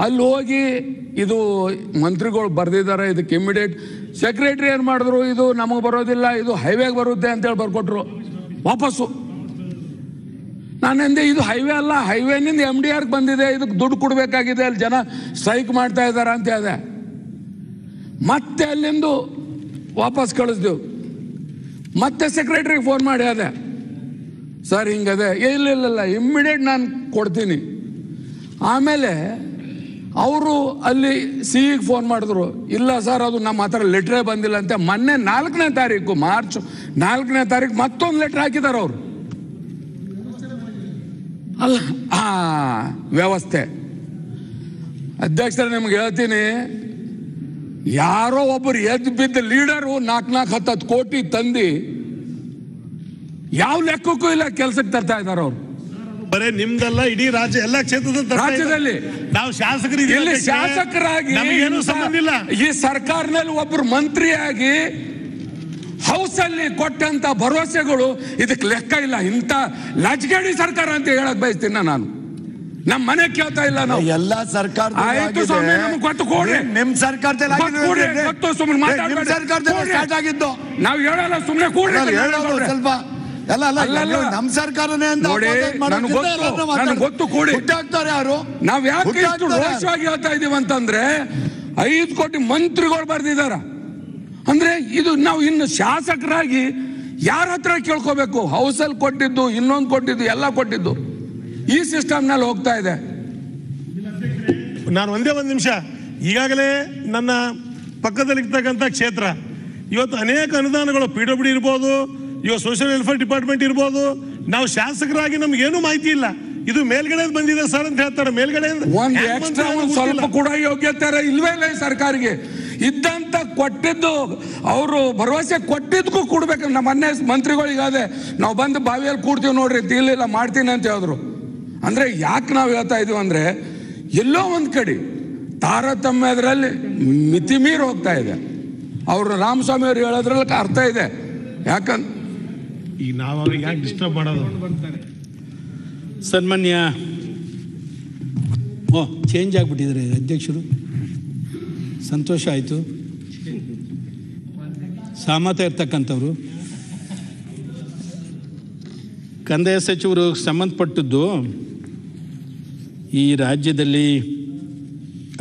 ಅಲ್ಲಿ ಹೋಗಿ ಇದು ಮಂತ್ರಿಗಳು ಬರೆದಿದ್ದಾರೆ, ಇದಕ್ಕೆ ಇಮ್ಮಿಡಿಯೇಟ್. ಸೆಕ್ರೆಟ್ರಿ ಏನು ಮಾಡಿದ್ರು, ಇದು ನಮಗೆ ಬರೋದಿಲ್ಲ, ಇದು ಹೈವೇಗೆ ಬರುತ್ತೆ ಅಂತೇಳಿ ಬರ್ಕೊಟ್ರು ವಾಪಸ್ಸು. ನಾನೆಂದೆ ಇದು ಹೈವೇ ಅಲ್ಲ, ಹೈವೇನಿಂದ MDRಗೆ ಬಂದಿದೆ, ಇದಕ್ಕೆ ದುಡ್ಡು ಕೊಡಬೇಕಾಗಿದೆ, ಅಲ್ಲಿ ಜನ ಸ್ಟ್ರೈಕ್ ಮಾಡ್ತಾ ಇದ್ದಾರೆ ಅಂತ ಹೇಳಿದೆ. ಮತ್ತೆ ಅಲ್ಲಿಂದು ವಾಪಸ್ ಕಳಿಸ್ದೆವು. ಮತ್ತೆ ಸೆಕ್ರೆಟ್ರಿಗೆ ಫೋನ್ ಮಾಡಿ ಅದೇ, ಸರ್ ಹಿಂಗದೆ, ಇಲ್ಲ ಇಮ್ಮಿಡಿಯೇಟ್ ನಾನು ಕೊಡ್ತೀನಿ. ಆಮೇಲೆ ಅವರು ಅಲ್ಲಿ ಸಿಇಗೆ ಫೋನ್ ಮಾಡಿದ್ರು, ಇಲ್ಲ ಸರ್ ಅದು ನಮ್ಮ ಹತ್ರ ಲೆಟ್ರೇ ಬಂದಿಲ್ಲ ಅಂತ. ಮೊನ್ನೆ 4ನೇ ತಾರೀಕು, ಮಾರ್ಚ್ 4ನೇ ತಾರೀಕು ಮತ್ತೊಂದು ಲೆಟ್ರ್ ಹಾಕಿದ್ದಾರೆ ಅವರು. ಅಲ್ಲ ವ್ಯವಸ್ಥೆ. ಅಧ್ಯಕ್ಷರೇ, ನಿಮ್ಗೆ ಹೇಳ್ತೀನಿ, ಯಾರೋ ಒಬ್ಬರು ಎದ್ದು ಬಿದ್ದ ಲೀಡರು 4-10 ಕೋಟಿ ತಂದು ಯಾವ ಲೆಕ್ಕಕ್ಕೂ ಇಲ್ಲ ಕೆಲಸಕ್ಕೆ ತರ್ತಾ ಇದ್ದಾರೆ ಅವರು. ಬರೇ ನಿಮ್ದಲ್ಲ, ಇಡೀ ರಾಜ್ಯ ಎಲ್ಲ ರಾಜ್ಯದಲ್ಲಿ ನಾವು ಶಾಸಕರಾಗಿ ಏನು ಸಂಬಂಧ ಇಲ್ಲ. ಈ ಸರ್ಕಾರದಲ್ಲಿ ಒಬ್ಬರು ಮಂತ್ರಿಯಾಗಿ ಹೌಸ್ ಅಲ್ಲಿ ಕೊಟ್ಟಂತ ಭರವಸೆಗಳು ಇದಕ್ಕೆ ಲೆಕ್ಕ ಇಲ್ಲ. ಇಂಥ ಲಜ್ಗೇಡಿ ಸರ್ಕಾರ ಅಂತ ಹೇಳಕ್ ಬಯಸ್ತೀನಿ ನಾನು. ನಮ್ಮ ಮನೆ ಕೇಳ್ತಾ ಇಲ್ಲ ನಾವು. ಎಲ್ಲ ಸರ್ಕಾರ ಗೊತ್ತು ಕೊಡ್ರಿ, ನಿಮ್ ಸರ್ಕಾರದಲ್ಲಿ ಸ್ಟಾರ್ಟ್ ಆಗಿದ್ದು ನಾವು ಹೇಳಲ್ಲ, ಸುಮ್ಮನೆ ಕೂಡ್ರಿ. ಸ್ವಲ್ಪ ನಮ್ ಸರ್ಕಾರನೇ ಅಂತ ಗೊತ್ತು ಕೂಡಿ ಹುಟ್ಟಾಕ್ತಾರೆ ಯಾರು. ನಾವ್ ಯಾಕೆ ಇಷ್ಟು ರೋಷವಾಗಿ ಹೇಳ್ತಾ ಇದೀವಿ ಅಂತಂದ್ರೆ 5 ಕೋಟಿ ಮಂತ್ರಿಗಳು ಬರ್ದಿದಾರ ಅಂದ್ರೆ ಇದು ನಾವು ಇನ್ನು ಶಾಸಕರಾಗಿ ಯಾರ ಹತ್ರ ಕೇಳ್ಕೋಬೇಕು? ಹೌಸಲ್ಲಿ ಕೊಟ್ಟಿದ್ದು, ಇನ್ನೊಂದು ಕೊಟ್ಟಿದ್ದು, ಎಲ್ಲ ಕೊಟ್ಟಿದ್ದು ಈ ಸಿಸ್ಟಮ್ನಲ್ಲಿ ಹೋಗ್ತಾ ಇದೆ. ನಾನು ಒಂದೇ ಒಂದು ನಿಮಿಷ, ಈಗಾಗಲೇ ನನ್ನ ಪಕ್ಕದಲ್ಲಿರ್ತಕ್ಕಂಥ ಕ್ಷೇತ್ರ ಇವತ್ತು ಅನೇಕ ಅನುದಾನಗಳು PWD ಇರ್ಬೋದು, ಇವಾಗ ಸೋಷಿಯಲ್ ವೆಲ್ಫೇರ್ ಡಿಪಾರ್ಟ್ಮೆಂಟ್ ಇರ್ಬೋದು, ನಾವು ಶಾಸಕರಾಗಿ ನಮ್ಗೇನು ಮಾಹಿತಿ ಇಲ್ಲ. ಇದು ಮೇಲ್ಗಡೆ ಬಂದಿದೆ ಸರ್ ಅಂತ ಹೇಳ್ತಾರೆ. ಮೇಲ್ಗಡೆ ಒಂದು ಎಕ್ಸ್ಟ್ರಾ ಒಂದು ಸ್ವಲ್ಪ ಕೂಡ ಯೋಗ್ಯತೆ ಇಲ್ವೇ ಇಲ್ಲ ಸರ್ಕಾರಿಗೆ. ಇದ್ದಂತ ಕೊಟ್ಟಿದ್ದು ಅವರು ಭರವಸೆ ಕೊಟ್ಟಿದ್ದಕ್ಕೂ ಕೊಡ್ಬೇಕು. ನಮ್ಮ ಮೊನ್ನೆ ಮಂತ್ರಿಗಳಿಗಾದೆ ನಾವು ಬಂದು ಬಾವಿಯಲ್ಲಿ ಕೂಡ್ತೀವಿ ನೋಡ್ರಿ, ಇಲ್ಲ ಮಾಡ್ತೀನಿ ಅಂತ ಹೇಳಿದ್ರು. ಅಂದ್ರೆ ಯಾಕೆ ನಾವು ಹೇಳ್ತಾ ಇದೀವಿ ಅಂದ್ರೆ, ಎಲ್ಲೋ ಒಂದ್ ಕಡೆ ತಾರತಮ್ಯದ್ರಲ್ಲಿ ಮಿತಿ ಮೀರಿ ಹೋಗ್ತಾ ಇದೆ. ಅವರು ರಾಮಸ್ವಾಮಿ ಅವರು ಹೇಳೋದ್ರಲ್ಲಿ ಅರ್ಥ ಇದೆ. ಯಾಕಂದ್ರೆ ಈಗ ನಾವು ಅವ್ರಿಗೆ ಯಾಕೆ ಡಿಸ್ಟರ್ಬ್ ಮಾಡೋದು? ಸನ್ಮಾನ್ಯ ಚೇಂಜ್ ಆಗಿಬಿಟ್ಟಿದ್ದಾರೆ ಅಧ್ಯಕ್ಷರು, ಸಂತೋಷ ಆಯಿತು. ಸಹಮತ ಇರ್ತಕ್ಕಂಥವ್ರು ಕಂದಾಯ ಸಚಿವರು ಸಂಬಂಧಪಟ್ಟದ್ದು ಈ ರಾಜ್ಯದಲ್ಲಿ,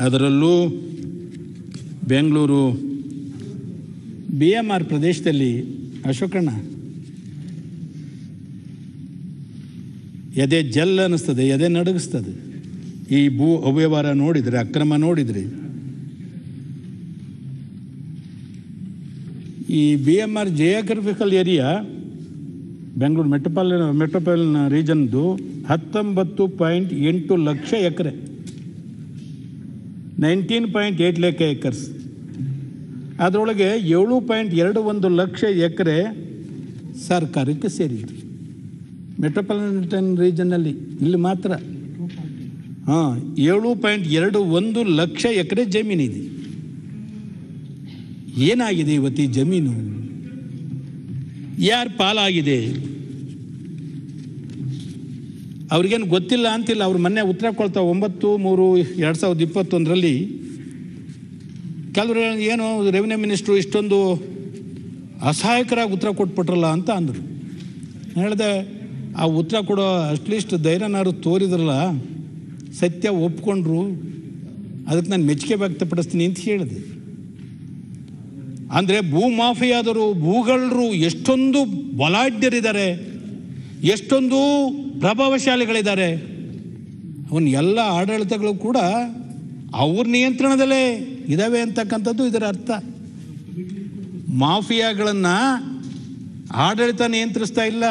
ಅದರಲ್ಲೂ ಬೆಂಗಳೂರು BMR ಪ್ರದೇಶದಲ್ಲಿ ಅಶೋಕಣ್ಣ ಎದೆ ಜಲ್ ಅನ್ನಿಸ್ತದೆ, ಎದೆ ನಡುಗಿಸ್ತದೆ. ಈ ಭೂ ಅವ್ಯವಹಾರ ನೋಡಿದರೆ, ಅಕ್ರಮ ನೋಡಿದರೆ, ಈ BMR geographical area Bengaluru metropolitan ರೀಜನ್ದು 19.8 ಲಕ್ಷ ಎಕರೆ, 19.8 ಲ್ಯಾಕ್ ಏಕರ್ಸ್. ಅದರೊಳಗೆ 7.21 ಲಕ್ಷ ಎಕರೆ ಸರ್ಕಾರಕ್ಕೆ ಸೇರಿದೆ ಮೆಟ್ರೋಪಾಲಿಟನ್ ರೀಜನ್ನಲ್ಲಿ. ಇಲ್ಲಿ ಮಾತ್ರ 7.21 ಲಕ್ಷ ಎಕರೆ ಜಮೀನಿದೆ. ಏನಾಗಿದೆ ಇವತ್ತು ಈ ಜಮೀನು? ಯಾರ ಪಾಲಾಗಿದೆ? ಅವ್ರಿಗೇನು ಗೊತ್ತಿಲ್ಲ ಅಂತಿಲ್ಲ. ಅವ್ರು ಮೊನ್ನೆ ಉತ್ತರ ಕೊಳ್ತಾ 9/3/2021 ಕೆಲವರು ಏನು ರೆವಿನ್ಯೂ ಮಿನಿಸ್ಟ್ರು ಇಷ್ಟೊಂದು ಅಸಹಾಯಕರಾಗಿ ಉತ್ತರ ಕೊಟ್ಬಿಟ್ರಲ್ಲ ಅಂತ ಅಂದರು. ಹೇಳಿದೆ, ಆ ಉತ್ತರ ಕೊಡೋ ಅಟ್ಲೀಸ್ಟ್ ಧೈರ್ಯನಾರು ತೋರಿದ್ರಲ್ಲ, ಸತ್ಯ ಒಪ್ಕೊಂಡ್ರು, ಅದಕ್ಕೆ ನಾನು ಮೆಚ್ಚುಗೆ ವ್ಯಕ್ತಪಡಿಸ್ತೀನಿ ಅಂತ ಹೇಳಿದೆ. ಅಂದರೆ ಭೂ ಮಾಫಿಯಾದರು, ಭೂಗಳರು ಎಷ್ಟೊಂದು ಬಲಾಢ್ಯರಿದ್ದಾರೆ, ಎಷ್ಟೊಂದು ಪ್ರಭಾವಶಾಲಿಗಳಿದ್ದಾರೆ. ಅವನ್ನ ಎಲ್ಲ ಆಡಳಿತಗಳು ಕೂಡ ಅವ್ರ ನಿಯಂತ್ರಣದಲ್ಲೇ ಇದ್ದಾವೆ ಅಂತಕ್ಕಂಥದ್ದು ಇದರ ಅರ್ಥ. ಮಾಫಿಯಾಗಳನ್ನು ಆಡಳಿತ ನಿಯಂತ್ರಿಸ್ತಾ ಇಲ್ಲ,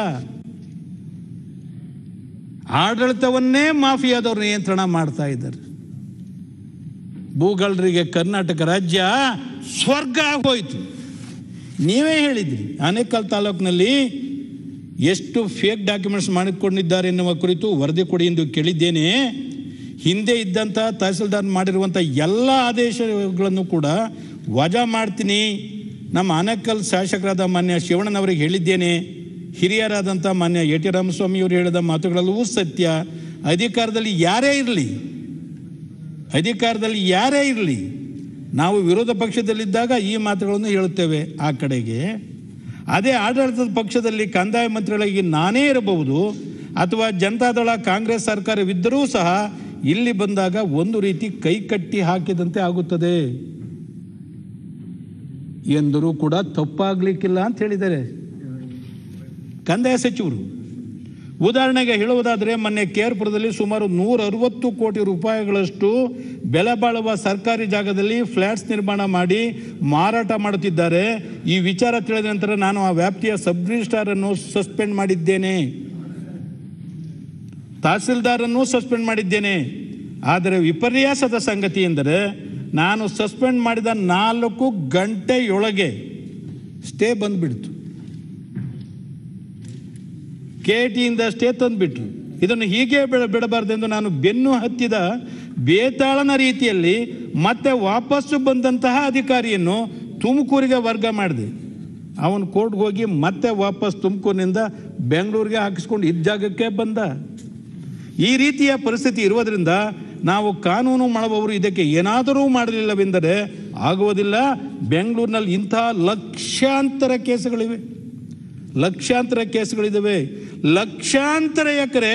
ಆಡಳಿತವನ್ನೇ ಮಾಫಿಯಾದವ್ರು ನಿಯಂತ್ರಣ ಮಾಡ್ತಾ ಇದ್ದಾರೆ. ಭೂಗಳ್ಳರಿಗೆ ಕರ್ನಾಟಕ ರಾಜ್ಯ ಸ್ವರ್ಗ ಆಗೋಯ್ತು. ನೀವೇ ಹೇಳಿದ್ರಿ, ಆನೇಕಲ್ ತಾಲೂಕಿನಲ್ಲಿ ಎಷ್ಟು ಫೇಕ್ ಡಾಕ್ಯುಮೆಂಟ್ಸ್ ಮಾಡಿಕೊಂಡಿದ್ದಾರೆ ಎನ್ನುವ ಕುರಿತು ವರದಿ ಕೊಡಿ ಎಂದು ಕೇಳಿದ್ದೇನೆ. ಹಿಂದೆ ಇದ್ದಂಥ ತಹಸೀಲ್ದಾರ್ ಮಾಡಿರುವಂಥ ಎಲ್ಲ ಆದೇಶಗಳನ್ನು ಕೂಡ ವಜಾ ಮಾಡ್ತೀನಿ. ನಮ್ಮ ಆನೇಕಲ್ ಶಾಸಕರಾದ ಮಾನ್ಯ ಶಿವಣ್ಣನವರಿಗೆ ಹೇಳಿದ್ದೇನೆ. ಹಿರಿಯರಾದಂಥ ಮಾನ್ಯ AT ರಾಮಸ್ವಾಮಿಯವರು ಹೇಳಿದ ಮಾತುಗಳೆಲ್ಲವೂ ಸತ್ಯ. ಅಧಿಕಾರದಲ್ಲಿ ಯಾರೇ ಇರಲಿ ನಾವು ವಿರೋಧ ಪಕ್ಷದಲ್ಲಿದ್ದಾಗ ಈ ಮಾತುಗಳನ್ನು ಹೇಳುತ್ತೇವೆ. ಆ ಕಡೆಗೆ ಅದೇ ಆಡಳಿತದ ಪಕ್ಷದಲ್ಲಿ ಕಂದಾಯ ಮಂತ್ರಿಗಳಿಗೆ ನಾನೇ ಇರಬಹುದು, ಅಥವಾ ಜನತಾದಳ ಕಾಂಗ್ರೆಸ್ ಸರ್ಕಾರವಿದ್ದರೂ ಸಹ ಇಲ್ಲಿ ಬಂದಾಗ ಒಂದು ರೀತಿ ಕೈ ಕಟ್ಟಿ ಹಾಕಿದಂತೆ ಆಗುತ್ತದೆ ಎಂದರೂ ಕೂಡ ತಪ್ಪಾಗಲಿಕ್ಕಿಲ್ಲ ಅಂತ ಹೇಳಿದ್ದಾರೆ ಕಂದಾಯ ಸಚಿವರು. ಉದಾಹರಣೆಗೆ ಹೇಳುವುದಾದರೆ, ಮೊನ್ನೆ ಕೇರ್ಪುರದಲ್ಲಿ ಸುಮಾರು 160 ಕೋಟಿ ರೂಪಾಯಿಗಳಷ್ಟು ಬೆಲೆ ಬಾಳುವ ಸರ್ಕಾರಿ ಜಾಗದಲ್ಲಿ ಫ್ಲ್ಯಾಟ್ಸ್ ನಿರ್ಮಾಣ ಮಾಡಿ ಮಾರಾಟ ಮಾಡುತ್ತಿದ್ದಾರೆ. ಈ ವಿಚಾರ ತಿಳಿದ ನಂತರ ನಾನು ಆ ವ್ಯಾಪ್ತಿಯ ಸಬ್ ರಿಜಿಸ್ಟ್ರಾರನ್ನು ಸಸ್ಪೆಂಡ್ ಮಾಡಿದ್ದೇನೆ, ತಹಸೀಲ್ದಾರನ್ನು ಸಸ್ಪೆಂಡ್ ಮಾಡಿದ್ದೇನೆ. ಆದರೆ ವಿಪರ್ಯಾಸದ ಸಂಗತಿ ಎಂದರೆ, ನಾನು ಸಸ್ಪೆಂಡ್ ಮಾಡಿದ 4 ಗಂಟೆಯೊಳಗೆ ಸ್ಟೇ ಬಂದುಬಿಡ್ತು. KTಯಿಂದ ಸ್ಟೇ ತಂದುಬಿಟ್ರು. ಇದನ್ನು ಹೀಗೆ ಬಿಡಬಾರ್ದೆಂದು ನಾನು ಬೆನ್ನು ಹತ್ತಿದ ಬೇತಾಳನ ರೀತಿಯಲ್ಲಿ ಮತ್ತೆ ವಾಪಸ್ಸು ಬಂದಂತಹ ಅಧಿಕಾರಿಯನ್ನು ತುಮಕೂರಿಗೆ ವರ್ಗ ಮಾಡಿದೆ. ಅವನು ಕೋರ್ಟ್ಗೆ ಹೋಗಿ ಮತ್ತೆ ವಾಪಸ್ ತುಮಕೂರಿನಿಂದ ಬೆಂಗಳೂರಿಗೆ ಹಾಕಿಸ್ಕೊಂಡು ಇದ್ದ ಜಾಗಕ್ಕೆ ಬಂದ. ಈ ರೀತಿಯ ಪರಿಸ್ಥಿತಿ ಇರುವುದರಿಂದ ನಾವು ಕಾನೂನು ಮಾಡುವವರು ಇದಕ್ಕೆ ಏನಾದರೂ ಮಾಡಲಿಲ್ಲವೆಂದರೆ ಆಗುವುದಿಲ್ಲ. ಬೆಂಗಳೂರಿನಲ್ಲಿ ಇಂತಹ ಲಕ್ಷಾಂತರ ಕೇಸುಗಳಿದ್ದಾವೆ. ಲಕ್ಷಾಂತರ ಎಕರೆ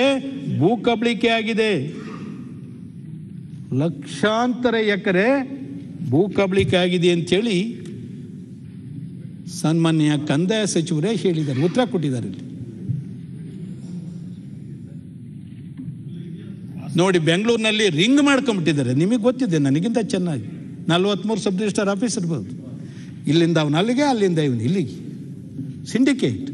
ಭೂ ಕಬಳಿಕೆ ಆಗಿದೆ. ಲಕ್ಷಾಂತರ ಎಕರೆ ಭೂ ಕಬಳಿಕೆ ಆಗಿದೆ ಅಂತೇಳಿ ಸನ್ಮಾನ್ಯ ಕಂದಾಯ ಸಚಿವರೇ ಹೇಳಿದ್ದಾರೆ, ಉತ್ತರ ಕೊಟ್ಟಿದ್ದಾರೆ. ನೋಡಿ, ಬೆಂಗಳೂರಿನಲ್ಲಿ ರಿಂಗ್ ಮಾಡ್ಕೊಂಡ್ಬಿಟ್ಟಿದ್ದಾರೆ. ನಿಮಗೆ ಗೊತ್ತಿದೆ ನನಗಿಂತ ಚೆನ್ನಾಗಿ. 43 ಸಬ್ ರಿಜಿಸ್ಟ್ರಾರ್ ಆಫೀಸ್ ಇರ್ಬೋದು. ಇಲ್ಲಿಂದ ಅವನು ಅಲ್ಲಿಗೆ, ಅಲ್ಲಿಂದ ಇವನು ಇಲ್ಲಿಗೆ, ಸಿಂಡಿಕೇಟ್.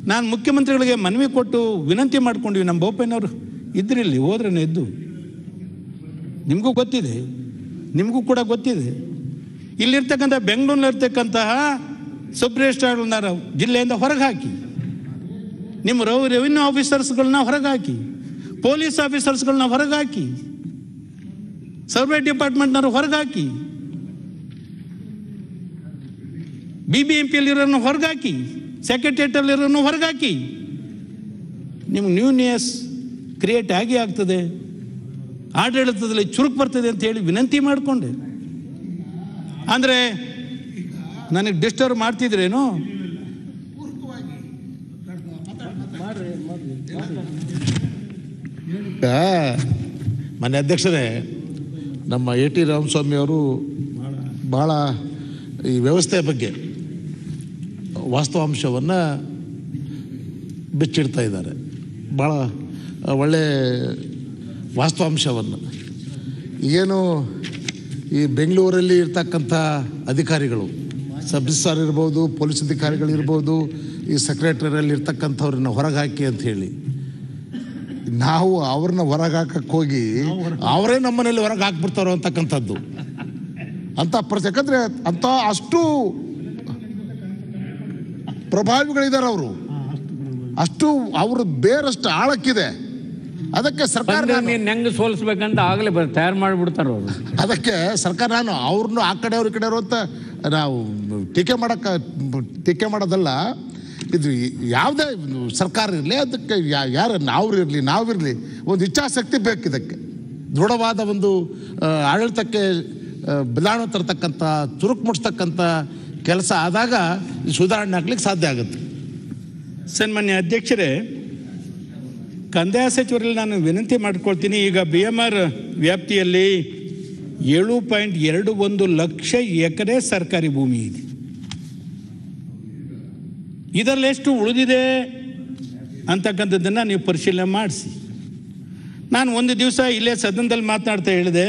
ನಾನು ಮುಖ್ಯಮಂತ್ರಿಗಳಿಗೆ ಮನವಿ ಕೊಟ್ಟು ವಿನಂತಿ ಮಾಡ್ಕೊಂಡಿವಿ. ನಮ್ಮ ಬೋಪಯ್ಯನವರು ಇದ್ರಿಲ್ಲಿ, ಹೋದ್ರೇನೆ ಎದ್ದು. ನಿಮಗೂ ಗೊತ್ತಿದೆ, ನಿಮಗೂ ಕೂಡ ಗೊತ್ತಿದೆ. ಇಲ್ಲಿರ್ತಕ್ಕಂಥ ಬೆಂಗಳೂರಿನಲ್ಲಿರ್ತಕ್ಕಂತಹ ಸಬ್ ರಿಜಿಸ್ಟ್ರಾರ್ಗಳನ್ನ ಜಿಲ್ಲೆಯಿಂದ ಹೊರಗೆ ಹಾಕಿ, ನಿಮ್ಮ ರೆವಿನ್ಯೂ ಆಫೀಸರ್ಸ್ಗಳನ್ನ ಹೊರಗೆ ಹಾಕಿ, ಪೊಲೀಸ್ ಆಫೀಸರ್ಸ್ಗಳನ್ನ ಹೊರಗೆ ಹಾಕಿ, ಸರ್ವೆ ಡಿಪಾರ್ಟ್ಮೆಂಟ್ನವ್ರು ಹೊರಗೆ ಹಾಕಿ, BBMPಯಲ್ಲಿರೋನು ಹೊರಗೆ ಹಾಕಿ, ಸೆಕ್ರೆಟೇರಿಯೇಟಲ್ಲಿರೋನು ಹೊರಗೆ ಹಾಕಿ. ನಿಮ್ಗೆ ನ್ಯೂನೆಸ್ ಕ್ರಿಯೇಟ್ ಆಗಿ ಆಗ್ತದೆ, ಆಡಳಿತದಲ್ಲಿ ಚುರುಕು ಬರ್ತದೆ ಅಂತ ಹೇಳಿ ವಿನಂತಿ ಮಾಡಿಕೊಂಡೆ. ಅಂದರೆ ನನಗೆ ಡಿಸ್ಟರ್ಬ್ ಮಾಡ್ತಿದ್ರೇನು? ಮಾನ್ಯ ಅಧ್ಯಕ್ಷರೇ, ನಮ್ಮ AT ರಾಮಸ್ವಾಮಿ ಅವರು ಭಾಳ ಈ ವ್ಯವಸ್ಥೆಯ ಬಗ್ಗೆ ವಾಸ್ತವಾಂಶವನ್ನು ಬಿಚ್ಚಿಡ್ತಾ ಇದ್ದಾರೆ. ಭಾಳ ಒಳ್ಳೆ ವಾಸ್ತವಾಂಶವನ್ನು ಏನು ಈ ಬೆಂಗಳೂರಲ್ಲಿ ಇರ್ತಕ್ಕಂಥ ಅಧಿಕಾರಿಗಳು, ಸಬ್ ರಿಜಿಸ್ಟ್ರಾರ್ ಇರ್ಬೋದು, ಪೊಲೀಸ್ ಅಧಿಕಾರಿಗಳಿರ್ಬೋದು, ಈ ಸೆಕ್ರೆಟರಿಯಲ್ಲಿ ಇರ್ತಕ್ಕಂಥವ್ರನ್ನ ಹೊರಗೆ ಹಾಕಿ ಅಂತ ಹೇಳಿ ನಾವು ಅವ್ರನ್ನ ಹೊರಗೆ ಹಾಕಕ್ಕೆ ಹೋಗಿ ಅವರೇ ನಮ್ಮನೇಲಿ ಹೊರಗೆ ಹಾಕ್ಬಿಡ್ತಾರೋ ಅಂತಕ್ಕಂಥದ್ದು ಅಂತ ಯಾಕಂದರೆ ಅಂಥ ಅಷ್ಟು ಪ್ರಭಾವಿಗಳಿದ್ದಾರೆ ಅವರು, ಅಷ್ಟು ಅವ್ರ ಬೇರಷ್ಟು ಆಳಕ್ಕಿದೆ. ಅದಕ್ಕೆ ಸರ್ಕಾರ ಹೆಂಗೆ ಸೋಲಿಸ್ಬೇಕಂತ ಆಗಲೇ ತಯಾರು ಮಾಡಿಬಿಡ್ತಾರೆ ಅವರು. ಅದಕ್ಕೆ ಸರ್ಕಾರ ನಾನು ಅವ್ರನ್ನೂ ಆ ಕಡೆಯವ್ರು ಈ ಕಡೆಯವರು ಅಂತ ನಾವು ಟೀಕೆ ಮಾಡೋದಲ್ಲ. ಇದು ಯಾವುದೇ ಸರ್ಕಾರ ಇರಲಿ, ಅದಕ್ಕೆ ಯಾರು ನಾವಿರಲಿ ಒಂದು ಇಚ್ಛಾಶಕ್ತಿ ಬೇಕು. ಇದಕ್ಕೆ ದೃಢವಾದ ಒಂದು ಆಡಳಿತಕ್ಕೆ ಬದಲಾವಣೆ ತರ್ತಕ್ಕಂಥ, ಚುರುಕು ಮುಡಿಸ್ತಕ್ಕಂಥ ಕೆಲಸ ಆದಾಗ ಸುಧಾರಣೆ ಆಗ್ಲಿಕ್ಕೆ ಸಾಧ್ಯ ಆಗುತ್ತೆ. ಸನ್ಮಾನ್ಯ ಅಧ್ಯಕ್ಷರೇ, ಕಂದಾಯ ಸಚಿವರಲ್ಲಿ ನಾನು ವಿನಂತಿ ಮಾಡ್ಕೊಳ್ತೀನಿ. ಈಗ BMR ವ್ಯಾಪ್ತಿಯಲ್ಲಿ 7.21 ಲಕ್ಷ ಎಕರೆ ಸರ್ಕಾರಿ ಭೂಮಿ ಇದೆ. ಇದರಲ್ಲಿ ಎಷ್ಟು ಉಳಿದಿದೆ ಅಂತಕ್ಕಂಥದ್ದನ್ನು ನೀವು ಪರಿಶೀಲನೆ ಮಾಡಿಸಿ. ನಾನು ಒಂದು ದಿವಸ ಇಲ್ಲೇ ಸದನದಲ್ಲಿ ಮಾತನಾಡ್ತಾ ಹೇಳಿದೆ,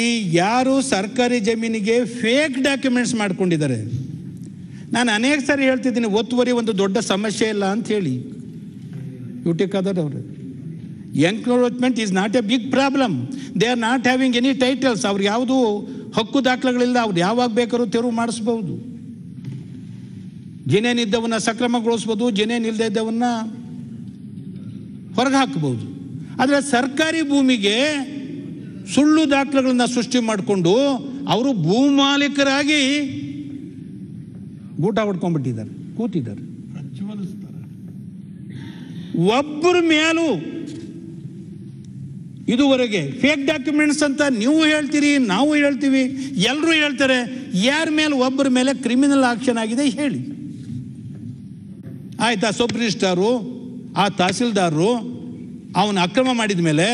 ಈ ಯಾರು ಸರ್ಕಾರಿ ಜಮೀನಿಗೆ ಫೇಕ್ ಡಾಕ್ಯುಮೆಂಟ್ಸ್ ಮಾಡ್ಕೊಂಡಿದ್ದಾರೆ, ನಾನು ಅನೇಕ ಸಾರಿ ಹೇಳ್ತಿದ್ದೀನಿ, ಒತ್ತುವರಿ ಒಂದು ದೊಡ್ಡ ಸಮಸ್ಯೆ ಇಲ್ಲ ಅಂತ ಹೇಳಿ. ಯುಟಿಕಾದರ್ ಅವರು, encroachment is not a big problem. They are not having any titles. ಅವ್ರಿಗೆ ಯಾವುದು ಹಕ್ಕು ದಾಖಲೆಗಳಿಲ್ಲ, ಅವ್ರು ಯಾವಾಗ ಬೇಕಾದ್ರೂ ತೆರವು ಮಾಡಿಸ್ಬೋದು. ಜಿನೇನಿದ್ದವನ್ನ ಸಕ್ರಮಗೊಳಿಸ್ಬೋದು, ಜಿನೇನಿಲ್ಲದೆ ಇದ್ದವನ್ನ ಹೊರಗೆ ಹಾಕ್ಬೋದು. ಆದರೆ ಸರ್ಕಾರಿ ಭೂಮಿಗೆ ಸುಳ್ಳು ದಾಖಲೆಗಳನ್ನ ಸೃಷ್ಟಿ ಮಾಡಿಕೊಂಡು ಅವರು ಭೂಮಾಲೀಕರಾಗಿ ಗೂಟ ಹೊಡ್ಕೊಂಡ್ಬಿಟ್ಟಿದ್ದಾರೆ, ಕೂತಿದ್ದಾರೆ. ಒಬ್ಬರ ಮೇಲೂ ಇದುವರೆಗೆ ಫೇಕ್ ಡಾಕ್ಯುಮೆಂಟ್ಸ್ ಅಂತ ನೀವು ಹೇಳ್ತೀರಿ, ನಾವು ಹೇಳ್ತೀವಿ, ಎಲ್ಲರೂ ಹೇಳ್ತಾರೆ. ಯಾರ ಮೇಲೆ ಒಬ್ಬರ ಮೇಲೆ ಕ್ರಿಮಿನಲ್ ಆಕ್ಷನ್ ಆಗಿದೆ ಹೇಳಿ. ಆಯ್ತಾ? ಸಬ್ ರಿಜಿಸ್ಟ್ರಾರು, ಆ ತಹಸೀಲ್ದಾರರು ಅವನ ಅಕ್ರಮ ಮಾಡಿದ ಮೇಲೆ,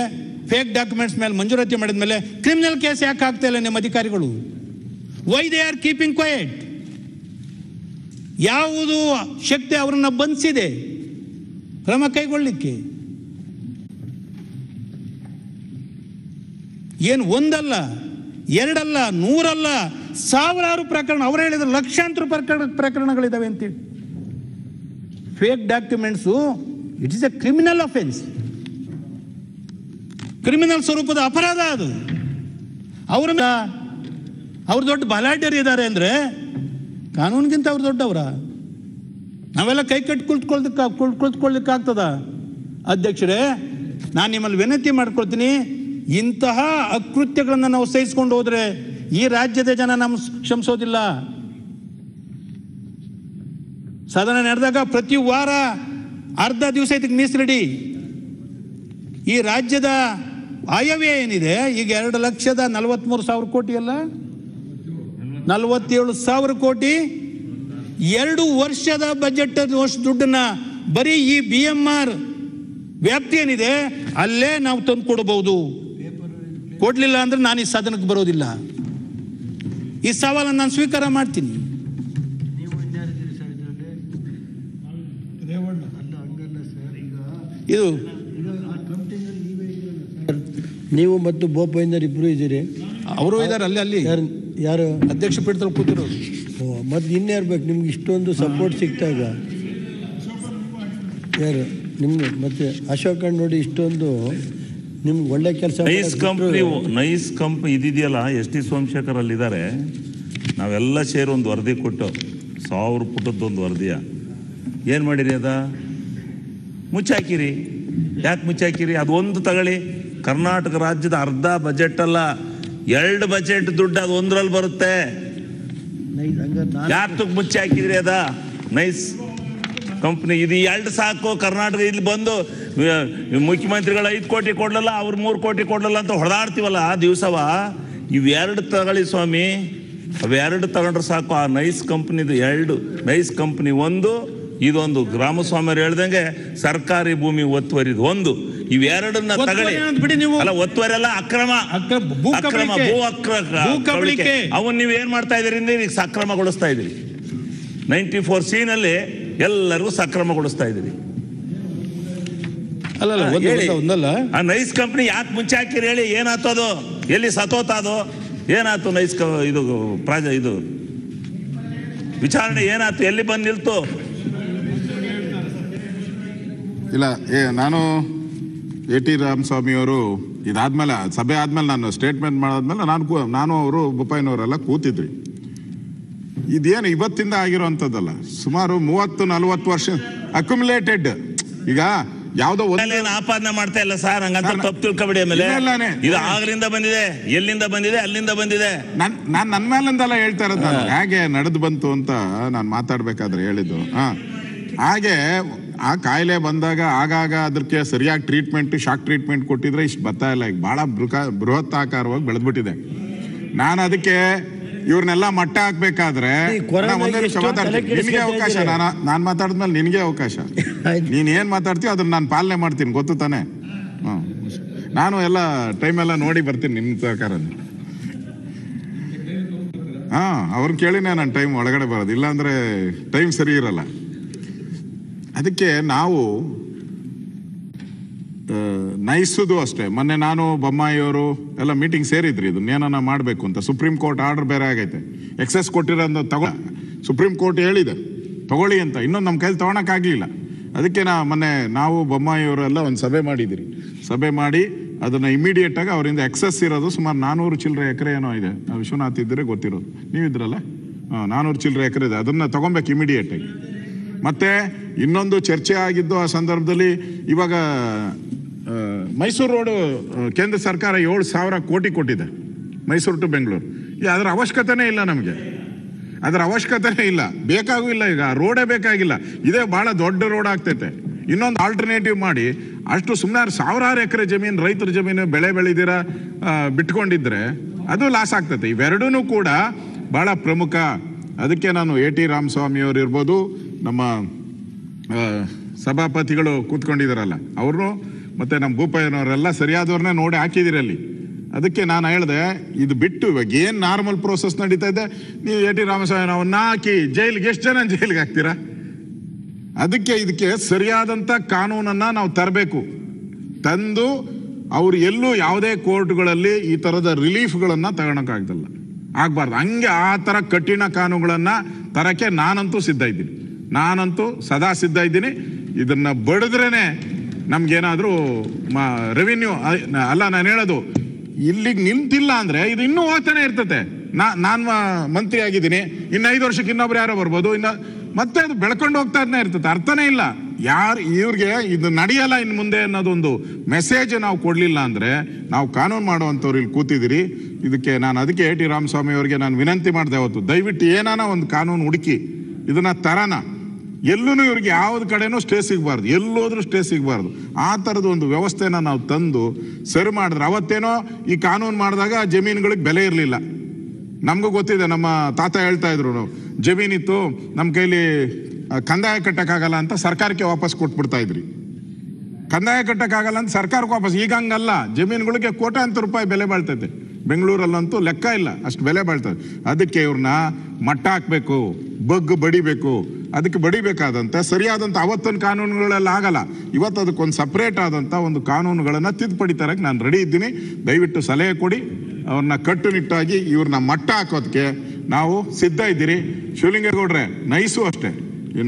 ಫೇಕ್ ಡಾಕ್ಯುಮೆಂಟ್ಸ್ ಮೇಲೆ ಮಂಜೂರಾತಿ ಮಾಡಿದ ಮೇಲೆ ಕ್ರಿಮಿನಲ್ ಕೇಸ್ ಯಾಕೆ ಆಗ್ತಾ ಇಲ್ಲ ನಿಮ್ಮ ಅಧಿಕಾರಿಗಳು? Why they are keeping quiet? ಯಾವುದು ಶಕ್ತಿ ಅವರನ್ನು ಬಂಧಿಸಿದೆ ಕ್ರಮ ಕೈಗೊಳ್ಳಲಿಕ್ಕೆ? ಏನು ಒಂದಲ್ಲ, ಎರಡಲ್ಲ, ನೂರಲ್ಲ, ಸಾವಿರಾರು ಪ್ರಕರಣ. ಅವರು ಹೇಳಿದ್ರು ಲಕ್ಷಾಂತರ ಪ್ರಕರಣಗಳಿದ್ದಾವೆ ಅಂತೇಳಿ. Fake documents it is A criminal offence, criminal ಸ್ವರೂಪದ ಅಪರಾಧ ಅದು. ಅವ್ರು ದೊಡ್ಡ ಬಲಾಢ್ಯರು ಇದ್ದಾರೆ ಅಂದರೆ ಕಾನೂನಿಗಿಂತ ಅವ್ರು ದೊಡ್ಡವರ? ನಾವೆಲ್ಲ ಕೈ ಕಟ್ಟಿ ಕುಳಿತುಕೊಳ್ಳಿಕ್ಕಾಗ್ತದ? ಅಧ್ಯಕ್ಷರೇ, ನಾನು ನಿಮ್ಮಲ್ಲಿ ವಿನಂತಿ ಮಾಡ್ಕೊಳ್ತೀನಿ, ಇಂತಹ ಅಕೃತ್ಯಗಳನ್ನು ನಾವು ಸಹಿಸ್ಕೊಂಡು ಹೋದರೆ ಈ ರಾಜ್ಯದ ಜನ ನಮ್ಮ ಕ್ಷಮಿಸೋದಿಲ್ಲ. ಸದನ ನಡೆದಾಗ ಪ್ರತಿ ವಾರ ಅರ್ಧ ದಿವಸ ಇದಕ್ಕೆ ಮೀಸಲಿಡಿ. ಈ ರಾಜ್ಯದ ಆಯವ್ಯಯ ಏನಿದೆ ಈಗ 2,43,000 ಕೋಟಿ ಅಲ್ಲ, 47,000 ಕೋಟಿ. 2 ವರ್ಷದ ಬಜೆಟ್ ದುಡ್ಡನ್ನ ಬರೀ ಈ BMR ವ್ಯಾಪ್ತಿ ಏನಿದೆ ಅಲ್ಲೇ ನಾವು ತಂದು ಕೊಡಬಹುದು. ಕೊಡ್ಲಿಲ್ಲ ಅಂದ್ರೆ ನಾನು ಈ ಸದನಕ್ಕೆ ಬರೋದಿಲ್ಲ. ಈ ಸವಾಲನ್ನು ನಾನು ಸ್ವೀಕಾರ ಮಾಡ್ತೀನಿ. ಇದು ನೀವು ಮತ್ತು ಬೋಪಯ್ಯನವರು ಇಬ್ಬರು ಇದ್ದೀರಿ. ಅವರು ಇದ್ದಾರೆ ಅಲ್ಲಿ ಯಾರು ಅಧ್ಯಕ್ಷ ಪೀಠದಲ್ಲಿ ಕೂತಿರೋರು. ಮತ್ತು ಇನ್ಯಾರು ಬೇಕು ನಿಮ್ಗೆ ಇಷ್ಟೊಂದು ಸಪೋರ್ಟ್ ಸಿಕ್ತಾಗ? ಯಾರು ನಿಮ್ಗೆ ಮತ್ತೆ ಅಶೋಕ್ ನೋಡಿ ಇಷ್ಟೊಂದು ನಿಮ್ಗೆ ಒಳ್ಳೆ ಕೆಲಸ ನೈಸ್ ಕಂಪ್ನಿ ಇದೆಯಲ್ಲ ಎಸ್ ಟಿ ಸೋಮಶೇಖರ್ ಅಲ್ಲಿ ಇದ್ದಾರೆ. ನಾವೆಲ್ಲ ಸೇರಿ ಒಂದು ವರದಿ ಕೊಟ್ಟು 1000 ಪುಟದ್ದೊಂದು ವರದಿಯ ಏನು ಮಾಡಿರಿ ಅದ ಮುಚ್ಚಾಕಿರಿ. ಯಾಕೆ ಮುಚ್ಚಾಕಿರಿ? ಅದು ಒಂದು ತಗೊಳ್ಳಿ. ಕರ್ನಾಟಕ ರಾಜ್ಯದ ಅರ್ಧ ಬಜೆಟ್ ಅಲ್ಲ 2 ಬಜೆಟ್ ದುಡ್ಡು ಅದು ಒಂದರಲ್ಲಿ ಬರುತ್ತೆ. ಯಾಕೆ ಮುಚ್ಚಿ ಹಾಕಿದ್ರಿ ಅದ ನೈಸ್ ಕಂಪ್ನಿ? ಇದು 2 ಸಾಕು. ಕರ್ನಾಟಕ ಇಲ್ಲಿ ಬಂದು ಮುಖ್ಯಮಂತ್ರಿಗಳು 5 ಕೋಟಿ ಕೊಡ್ಲಲ್ಲ, ಅವ್ರು 3 ಕೋಟಿ ಕೊಡ್ಲಲ್ಲ ಅಂತ ಹೊಡೆದಾಡ್ತೀವಲ್ಲ ಆ ದಿವಸವ. ಇವೆರಡು ತಗೊಳ್ಳಿ ಸ್ವಾಮಿ, ಅವೆರಡು ತಗೊಂಡ್ರೆ ಸಾಕು. ಆ ನೈಸ್ ಕಂಪ್ನಿದು 2 ನೈಸ್ ಕಂಪ್ನಿ, ಒಂದು ಇದೊಂದು ರಾಮಸ್ವಾಮಿ ಹೇಳ್ದಂಗೆ ಸರ್ಕಾರಿ ಭೂಮಿ ಒತ್ತುವರಿದು ಒಂದು. ಇವೆರಡನ್ನ ತಗೊಳ್ಳಿ. ಅಲ್ಲ ಒತ್ತುವರಿ ಅಲ್ಲ, ಅಕ್ರಮ ಭೂ ಕಬಳಿಕೆ. ಅವನ್ ನೀವು ಏನ್ ಮಾಡ್ತಾ ಇದೀರಿ ಅಂದ್ರೆ ಈಗ ಸಕ್ರಮಗೊಳಿಸ್ತಾ ಇದೀರಿ. 94C ನಲ್ಲಿ ಎಲ್ಲರಿಗೂ ಸಕ್ರಮಗೊಳಿಸ್ತಾ ಇದೀರಿ. ಅಲ್ಲ ಆ ನೈಸ್ ಕಂಪ್ನಿ ಯಾಕೆ ಮುಂಚೆ ಹಾಕಿರಿ ಹೇಳಿ? ಏನಾಯ್ತು ಅದು? ಎಲ್ಲಿ ಸತೋತದು? ಏನಾಯ್ತು ನೈಸ್ ಇದು ವಿಚಾರಣೆ ಏನಾಯ್ತು? ಎಲ್ಲಿ ಬಂದು ನಿಲ್ತು? ಇಲ್ಲ, ನಾನು A.T. ರಾಮಸ್ವಾಮಿಯವರು ಇದಾದ್ಮೇಲೆ ಸಭೆ ಆದ್ಮೇಲೆ ನಾನು ಸ್ಟೇಟ್ಮೆಂಟ್ ಮಾಡಾದ್ಮೇಲೆ ನಾನು ಅವರು ಬೋಪಯ್ಯನವರೆಲ್ಲ ಕೂತಿದ್ರಿ. ಇದೇನು ಇವತ್ತಿಂದ ಆಗಿರೋಂಥದ್ದಲ್ಲ, ಸುಮಾರು 30-40 ವರ್ಷ ಅಕ್ಯುಮುಲೇಟೆಡ್. ಈಗ ಯಾವ್ದೋ ಆಪಾದನೆ ಮಾಡ್ತಾ ಇಲ್ಲ ಸರ್, ಹಂಗಂತ ತಪ್ಪು ತಿಳ್ಕೊಬೇಡಿ. ಆಮೇಲೆ ಇದು ಆಗ್ಲಿಂದ ಬಂದಿದೆ, ಎಲ್ಲಿಂದ ಬಂದಿದೆ? ಅಲ್ಲಿಂದ ಬಂದಿದೆ. ನನ್ನ ಮೇಲಿಂದೆಲ್ಲ ಹೇಳ್ತಾ ಇರೋದು ನಾನು ಹೇಗೆ ನಡೆದು ಬಂತು ಅಂತ ನಾನು ಮಾತಾಡ್ಬೇಕಾದ್ರೆ ಹೇಳಿದ್ದು. ಹಾಗೆ ಆ ಕಾಯಿಲೆ ಬಂದಾಗ ಆಗಾಗ ಅದಕ್ಕೆ ಸರಿಯಾಗಿ ಟ್ರೀಟ್ಮೆಂಟ್, ಶಾಕ್ ಟ್ರೀಟ್ಮೆಂಟ್ ಕೊಟ್ಟಿದ್ರೆ ಇಷ್ಟು ಬರ್ತಾ ಇಲ್ಲ. ಈಗ ಬಹಳ ಬೃಹತ್ ಆಕಾರವಾಗಿ ಬೆಳೆದ್ಬಿಟ್ಟಿದೆ. ನಾನು ಅದಕ್ಕೆ ಇವ್ರನ್ನೆಲ್ಲ ಮಟ್ಟ ಹಾಕ್ಬೇಕಾದ್ರೆ ಒಂದೇ ನಿಮಿಷ ಮಾತಾಡ್ತೀನಿ. ನಿನಗೆ ಅವಕಾಶ, ನಾನು ಮಾತಾಡಿದ್ಮೇಲೆ ನಿನಗೆ ಅವಕಾಶ. ನೀನ್ ಏನ್ ಮಾತಾಡ್ತೀವಿ ಅದನ್ನ ನಾನು ಪಾಲನೆ ಮಾಡ್ತೀನಿ, ಗೊತ್ತು ತಾನೆ? ನಾನು ಎಲ್ಲ ಟೈಮೆಲ್ಲ ನೋಡಿ ಬರ್ತೀನಿ ನಿಮ್ಮ ಸರ್ಕಾರ. ಅವ್ರನ್ನ ಕೇಳಿನೇ ನಾನು ಟೈಮ್ ಒಳಗಡೆ ಬರೋದು, ಇಲ್ಲಾಂದ್ರೆ ಟೈಮ್ ಸರಿ ಇರಲ್ಲ. ಅದಕ್ಕೆ ನಾವು ನೈಸುದು ಅಷ್ಟೇ. ಮೊನ್ನೆ ನಾನು ಬೊಮ್ಮಾಯಿಯವರು ಎಲ್ಲ ಮೀಟಿಂಗ್ ಸೇರಿದ್ರಿ, ಇದನ್ನೇನ ಮಾಡಬೇಕು ಅಂತ. ಸುಪ್ರೀಂ ಕೋರ್ಟ್ ಆರ್ಡರ್ ಬೇರೆ ಆಗೈತೆ. ಎಕ್ಸೆಸ್ ಕೊಟ್ಟಿರೋ ಸುಪ್ರೀಂ ಕೋರ್ಟ್ ಹೇಳಿದೆ ತಗೊಳ್ಳಿ ಅಂತ, ಇನ್ನೊಂದು ನಮ್ಮ ಕೈಲಿ ತೊಗೊಳಕ್ಕಾಗಲಿಲ್ಲ. ಅದಕ್ಕೆ ಮೊನ್ನೆ ನಾವು ಬೊಮ್ಮಾಯಿಯವರೆಲ್ಲ ಒಂದು ಸಭೆ ಮಾಡಿದಿರಿ. ಸಭೆ ಮಾಡಿ ಅದನ್ನು ಇಮಿಡಿಯೇಟ್ ಆಗಿ ಅವರಿಂದ ಎಕ್ಸೆಸ್ ಇರೋದು ಸುಮಾರು 400 ಚಿಲ್ಲರೆ ಎಕರೆ ಏನೋ ಇದೆ. ವಿಶ್ವನಾಥ್ ಇದ್ದರೆ ಗೊತ್ತಿರೋದು, ನೀವಿದ್ರಲ್ಲ, 400 ಚಿಲ್ಲರೆ ಎಕರೆ ಇದೆ. ಅದನ್ನು ತಗೊಬೇಕು ಇಮಿಡಿಯೇಟ್ ಆಗಿ. ಮತ್ತೆ ಇನ್ನೊಂದು ಚರ್ಚೆ ಆಗಿದ್ದು ಆ ಸಂದರ್ಭದಲ್ಲಿ, ಇವಾಗ ಮೈಸೂರು ರೋಡು ಕೇಂದ್ರ ಸರ್ಕಾರ 7,000 ಕೋಟಿ ಕೊಟ್ಟಿದೆ, ಮೈಸೂರು ಟು ಬೆಂಗಳೂರು. ಅದರ ಅವಶ್ಯಕತೆನೇ ಇಲ್ಲ ನಮಗೆ, ಅದರ ಅವಶ್ಯಕತೆನೇ ಇಲ್ಲ, ಬೇಕಾಗೂ ಇಲ್ಲ. ಈಗ ರೋಡೇ ಬೇಕಾಗಿಲ್ಲ, ಇದೇ ಬಹಳ ದೊಡ್ಡ ರೋಡ್ ಆಗ್ತೈತೆ. ಇನ್ನೊಂದು ಆಲ್ಟರ್ನೇಟಿವ್ ಮಾಡಿ, ಅಷ್ಟು ಸುಮ್ಮನೆ 1000 ಎಕರೆ ಜಮೀನು, ರೈತರ ಜಮೀನು ಬೆಳೆ ಬೆಳೆದಿರ ಬಿಟ್ಕೊಂಡಿದ್ರೆ ಅದು ಲಾಸ್ ಆಗ್ತೈತೆ. ಇವೆರಡೂ ಕೂಡ ಬಹಳ ಪ್ರಮುಖ. ಅದಕ್ಕೆ ನಾನು A.T. ರಾಮಸ್ವಾಮಿಯವರು ಇರ್ಬೋದು, ನಮ್ಮ ಸಭಾಪತಿಗಳು ಕೂತ್ಕೊಂಡಿದ್ದಾರಲ್ಲ ಅವರು, ಮತ್ತೆ ನಮ್ಮ ಬೋಪಯ್ಯನವರೆಲ್ಲ ಸರಿಯಾದವ್ರನ್ನೇ ನೋಡಿ ಹಾಕಿದಿರಲ್ಲಿ. ಅದಕ್ಕೆ ನಾನು ಹೇಳಿದೆ, ಇದು ಬಿಟ್ಟು ಇವಾಗ ಏನು ನಾರ್ಮಲ್ ಪ್ರೋಸೆಸ್ ನಡೀತಾ ಇದೆ, ನೀವು A.T. ರಾಮಸ್ವಾಮಿ ಅವನ್ನ ಹಾಕಿ ಜೈಲಿಗೆ ಎಷ್ಟು ಜನ ಜೈಲಿಗೆ ಹಾಕ್ತೀರಾ? ಅದಕ್ಕೆ ಇದಕ್ಕೆ ಸರಿಯಾದಂಥ ಕಾನೂನನ್ನು ನಾವು ತರಬೇಕು. ತಂದು ಅವ್ರು ಎಲ್ಲೂ ಯಾವುದೇ ಕೋರ್ಟ್ಗಳಲ್ಲಿ ಈ ಥರದ ರಿಲೀಫ್ಗಳನ್ನು ತಗೊಳಕ್ಕಾಗ್ದಲ್ಲ, ಆಗ್ಬಾರ್ದು. ಹಂಗೆ ಆ ಥರ ಕಠಿಣ ಕಾನೂನುಗಳನ್ನು ತರಕ್ಕೆ ನಾನಂತೂ ಸಿದ್ಧ ಇದ್ದೀನಿ, ನಾನಂತೂ ಸದಾ ಸಿದ್ಧ ಇದ್ದೀನಿ. ಇದನ್ನ ಬಡಿದ್ರೇನೆ ನಮ್ಗೇನಾದರೂ ರೆವಿನ್ಯೂ ಅಲ್ಲ. ನಾನು ಹೇಳೋದು, ಇಲ್ಲಿಗೆ ನಿಂತಿಲ್ಲ ಅಂದರೆ ಇದು ಇನ್ನೂ ಹೋಗ್ತಾನೆ ಇರ್ತತೆ. ನಾನು ಮಂತ್ರಿ ಆಗಿದ್ದೀನಿ, ಇನ್ನು 5 ವರ್ಷಕ್ಕೆ ಇನ್ನೊಬ್ರು ಯಾರೋ ಬರ್ಬೋದು, ಮತ್ತೆ ಅದು ಬೆಳ್ಕೊಂಡು ಹೋಗ್ತಾನೆ ಇರ್ತದೆ. ಅರ್ಥನೇ ಇಲ್ಲ. ಇವ್ರಿಗೆ ಇದು ನಡೆಯಲ್ಲ ಇನ್ನು ಮುಂದೆ ಅನ್ನೋದೊಂದು ಮೆಸೇಜ್ ನಾವು ಕೊಡಲಿಲ್ಲ ಅಂದರೆ, ನಾವು ಕಾನೂನು ಮಾಡುವಂಥವ್ರು ಇಲ್ಲಿ ಕೂತಿದ್ದೀರಿ. ಅದಕ್ಕೆ A.T. ರಾಮಸ್ವಾಮಿ ಅವರಿಗೆ ನಾನು ವಿನಂತಿ ಮಾಡಿದೆ ಅವತ್ತು, ದಯವಿಟ್ಟು ಏನಾನ ಒಂದು ಕಾನೂನು ಹುಡುಕಿ ಇದನ್ನ ತರಾನ. ಎಲ್ಲೂ ಇವ್ರಿಗೆ ಯಾವ್ದು ಕಡೆನೂ ಸ್ಟೇ ಸಿಗಬಾರ್ದು, ಎಲ್ಲೋದ್ರೂ ಸ್ಟೇ ಸಿಗಬಾರ್ದು. ಆ ಥರದ ಒಂದು ವ್ಯವಸ್ಥೆನ ನಾವು ತಂದು ಸರಿ ಮಾಡಿದ್ರೆ, ಅವತ್ತೇನೋ ಈ ಕಾನೂನು ಮಾಡಿದಾಗ ಜಮೀನುಗಳಿಗೆ ಬೆಲೆ ಇರಲಿಲ್ಲ. ನಮಗೂ ಗೊತ್ತಿದೆ, ನಮ್ಮ ತಾತ ಹೇಳ್ತಾ ಇದ್ರು, ಜಮೀನಿತ್ತು ನಮ್ಮ ಕೈಲಿ ಕಂದಾಯ ಕಟ್ಟಕ್ಕಾಗಲ್ಲ ಅಂತ ಸರ್ಕಾರಕ್ಕೆ ವಾಪಸ್ ಕೊಟ್ಬಿಡ್ತಾ ಇದ್ರಿ. ಕಂದಾಯ ಕಟ್ಟಕ್ಕಾಗಲ್ಲ ಅಂತ ಸರ್ಕಾರಕ್ಕೆ ವಾಪಸ್. ಈಗ ಹಂಗಲ್ಲ, ಜಮೀನುಗಳಿಗೆ ಕೋಟ್ಯಾಂತರ ರೂಪಾಯಿ ಬೆಲೆ ಬಾಳ್ತೈತೆ. ಬೆಂಗಳೂರಲ್ಲಂತೂ ಲೆಕ್ಕ ಇಲ್ಲ, ಅಷ್ಟು ಬೆಲೆ ಬಾಳ್ತದೆ. ಅದಕ್ಕೆ ಇವ್ರನ್ನ ಮಟ್ಟ ಹಾಕಬೇಕು, ಬಡಿಬೇಕು. ಅದಕ್ಕೆ ಬಡಿಬೇಕಾದಂಥ ಸರಿಯಾದಂಥ ಅವತ್ತಿನ ಕಾನೂನುಗಳೆಲ್ಲ ಆಗಲ್ಲ. ಇವತ್ತು ಅದಕ್ಕೊಂದು ಸಪ್ರೇಟ್ ಆದಂಥ ಒಂದು ಕಾನೂನುಗಳನ್ನು ತಿದ್ದುಪಡಿ ತರಕ್ಕೆ ನಾನು ರೆಡಿ ಇದ್ದೀನಿ. ದಯವಿಟ್ಟು ಸಲಹೆ ಕೊಡಿ, ಅವ್ರನ್ನ ಕಟ್ಟುನಿಟ್ಟಾಗಿ ಇವ್ರನ್ನ ಮಟ್ಟ ಹಾಕೋದಕ್ಕೆ ನಾವು ಸಿದ್ಧ ಇದ್ದೀರಿ. ಶಿವಲಿಂಗೇಗೌಡ್ರೆ, ನೈಸು ಅಷ್ಟೇ,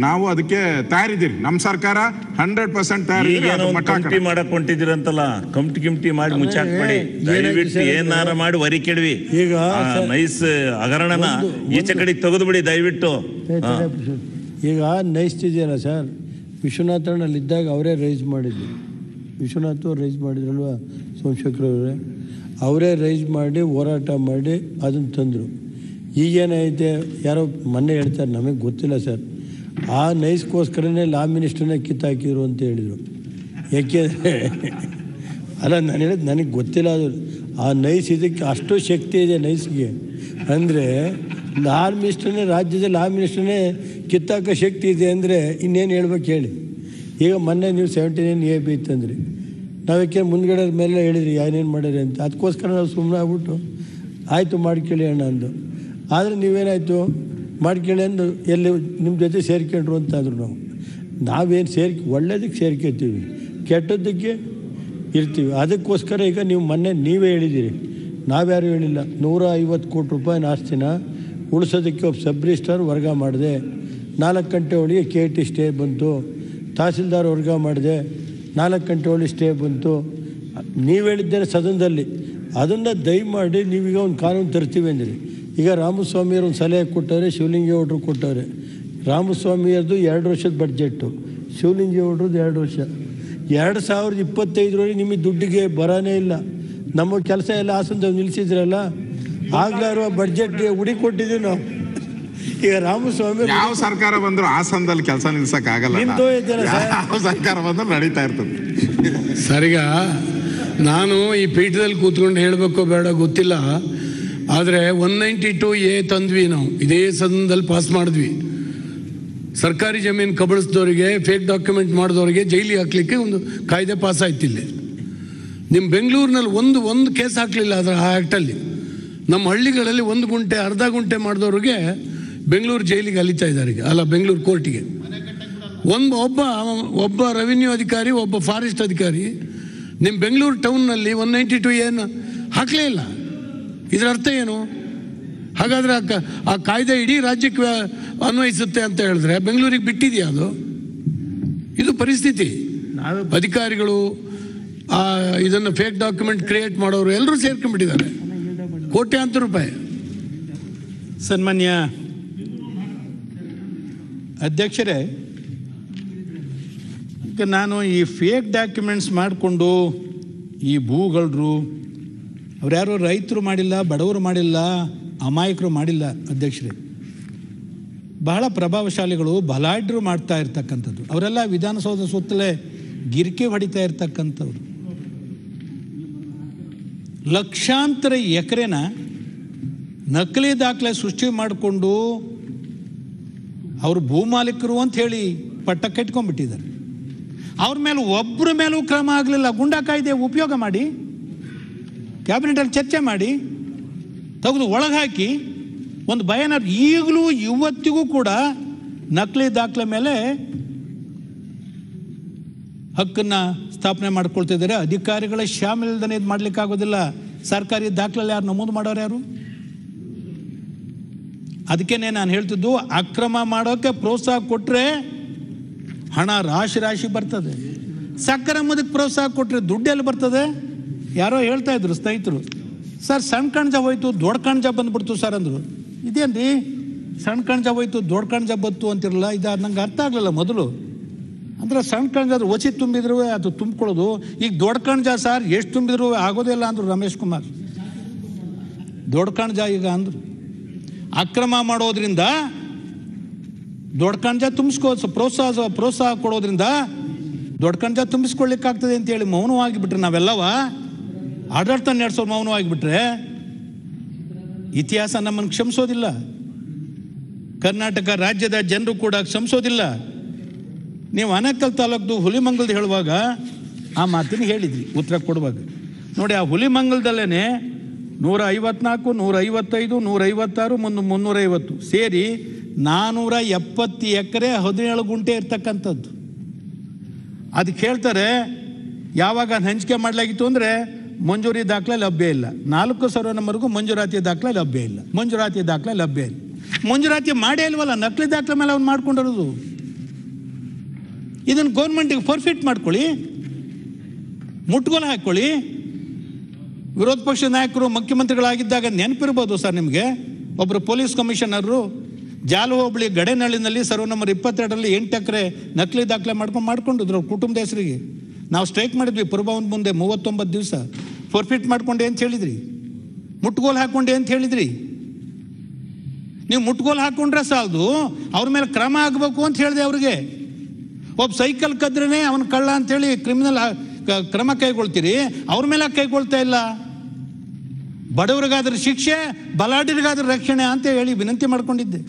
ನಾವು ಅದಕ್ಕೆ ತಯಾರಿದ್ದೀರಿ. ನಮ್ಮ ಸರ್ಕಾರ 100% ತಯಾರಿದ್ದೀರಿ. ಕಮಿಟಿ ಮಾಡಕ್ ಹೊಂಟಿದಿರಂತಲ್ಲ, ಕಮಿಟಿ ಮಾಡಿ ಮುಚ್ಚಾಕ್ಬೇಡಿ ದಯವಿಟ್ಟು. ಏನಾರ ಮಾಡಿ ವರಿ ಕೆಡವಿ ಈಗ ನೈಸ್ ಹಗರಣನ ಈಚೆ ಕಡೆ ತೆಗೆದು ಬಿಡಿ ದಯವಿಟ್ಟು. ಈಗ ನೈಸ್ ಇದೆಯಲ್ಲ ಸರ್, ವಿಶ್ವನಾಥನಲ್ಲಿದ್ದಾಗ ಅವರೇ ರೈಸ್ ಮಾಡಿದ್ರು. ವಿಶ್ವನಾಥ್ ರೈಸ್ ಮಾಡಿದ್ರಲ್ವ ಸೋಮಶೇಖರವ್ರೆ, ಅವರೇ ರೈಸ್ ಮಾಡಿ ಹೋರಾಟ ಮಾಡಿ ಅದನ್ನು ತಂದರು. ಈಗೇನೈತೆ ಯಾರೋ ಮೊನ್ನೆ ಹೇಳ್ತಾರೆ, ನಮಗೆ ಗೊತ್ತಿಲ್ಲ ಸರ್, ಆ ನೈಸ್ಗೋಸ್ಕರನೇ ಲಾ ಮಿನಿಸ್ಟರ್ನೇ ಕಿತ್ತಾಕಿದ್ರು ಅಂತ ಹೇಳಿದರು. ಯಾಕೆಂದರೆ ಅಲ್ಲ, ನಾನು ಹೇಳಿದ್ದು ನನಗೆ ಗೊತ್ತಿಲ್ಲ. ಅದು ಆ ನೈಸ್ ಇದಕ್ಕೆ ಅಷ್ಟು ಶಕ್ತಿ ಇದೆ ನೈಸ್ಗೆ. ಅಂದರೆ ಲಾ ಮಿನಿಸ್ಟರ್ನೇ, ರಾಜ್ಯದ ಲಾ ಮಿನಿಸ್ಟರ್ನೇ ಕಿತ್ತಾಕ ಶಕ್ತಿ ಇದೆ ಅಂದರೆ ಇನ್ನೇನು ಹೇಳ್ಬೇಕು ಹೇಳಿ. ಈಗ ಮೊನ್ನೆ ನೀವು 79AB ಇತ್ತಂದ್ರಿ, ನಾವಕ್ಕೆ ಮುಂದ್ಗಡೆ ಮೇಲೆ ಹೇಳಿದ್ರಿ ಏನೇನು ಮಾಡಿರಿ ಅಂತ. ಅದಕ್ಕೋಸ್ಕರ ನಾವು ಸುಮ್ಮನೆ ಆಗ್ಬಿಟ್ಟು ಆಯಿತು ಮಾಡ್ಕೊಳ್ಳಿ ಅಣ್ಣ ಅಂದು. ಆದರೆ ನೀವೇನಾಯಿತು ಮಾಡ್ಕೊಳ್ಳಿ ಅಂದು ಎಲ್ಲಿ ನಿಮ್ಮ ಜೊತೆ ಸೇರ್ಕೊಂಡ್ರು ಅಂತಾದ್ರು. ನಾವೇನು ಒಳ್ಳೇದಕ್ಕೆ ಸೇರ್ಕೊತೀವಿ, ಕೆಟ್ಟದ್ದಕ್ಕೆ ಇರ್ತೀವಿ. ಅದಕ್ಕೋಸ್ಕರ ಈಗ ನೀವು ಮೊನ್ನೆ ನೀವೇ ಹೇಳಿದ್ದೀರಿ, ನಾವ್ಯಾರು ಹೇಳಿಲ್ಲ. 150 ಕೋಟಿ ರೂಪಾಯಿನ ಆಸ್ತಿನ ಉಳಿಸೋದಕ್ಕೆ ಒಬ್ಬ ಸಬ್ ರಿಜಿಸ್ಟ್ರಾರ್ ವರ್ಗ ಮಾಡಿದೆ. 4 ಗಂಟೆ ಒಳಗೆ KT ಸ್ಟೇ ಬಂತು. ತಹಸೀಲ್ದಾರ್ ವರ್ಗ ಮಾಡಿದೆ, 4 ಗಂಟೆ ಒಳಗೆ ಸ್ಟೇ ಬಂತು. ನೀವು ಹೇಳಿದ್ದೇನೆ ಸದನದಲ್ಲಿ. ಅದನ್ನು ದಯಮಾಡಿ ನೀವೀಗ ಒಂದು ಕಾನೂನು ತರ್ತೀವಿ ಅಂದಿರಿ. ಈಗ ರಾಮಸ್ವಾಮಿಯವರು ಒಂದು ಸಲಹೆ ಕೊಟ್ಟವ್ರೆ, ಶಿವಲಿಂಗೇಗೌಡರು ಕೊಟ್ಟವ್ರೆ. ರಾಮಸ್ವಾಮಿಯವ್ರದ್ದು 2 ವರ್ಷದ ಬಡ್ಜೆಟ್ಟು, ಶಿವಲಿಂಗೇಗೌಡ್ರದ್ದು 2 ವರ್ಷ. 2025 ನಿಮಗೆ ದುಡ್ಡಿಗೆ ಬರೋನೇ ಇಲ್ಲ. ನಮ್ಮ ಕೆಲಸ ಎಲ್ಲ ಹಾಸನದಲ್ಲಿ ನಿಲ್ಲಿಸಿದ್ರಲ್ಲ, ಆಗ್ಲಾರು ಬಡ್ಜೆಟ್ಗೆ ಉಡಿ ಕೊಟ್ಟಿದ್ದೀವಿ ನಾವು. ಈಗ ರಾಮಸ್ವಾಮಿ ಯಾವ ಸರ್ಕಾರ ಬಂದ್ರು ಹಾಸನದಲ್ಲಿ ಕೆಲಸ ನಿಲ್ಸಕ್ ಆಗಲ್ಲ. ಯಾವ ಸರ್ಕಾರ ಬಂದ್ರು ನಡೀತಾ ಇರ್ತದೆ. ಸರಿಗ ನಾನು ಈ ಪೀಠದಲ್ಲಿ ಕೂತ್ಕೊಂಡು ಹೇಳಬೇಕೋ ಬೇಡ ಗೊತ್ತಿಲ್ಲ, ಆದರೆ 192A ತಂದ್ವಿ ನಾವು, ಇದೇ ಸದನದಲ್ಲಿ ಪಾಸ್ ಮಾಡಿದ್ವಿ. ಸರ್ಕಾರಿ ಜಮೀನು ಕಬಳಿಸಿದವರಿಗೆ, ಫೇಕ್ ಡಾಕ್ಯುಮೆಂಟ್ ಮಾಡಿದವರಿಗೆ ಜೈಲಿಗೆ ಹಾಕ್ಲಿಕ್ಕೆ ಒಂದು ಕಾಯ್ದೆ ಪಾಸ್ ಆಯ್ತು. ಇಲ್ಲಿ ನಿಮ್ಮ ಬೆಂಗಳೂರಿನಲ್ಲಿ ಒಂದು ಕೇಸ್ ಹಾಕಲಿಲ್ಲ ಅದರ ಆ ಆ್ಯಕ್ಟಲ್ಲಿ. ನಮ್ಮ ಹಳ್ಳಿಗಳಲ್ಲಿ 1 ಗುಂಟೆ ಅರ್ಧ ಗುಂಟೆ ಮಾಡಿದವ್ರಿಗೆ ಬೆಂಗಳೂರು ಜೈಲಿಗೆ ಅಲಿತಾ ಇದ್ದಾರೆ ಈಗ, ಅಲ್ಲ ಬೆಂಗಳೂರು ಕೋರ್ಟಿಗೆ. ಒಬ್ಬ ರೆವಿನ್ಯೂ ಅಧಿಕಾರಿ, ಒಬ್ಬ ಫಾರೆಸ್ಟ್ ಅಧಿಕಾರಿ ನಿಮ್ಮ ಬೆಂಗಳೂರು ಟೌನ್ನಲ್ಲಿ 192A ಹಾಕಲೇ ಇಲ್ಲ. ಇದರ ಅರ್ಥ ಏನು? ಹಾಗಾದರೆ ಆ ಕಾಯ್ದೆ ಇಡೀ ರಾಜ್ಯಕ್ಕೆ ಅನ್ವಯಿಸುತ್ತೆ ಅಂತ ಹೇಳಿದ್ರೆ ಬೆಂಗಳೂರಿಗೆ ಬಿಟ್ಟಿದೆಯಾ ಅದು? ಇದು ಪರಿಸ್ಥಿತಿ. ಅಧಿಕಾರಿಗಳು ಇದನ್ನು ಫೇಕ್ ಡಾಕ್ಯುಮೆಂಟ್ ಕ್ರಿಯೇಟ್ ಮಾಡೋರು ಎಲ್ಲರೂ ಸೇರ್ಕೊಂಡ್ಬಿಟ್ಟಿದ್ದಾರೆ, ಕೋಟ್ಯಾಂತರ ರೂಪಾಯಿ. ಸನ್ಮಾನ್ಯ ಅಧ್ಯಕ್ಷರೇ, ನಾನು ಈ ಫೇಕ್ ಡಾಕ್ಯುಮೆಂಟ್ಸ್ ಮಾಡಿಕೊಂಡು ಈ ಭೂಗಳರು ಅವ್ರ್ಯಾರು ರೈತರು ಮಾಡಿಲ್ಲ, ಬಡವರು ಮಾಡಿಲ್ಲ, ಅಮಾಯಕರು ಮಾಡಿಲ್ಲ ಅಧ್ಯಕ್ಷರೇ. ಬಹಳ ಪ್ರಭಾವಶಾಲಿಗಳು, ಬಲಾಢ್ಯರು ಮಾಡ್ತಾ ಇರ್ತಕ್ಕಂಥದ್ದು. ಅವರೆಲ್ಲ ವಿಧಾನಸೌಧ ಸುತ್ತಲೇ ಗಿರಿಕೆ ಹೊಡಿತಾ ಇರ್ತಕ್ಕಂಥವ್ರು. ಲಕ್ಷಾಂತರ ಎಕರೆನ ನಕಲಿ ದಾಖಲೆ ಸೃಷ್ಟಿ ಮಾಡಿಕೊಂಡು ಅವರು ಭೂಮಾಲೀಕರು ಅಂತ ಹೇಳಿ ಪಟ್ಟ ಕಟ್ಕೊಂಡ್ಬಿಟ್ಟಿದ್ದಾರೆ. ಅವ್ರ ಮೇಲೆ ಒಬ್ಬರ ಮೇಲೂ ಕ್ರಮ ಆಗಲಿಲ್ಲ. ಗುಂಡಾ ಕಾಯ್ದೆ ಉಪಯೋಗ ಮಾಡಿ, ಕ್ಯಾಬಿನೆಟಲ್ಲಿ ಚರ್ಚೆ ಮಾಡಿ, ತೆಗೆದು ಒಳಗೆ ಹಾಕಿ ಒಂದು ಭಯನ. ಈಗಲೂ ಇವತ್ತಿಗೂ ಕೂಡ ನಕಲಿ ದಾಖಲೆ ಮೇಲೆ ಹಕ್ಕನ್ನು ಸ್ಥಾಪನೆ ಮಾಡ್ಕೊಳ್ತಿದ್ದಾರೆ. ಅಧಿಕಾರಿಗಳ ಶಾಮಿಲ್ದನೆ ಇದು ಮಾಡಲಿಕ್ಕಾಗೋದಿಲ್ಲ. ಸರ್ಕಾರಿ ದಾಖಲೆಯಲ್ಲಿ ಯಾರು ನಮೂದು ಮಾಡೋರು ಯಾರು? ಅದಕ್ಕೇನೆ ನಾನು ಹೇಳ್ತಿದ್ದು, ಅಕ್ರಮ ಮಾಡೋಕ್ಕೆ ಪ್ರೋತ್ಸಾಹ ಕೊಟ್ಟರೆ ಹಣ ರಾಶಿ ಬರ್ತದೆ. ಸಕ್ರಮದಕ್ಕೆ ಪ್ರೋತ್ಸಾಹ ಕೊಟ್ಟರೆ ದುಡ್ಡೆಲ್ಲಿ ಬರ್ತದೆ? ಯಾರೋ ಹೇಳ್ತಾ ಇದ್ರು ಸ್ನೇಹಿತರು, ಸರ್ ಸಣ್ಣ ಕಣ್ಜ ಹೋಯ್ತು ದೊಡ್ಡ ಕಣ್ಜ ಬಂದ್ಬಿಡ್ತು ಸರ್ ಅಂದರು. ಇದೇನ್ರಿ ಸಣ್ಣ ಕಣ್ಜ ಹೋಯ್ತು ದೊಡ್ಡ ಕಣ್ಜ ಬಂತು ಅಂತಿರಲ್ಲ, ಇದು ನಂಗೆ ಅರ್ಥ ಆಗಲಿಲ್ಲ ಮೊದಲು. ಅಂದರೆ ಸಣ್ಣ ಕಣ್ಜ ಆದ್ರೆ ಒಸಿ ತುಂಬಿದ್ರು ಅದು ತುಂಬಿಕೊಳ್ಳೋದು. ಈಗ ದೊಡ್ಡ ಕಣ್ಜ ಸರ್ ಎಷ್ಟು ತುಂಬಿದ್ರು ಆಗೋದಿಲ್ಲ ಅಂದರು ರಮೇಶ್ ಕುಮಾರ್. ದೊಡ್ಡ ಕಣ್ಜ ಈಗ ಅಂದರು. ಅಕ್ರಮ ಮಾಡೋದ್ರಿಂದ ದೊಡ್ಡ ಕಣ್ಜ ಪ್ರೋತ್ಸಾಹ ಕೊಡೋದ್ರಿಂದ ದೊಡ್ಡ ಕಣ್ಜ ತುಂಬಿಸ್ಕೊಳ್ಳಿಕ್ಕಾಗ್ತದೆ ಅಂತೇಳಿ ಮೌನವಾಗಿಬಿಟ್ರೆ ನಾವೆಲ್ಲವ ಆಡಳಿತ ನಡೆಸೋರು ಮೌನವಾಗಿಬಿಟ್ರೆ ಇತಿಹಾಸ ನಮ್ಮನ್ನು ಕ್ಷಮಿಸೋದಿಲ್ಲ. ಕರ್ನಾಟಕ ರಾಜ್ಯದ ಜನರು ಕೂಡ ಕ್ಷಮಿಸೋದಿಲ್ಲ. ನೀವು ಆನೇಕಲ್ ತಾಲೂಕು ಹುಲಿಮಂಗಲ್ದು ಹೇಳುವಾಗ ಆ ಮಾತನ್ನು ಹೇಳಿದ್ರಿ ಉತ್ತರ ಕೊಡುವಾಗ. ನೋಡಿ, ಆ ಹುಲಿಮಂಗಲದಲ್ಲೇ 154, 155, 156, 350 ಸೇರಿ 470 ಎಕರೆ 17 ಗುಂಟೆ ಇರ್ತಕ್ಕಂಥದ್ದು. ಅದಕ್ಕೆ ಹೇಳ್ತಾರೆ, ಯಾವಾಗ ಹಂಚಿಕೆ ಮಾಡಲಾಗಿತ್ತು ಅಂದರೆ ಮಂಜೂರಿ ದಾಖಲೆ ಲಭ್ಯ ಇಲ್ಲ. 4 ಸರ್ವೆ ನಂಬರ್ಗೂ ಮಂಜೂರಾತಿ ದಾಖಲೆ ಲಭ್ಯ ಇಲ್ಲ. ಮಂಜೂರಾತಿ ಮಾಡೇ ಇಲ್ವಲ್ಲ, ನಕಲಿ ದಾಖಲೆ ಮೇಲೆ ಅವ್ನು ಮಾಡ್ಕೊಂಡಿರೋದು. ಇದನ್ನು ಗೌರ್ಮೆಂಟಿಗೆ ಫರ್ಫಿಟ್ ಮಾಡ್ಕೊಳ್ಳಿ, ಮುಟ್ಗೋಲು ಹಾಕ್ಕೊಳ್ಳಿ. ವಿರೋಧ ಪಕ್ಷದ ನಾಯಕರು ಮುಖ್ಯಮಂತ್ರಿಗಳಾಗಿದ್ದಾಗ ನೆನಪಿರ್ಬೋದು ಸರ್ ನಿಮಗೆ, ಒಬ್ಬರು ಪೊಲೀಸ್ ಕಮಿಷನರು ಜಾಲು ಹೋಬಳಿ ಗಡೇನಹಳ್ಳಿನಲ್ಲಿ ಸರ್ವ ನಂಬರ್ 22ರಲ್ಲಿ 8 ಎಕರೆ ನಕಲಿ ದಾಖಲೆ ಮಾಡ್ಕೊಂಡಿದ್ರು ಅವ್ರ ಕುಟುಂಬದ ಹೆಸರಿಗೆ. ನಾವು ಸ್ಟ್ರೈಕ್ ಮಾಡಿದ್ವಿ ಪುರಭವನದ ಮುಂದೆ 39 ದಿವಸ. ಫರ್ಫಿಟ್ ಮಾಡ್ಕೊಂಡೆ ಅಂತ ಹೇಳಿದ್ರಿ, ಮುಟ್ಗೋಲು ಹಾಕ್ಕೊಂಡೆ ಅಂತ ಹೇಳಿದ್ರಿ. ನೀವು ಮುಟ್ಗೋಲು ಹಾಕ್ಕೊಂಡ್ರೆ ಸಾಲದು, ಅವ್ರ ಮೇಲೆ ಕ್ರಮ ಆಗಬೇಕು ಅಂತ ಹೇಳಿದೆ ಅವ್ರಿಗೆ. ಒಬ್ಬ ಸೈಕಲ್ ಕದ್ರೇ ಅವನ ಕಳ್ಳ ಅಂತೇಳಿ ಕ್ರಿಮಿನಲ್ ಕ್ರಮ ಕೈಗೊಳ್ತೀರಿ, ಅವ್ರ ಮೇಲೆ ಕೈಗೊಳ್ತಾ ಇಲ್ಲ. ಬಡವರಿಗಾದ್ರೆ ಶಿಕ್ಷೆ, ಬಲಾಢ್ಯರಿಗಾದ್ರೆ ರಕ್ಷಣೆ ಅಂತ ಹೇಳಿ ವಿನಂತಿ ಮಾಡ್ಕೊಂಡಿದ್ದೆ.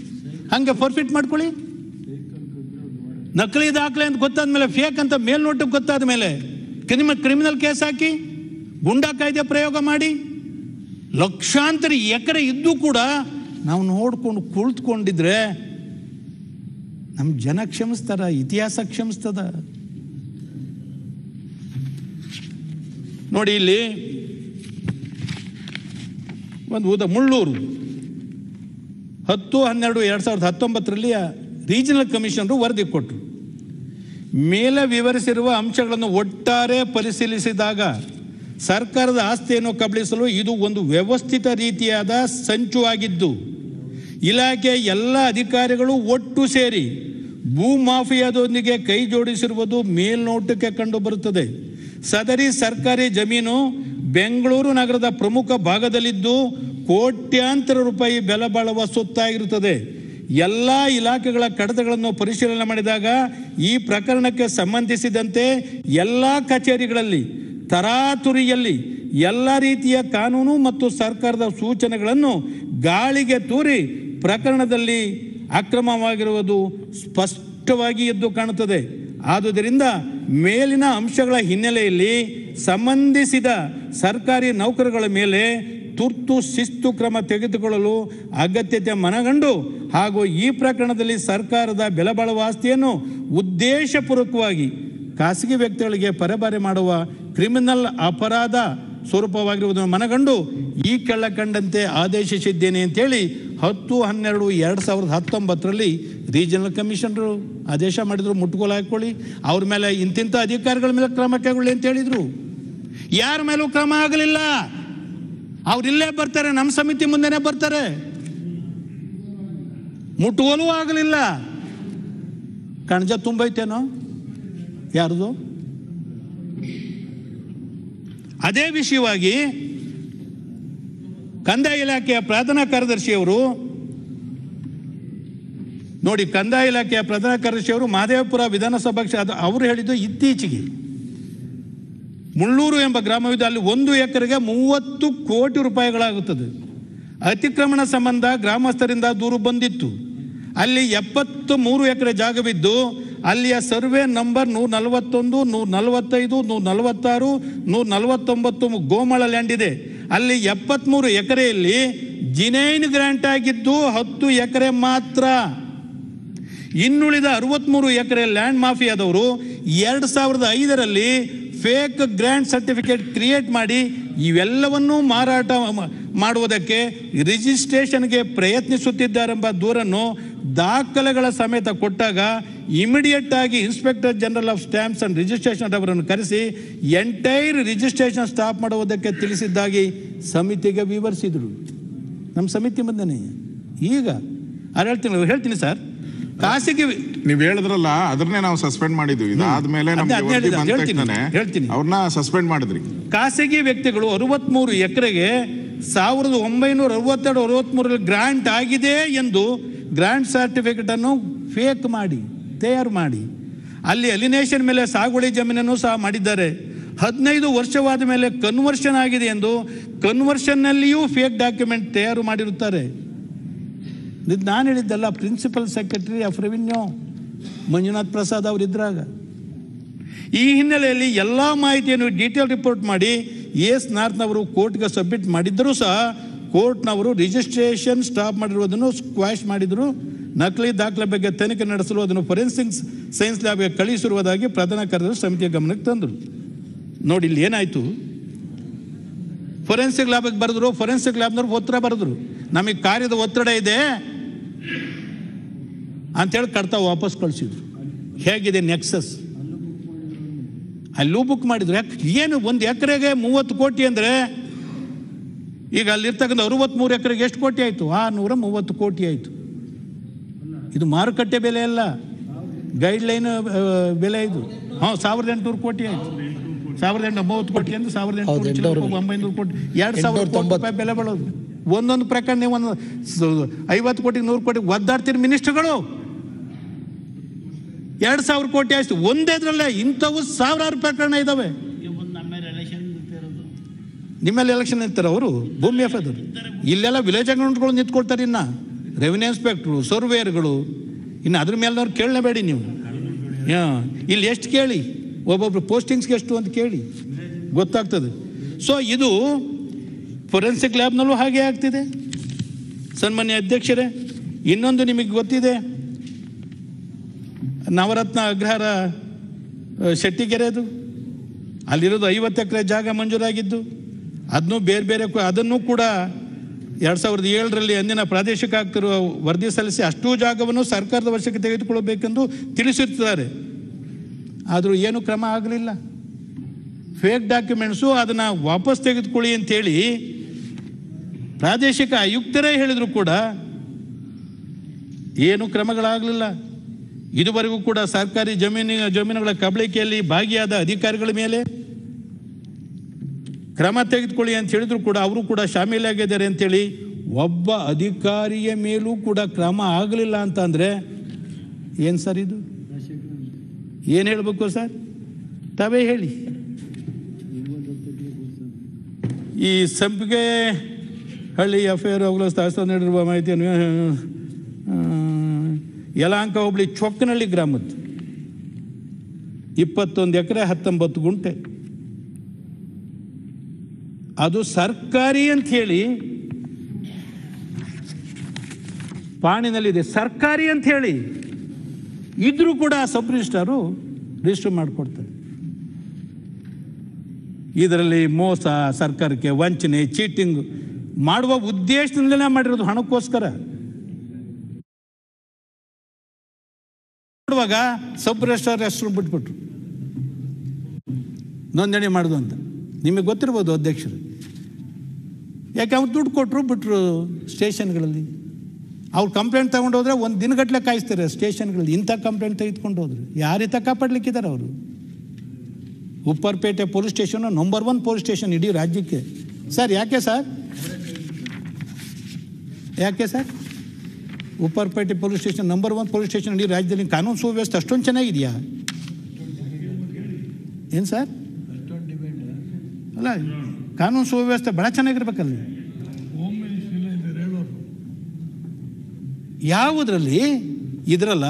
ಹಂಗೆ ಫರ್ಫಿಟ್ ಮಾಡ್ಕೊಳ್ಳಿ. ನಕಲಿ ದಾಖಲೆ ಅಂತ ಗೊತ್ತಾದ ಮೇಲೆ, ಫೇಕ್ ಅಂತ ಮೇಲ್ನೋಟಕ್ಕೆ ಗೊತ್ತಾದ ಮೇಲೆ ಕ್ರಿಮಿನಲ್ ಕೇಸ್ ಹಾಕಿ, ಗುಂಡಾ ಕಾಯ್ದೆ ಪ್ರಯೋಗ ಮಾಡಿ. ಲಕ್ಷಾಂತರ ಎಕರೆ ಇದ್ದು ಕೂಡ ನಾವು ನೋಡ್ಕೊಂಡು ಕುಳಿತುಕೊಂಡಿದ್ರೆ ನಮ್ಮ ಜನ ಕ್ಷಮಿಸ್ತಾರ, ಇತಿಹಾಸ ಕ್ಷಮಿಸ್ತದ. ನೋಡಿ ಇಲ್ಲಿ ಒಂದು ಮುಳ್ಳೂರು 10/12/2019ರಲ್ಲಿ ರೀಜನಲ್ ಕಮಿಷನರು ವರದಿ ಕೊಟ್ಟರು. ಮೇಲೆ ವಿವರಿಸಿರುವ ಅಂಶಗಳನ್ನು ಒಟ್ಟಾರೆ ಪರಿಶೀಲಿಸಿದಾಗ ಸರ್ಕಾರದ ಆಸ್ತಿಯನ್ನು ಕಬಳಿಸಲು ಇದು ಒಂದು ವ್ಯವಸ್ಥಿತ ರೀತಿಯಾದ ಸಂಚು ಆಗಿದ್ದು, ಇಲಾಖೆಯ ಎಲ್ಲ ಅಧಿಕಾರಿಗಳು ಒಟ್ಟು ಸೇರಿ ಭೂ ಮಾಫಿಯಾದೊಂದಿಗೆ ಕೈ ಜೋಡಿಸಿರುವುದು ಮೇಲ್ನೋಟಕ್ಕೆ ಕಂಡು ಬರುತ್ತದೆ. ಸದರಿ ಸರ್ಕಾರಿ ಜಮೀನು ಬೆಂಗಳೂರು ನಗರದ ಪ್ರಮುಖ ಭಾಗದಲ್ಲಿದ್ದು ಕೋಟ್ಯಾಂತರ ರೂಪಾಯಿ ಬೆಲೆ ಬಾಳುವ ಸೊತ್ತಾಗಿರುತ್ತದೆ. ಎಲ್ಲ ಇಲಾಖೆಗಳ ಕಡತಗಳನ್ನು ಪರಿಶೀಲನೆ ಮಾಡಿದಾಗ ಈ ಪ್ರಕರಣಕ್ಕೆ ಸಂಬಂಧಿಸಿದಂತೆ ಎಲ್ಲ ಕಚೇರಿಗಳಲ್ಲಿ ತರಾತುರಿಯಲ್ಲಿ ಎಲ್ಲ ರೀತಿಯ ಕಾನೂನು ಮತ್ತು ಸರ್ಕಾರದ ಸೂಚನೆಗಳನ್ನು ಗಾಳಿಗೆ ತೂರಿ ಪ್ರಕರಣದಲ್ಲಿ ಅಕ್ರಮವಾಗಿರುವುದು ಸ್ಪಷ್ಟವಾಗಿ ಎದ್ದು ಕಾಣುತ್ತದೆ. ಆದುದರಿಂದ ಮೇಲಿನ ಅಂಶಗಳ ಹಿನ್ನೆಲೆಯಲ್ಲಿ ಸಂಬಂಧಿಸಿದ ಸರ್ಕಾರಿ ನೌಕರಗಳ ಮೇಲೆ ತುರ್ತು ಶಿಸ್ತು ಕ್ರಮ ತೆಗೆದುಕೊಳ್ಳಲು ಅಗತ್ಯತೆ ಮನಗಂಡು ಹಾಗೂ ಈ ಪ್ರಕರಣದಲ್ಲಿ ಸರ್ಕಾರದ ಬೆಲೆ ಬಾಳುವ ಆಸ್ತಿಯನ್ನು ಉದ್ದೇಶಪೂರ್ವಕವಾಗಿ ಖಾಸಗಿ ವ್ಯಕ್ತಿಗಳಿಗೆ ಪರಭಾರೆ ಮಾಡುವ ಕ್ರಿಮಿನಲ್ ಅಪರಾಧ ಸ್ವರೂಪವಾಗಿರುವುದನ್ನು ಮನಗಂಡು ಈ ಕೆಳಕಂಡಂತೆ ಆದೇಶಿಸಿದ್ದೇನೆ ಅಂತೇಳಿ 10/12/2019ರಲ್ಲಿ ರೀಜನಲ್ ಕಮಿಷನರು ಆದೇಶ ಮಾಡಿದ್ರು. ಮುಟ್ಗೋಲು ಹಾಕೊಳ್ಳಿ, ಅವ್ರ ಮೇಲೆ ಇಂತಿಂಥ ಅಧಿಕಾರಿಗಳ ಮೇಲೆ ಕ್ರಮ ಕೈಗೊಳ್ಳಿ ಅಂತ ಹೇಳಿದರು. ಯಾರ ಮೇಲೂ ಕ್ರಮ ಆಗಲಿಲ್ಲ. ಅವ್ರಿಲ್ಲೇ ಬರ್ತಾರೆ, ನಮ್ಮ ಸಮಿತಿ ಮುಂದೆನೇ ಬರ್ತಾರೆ. ಮುಟ್ಗೋಲು ಆಗಲಿಲ್ಲ. ಕಣಜ ತುಂಬೈತೇನೋ ಯಾರ್ದು? ಅದೇ ವಿಷಯವಾಗಿ ಕಂದಾಯ ಇಲಾಖೆಯ ಪ್ರಧಾನ ಕಾರ್ಯದರ್ಶಿಯವರು ನೋಡಿ, ಕಂದಾಯ ಇಲಾಖೆಯ ಪ್ರಧಾನ ಕಾರ್ಯದರ್ಶಿಯವರು ಮಹದೇವಪುರ ವಿಧಾನಸಭಾ ಅವರು ಹೇಳಿದ್ದು ಇತ್ತೀಚೆಗೆ ಮುಳ್ಳೂರು ಎಂಬ ಗ್ರಾಮವಿದೆ, ಅಲ್ಲಿ 1 ಎಕರೆಗೆ 30 ಕೋಟಿ ರೂಪಾಯಿಗಳಾಗುತ್ತದೆ. ಅತಿಕ್ರಮಣ ಸಂಬಂಧ ಗ್ರಾಮಸ್ಥರಿಂದ ದೂರು ಬಂದಿತ್ತು. ಅಲ್ಲಿ 73 ಎಕರೆ ಜಾಗವಿದ್ದು ಅಲ್ಲಿಯ ಸರ್ವೆ ನಂಬರ್ 141, 145, 146, 149 ಗೋಮಾಳ ಲ್ಯಾಂಡ್ ಇದೆ. ಅಲ್ಲಿ 73 ಎಕರೆಯಲ್ಲಿ ಜಿನೈನ್ ಗ್ರಾಂಟ್ ಆಗಿದ್ದು 10 ಎಕರೆ ಮಾತ್ರ. ಇನ್ನುಳಿದ 63 ಎಕರೆ ಲ್ಯಾಂಡ್ ಮಾಫಿಯಾದವರು 2005ರಲ್ಲಿ ಫೇಕ್ ಗ್ರಾಂಟ್ ಸರ್ಟಿಫಿಕೇಟ್ ಕ್ರಿಯೇಟ್ ಮಾಡಿ ಇವೆಲ್ಲವನ್ನೂ ಮಾರಾಟ ಮಾಡುವುದಕ್ಕೆ ರಿಜಿಸ್ಟ್ರೇಷನ್ಗೆ ಪ್ರಯತ್ನಿಸುತ್ತಿದ್ದಾರೆಂಬ ದೂರನ್ನು ದಾಖಲೆಗಳ ಸಮೇತ ಕೊಟ್ಟಾಗ ಇಮಿಡಿಯೇಟ್ ಆಗಿ inspector general of stamps and registration ಅವರನ್ನು ಕರೆಸಿ ಎಂಟೈರ್ ರಿಜಿಸ್ಟ್ರೇಷನ್ ಸ್ಟಾಪ್ ಮಾಡುವುದಕ್ಕೆ ತಿಳಿಸಿದ್ದಾಗಿ ಸಮಿತಿಗೆ ವಿವರಿಸಿದರು. ನಮ್ಮ ಸಮಿತಿ ಮುಂದೆನೇ ಈಗ ಹೇಳ್ತೀನಿ ಸರ್, ಖಾಸಗಿ ನೀವು ಹೇಳಿದ್ರಲ್ಲ ಅದನ್ನೇ ನಾವು ಸಸ್ಪೆಂಡ್ ಮಾಡಿದ್ವಿ. ಇದಾದ್ಮೇಲೆ ಅವ್ರನ್ನ ಸಸ್ಪೆಂಡ್ ಮಾಡಿದ್ರಿ. ಖಾಸಗಿ ವ್ಯಕ್ತಿಗಳು 63 ಎಕರೆಗೆ 1962-63 ಗ್ರಾಂಟ್ ಆಗಿದೆ ಎಂದು ಗ್ರಾಂಟ್ ಸರ್ಟಿಫಿಕೇಟ್ ಅನ್ನು ಫೇಕ್ ಮಾಡಿ ತಯಾರು ಮಾಡಿ ಅಲ್ಲಿ ಅಲಿನೇಷನ್ ಮೇಲೆ ಸಾಗುವಳಿ ಜಮೀನನ್ನು ಸಹ ಮಾಡಿದ್ದಾರೆ. 15 ವರ್ಷವಾದ ಮೇಲೆ ಕನ್ವರ್ಷನ್ ಆಗಿದೆ ಎಂದು ಕನ್ವರ್ಷನ್ನಲ್ಲಿಯೂ ಫೇಕ್ ಡಾಕ್ಯುಮೆಂಟ್ ತಯಾರು ಮಾಡಿರುತ್ತಾರೆ. ಇದು ನಾನು ಹೇಳಿದ್ದಲ್ಲ, principal secretary of revenue Manjunath Prasad ಅವರಿದ್ರಾಗ. ಈ ಹಿನ್ನೆಲೆಯಲ್ಲಿ ಎಲ್ಲ ಮಾಹಿತಿಯನ್ನು ಡೀಟೇಲ್ ರಿಪೋರ್ಟ್ ಮಾಡಿ ಎಸ್ ನಾರ್ತ್ನವರು ಕೋರ್ಟ್ಗೆ ಸಬ್ಮಿಟ್ ಮಾಡಿದ್ದರೂ ಸಹ ಕೋರ್ಟ್ನವರು ರಿಜಿಸ್ಟ್ರೇಷನ್ ಸ್ಟಾಪ್ ಮಾಡಿರುವುದನ್ನು ಸ್ಕ್ವಾಶ್ ಮಾಡಿದರು. ನಕಲಿ ದಾಖಲೆ ಬಗ್ಗೆ ತನಿಖೆ ನಡೆಸಲು ಅದನ್ನು ಫೊರೆನ್ಸಿಕ್ ಸೈನ್ಸ್ ಲ್ಯಾಬ್ಗೆ ಕಳುಹಿಸಿರುವುದಾಗಿ ಪ್ರಧಾನ ಕಾರ್ಯದರ್ಶಿ ಸಮಿತಿಯ ಗಮನಕ್ಕೆ ತಂದರು. ನೋಡಿ ಇಲ್ಲಿ ಏನಾಯಿತು, ಫೊರೆನ್ಸಿಕ್ ಲ್ಯಾಬ್ಗೆ ಬರೆದ್ರು. ಫೊರೆನ್ಸಿಕ್ ಲ್ಯಾಬ್ನವ್ರು ಉತ್ತರ ಬರೆದ್ರು, ನಮಗೆ ಕಾರ್ಯದ ಒತ್ತಡ ಇದೆ ಅಂಥೇಳಿ ಕಡ್ತಾ ವಾಪಸ್ ಕಳಿಸಿದ್ರು. ಹೇಗಿದೆ ನೆಕ್ಸಸ್ ಅಲ್ಲೂ ಬುಕ್ ಮಾಡಿದ್ರು. ಏನು 1 ಎಕರೆಗೆ 30 ಕೋಟಿ ಅಂದರೆ ಈಗ ಅಲ್ಲಿರ್ತಕ್ಕಂಥ 63 ಎಕರೆಗೆ ಎಷ್ಟು ಕೋಟಿ ಆಯಿತು? 630 ಕೋಟಿ ಆಯಿತು. ಇದು ಮಾರುಕಟ್ಟೆ ಬೆಲೆ ಅಲ್ಲ, ಗೈಡ್ಲೈನ್ ಬೆಲೆ ಇದು. 1800 ಕೋಟಿ ಆಯಿತು. 1830 ಕೋಟಿ ಅಂದ್ರೆ 1800 ಕೋಟಿ, 2000 ಕೋಟಿ ರೂಪಾಯಿ ಬೆಲೆ ಬೀಳೋದು. ಒಂದೊಂದು ಪ್ರಕರಣ ನೀವು 50 ಕೋಟಿ 100 ಕೋಟಿ ಒದ್ದಾಡ್ತೀರಿ ಮಿನಿಸ್ಟರ್ಗಳು. 2000 ಕೋಟಿ ಆಯ್ತು ಒಂದೇದ್ರಲ್ಲೇ. ಇಂಥವು ಸಾವಿರಾರು ಪ್ರಕರಣ ಇದಾವೆ. ನಿಮ್ಮಲ್ಲಿ ಎಲೆಕ್ಷನ್ ನಿಂತಾರೆ ಅವರು, ಭೂಮಿ ಎಫ್ಐದು. ಇಲ್ಲೆಲ್ಲ ವಿಲೇಜ್ ಅಕೌಂಟ್ಗಳು ನಿಂತ್ಕೊಳ್ತಾರೆ. ಇನ್ನು ರೆವಿನ್ಯೂ ಇನ್ಸ್ಪೆಕ್ಟ್ರು, ಸರ್ವೇಯರ್ಗಳು, ಇನ್ನು ಅದ್ರ ಮೇಲ್ನವ್ರು ಕೇಳಲೇಬೇಡಿ ನೀವು. ಇಲ್ಲಿ ಎಷ್ಟು ಕೇಳಿ, ಒಬ್ಬೊಬ್ರು ಪೋಸ್ಟಿಂಗ್ಸ್ಗೆ ಎಷ್ಟು ಅಂತ ಕೇಳಿ ಗೊತ್ತಾಗ್ತದೆ. ಸೊ ಇದು ಫೊರೆನ್ಸಿಕ್ ಲ್ಯಾಬ್ನಲ್ಲೂ ಹಾಗೆ ಆಗ್ತಿದೆ. ಸನ್ಮಾನ್ಯ ಅಧ್ಯಕ್ಷರೇ, ಇನ್ನೊಂದು ನಿಮಗೆ ಗೊತ್ತಿದೆ, ನವರತ್ನ ಅಗ್ರಹಾರ ಶೆಟ್ಟಿಗೆರೆದು ಅಲ್ಲಿರೋದು 50 ಎಕರೆ ಜಾಗ ಮಂಜೂರಾಗಿದ್ದು, ಅದನ್ನು ಬೇರೆ ಅದನ್ನು ಕೂಡ 2007ರಲ್ಲಿ ಅಂದಿನ ಪ್ರಾದೇಶಿಕ ಆಯುಕ್ತರು ವರದಿ ಸಲ್ಲಿಸಿ ಅಷ್ಟೂ ಜಾಗವನ್ನು ಸರ್ಕಾರದ ವಶಕ್ಕೆ ತೆಗೆದುಕೊಳ್ಳಬೇಕೆಂದು ತಿಳಿಸಿರ್ತಾರೆ. ಆದರೂ ಏನು ಕ್ರಮ ಆಗಲಿಲ್ಲ. ಫೇಕ್ ಡಾಕ್ಯುಮೆಂಟ್ಸು ಅದನ್ನು ವಾಪಸ್ ತೆಗೆದುಕೊಳ್ಳಿ ಅಂತೇಳಿ ಪ್ರಾದೇಶಿಕ ಆಯುಕ್ತರೇ ಹೇಳಿದ್ರು ಕೂಡ ಏನು ಕ್ರಮಗಳಾಗಲಿಲ್ಲ. ಇದುವರೆಗೂ ಕೂಡ ಸರ್ಕಾರಿ ಜಮೀನುಗಳ ಕಬಳಿಕೆಯಲ್ಲಿ ಭಾಗಿಯಾದ ಅಧಿಕಾರಿಗಳ ಮೇಲೆ ಕ್ರಮ ತೆಗೆದುಕೊಳ್ಳಿ ಅಂತ ಹೇಳಿದ್ರು ಕೂಡ ಅವರು ಕೂಡ ಶಾಮೀಲಾಗಿದ್ದಾರೆ ಅಂತೇಳಿ ಒಬ್ಬ ಅಧಿಕಾರಿಯ ಮೇಲೂ ಕೂಡ ಕ್ರಮ ಆಗಲಿಲ್ಲ ಅಂತಂದರೆ ಏನು ಸರ್ ಇದು? ಏನು ಹೇಳಬೇಕು ಸರ್? ತಾವೇ ಹೇಳಿ. ಈ ಸಂಪಿಗೆ ಹಳ್ಳಿ ಎಫ್ಐಆರ್ ನೀಡಿರುವ ಮಾಹಿತಿಯನ್ನು ಯಲಹಂಕ ಹೋಬಳಿ ಚೊಕ್ಕನಹಳ್ಳಿ ಗ್ರಾಮದ್ದು 21 ಎಕರೆ 19 ಗುಂಟೆ ಅದು ಸರ್ಕಾರಿ ಅಂತ ಹೇಳಿ ಪಾಣಿನಲ್ಲಿದೆ. ಸರ್ಕಾರಿ ಅಂತ ಹೇಳಿ ಇದ್ರೂ ಕೂಡ ಸಬ್ ರಿಜಿಸ್ಟ್ರಾರು ರಿಜಿಸ್ಟರ್ ಮಾಡಿಕೊಡ್ತಾರೆ. ಇದರಲ್ಲಿ ಮೋಸ, ಸರ್ಕಾರಕ್ಕೆ ವಂಚನೆ, ಚೀಟಿಂಗ್ ಮಾಡುವ ಉದ್ದೇಶದಿಂದಲೇ ಮಾಡಿರೋದು, ಹಣಕ್ಕೋಸ್ಕರ. ನೋಡುವಾಗ ಸಬ್ ರಿಜಿಸ್ಟ್ರಾರ್ ಹೆಸರು ಬಿಟ್ಬಿಟ್ರು ನೋಂದಣಿ ಮಾಡೋದು ಅಂತ. ನಿಮಗೆ ಗೊತ್ತಿರ್ಬೋದು ಅಧ್ಯಕ್ಷರು, ಯಾಕೆ ಅವ್ರು ದುಡ್ಡು ಕೊಟ್ಟರು ಬಿಟ್ಟರು ಸ್ಟೇಷನ್ಗಳಲ್ಲಿ. ಅವ್ರು ಕಂಪ್ಲೇಂಟ್ ತೊಗೊಂಡೋದ್ರೆ 1 ದಿನಗಟ್ಟಲೆ ಕಾಯಿಸ್ತಾರೆ ಸ್ಟೇಷನ್ಗಳಲ್ಲಿ. ಇಂಥ ಕಂಪ್ಲೇಂಟ್ ತೆಗೆದುಕೊಂಡು ಹೋದ್ರು ಯಾರೀತ ಕಾಪಾಡಲಿಕ್ಕಿದ್ದಾರೆ ಅವರು? Upparpet police station number 1 police station ಇಡೀ ರಾಜ್ಯಕ್ಕೆ. ಸರ್ ಯಾಕೆ sir Upparpet police station number 1 police station ಇಡೀ ರಾಜ್ಯದಲ್ಲಿ? ಕಾನೂನು ಸುವ್ಯವಸ್ಥೆ ಅಷ್ಟೊಂದು ಚೆನ್ನಾಗಿದೆಯಾ ಏನು ಸರ್? ಅಲ್ಲ, ಕಾನೂನು ಸುವ್ಯವಸ್ಥೆ ಭಾಳ ಚೆನ್ನಾಗಿರ್ಬೇಕಲ್ಲಿ. ಯಾವುದರಲ್ಲಿ? ಇದರಲ್ಲ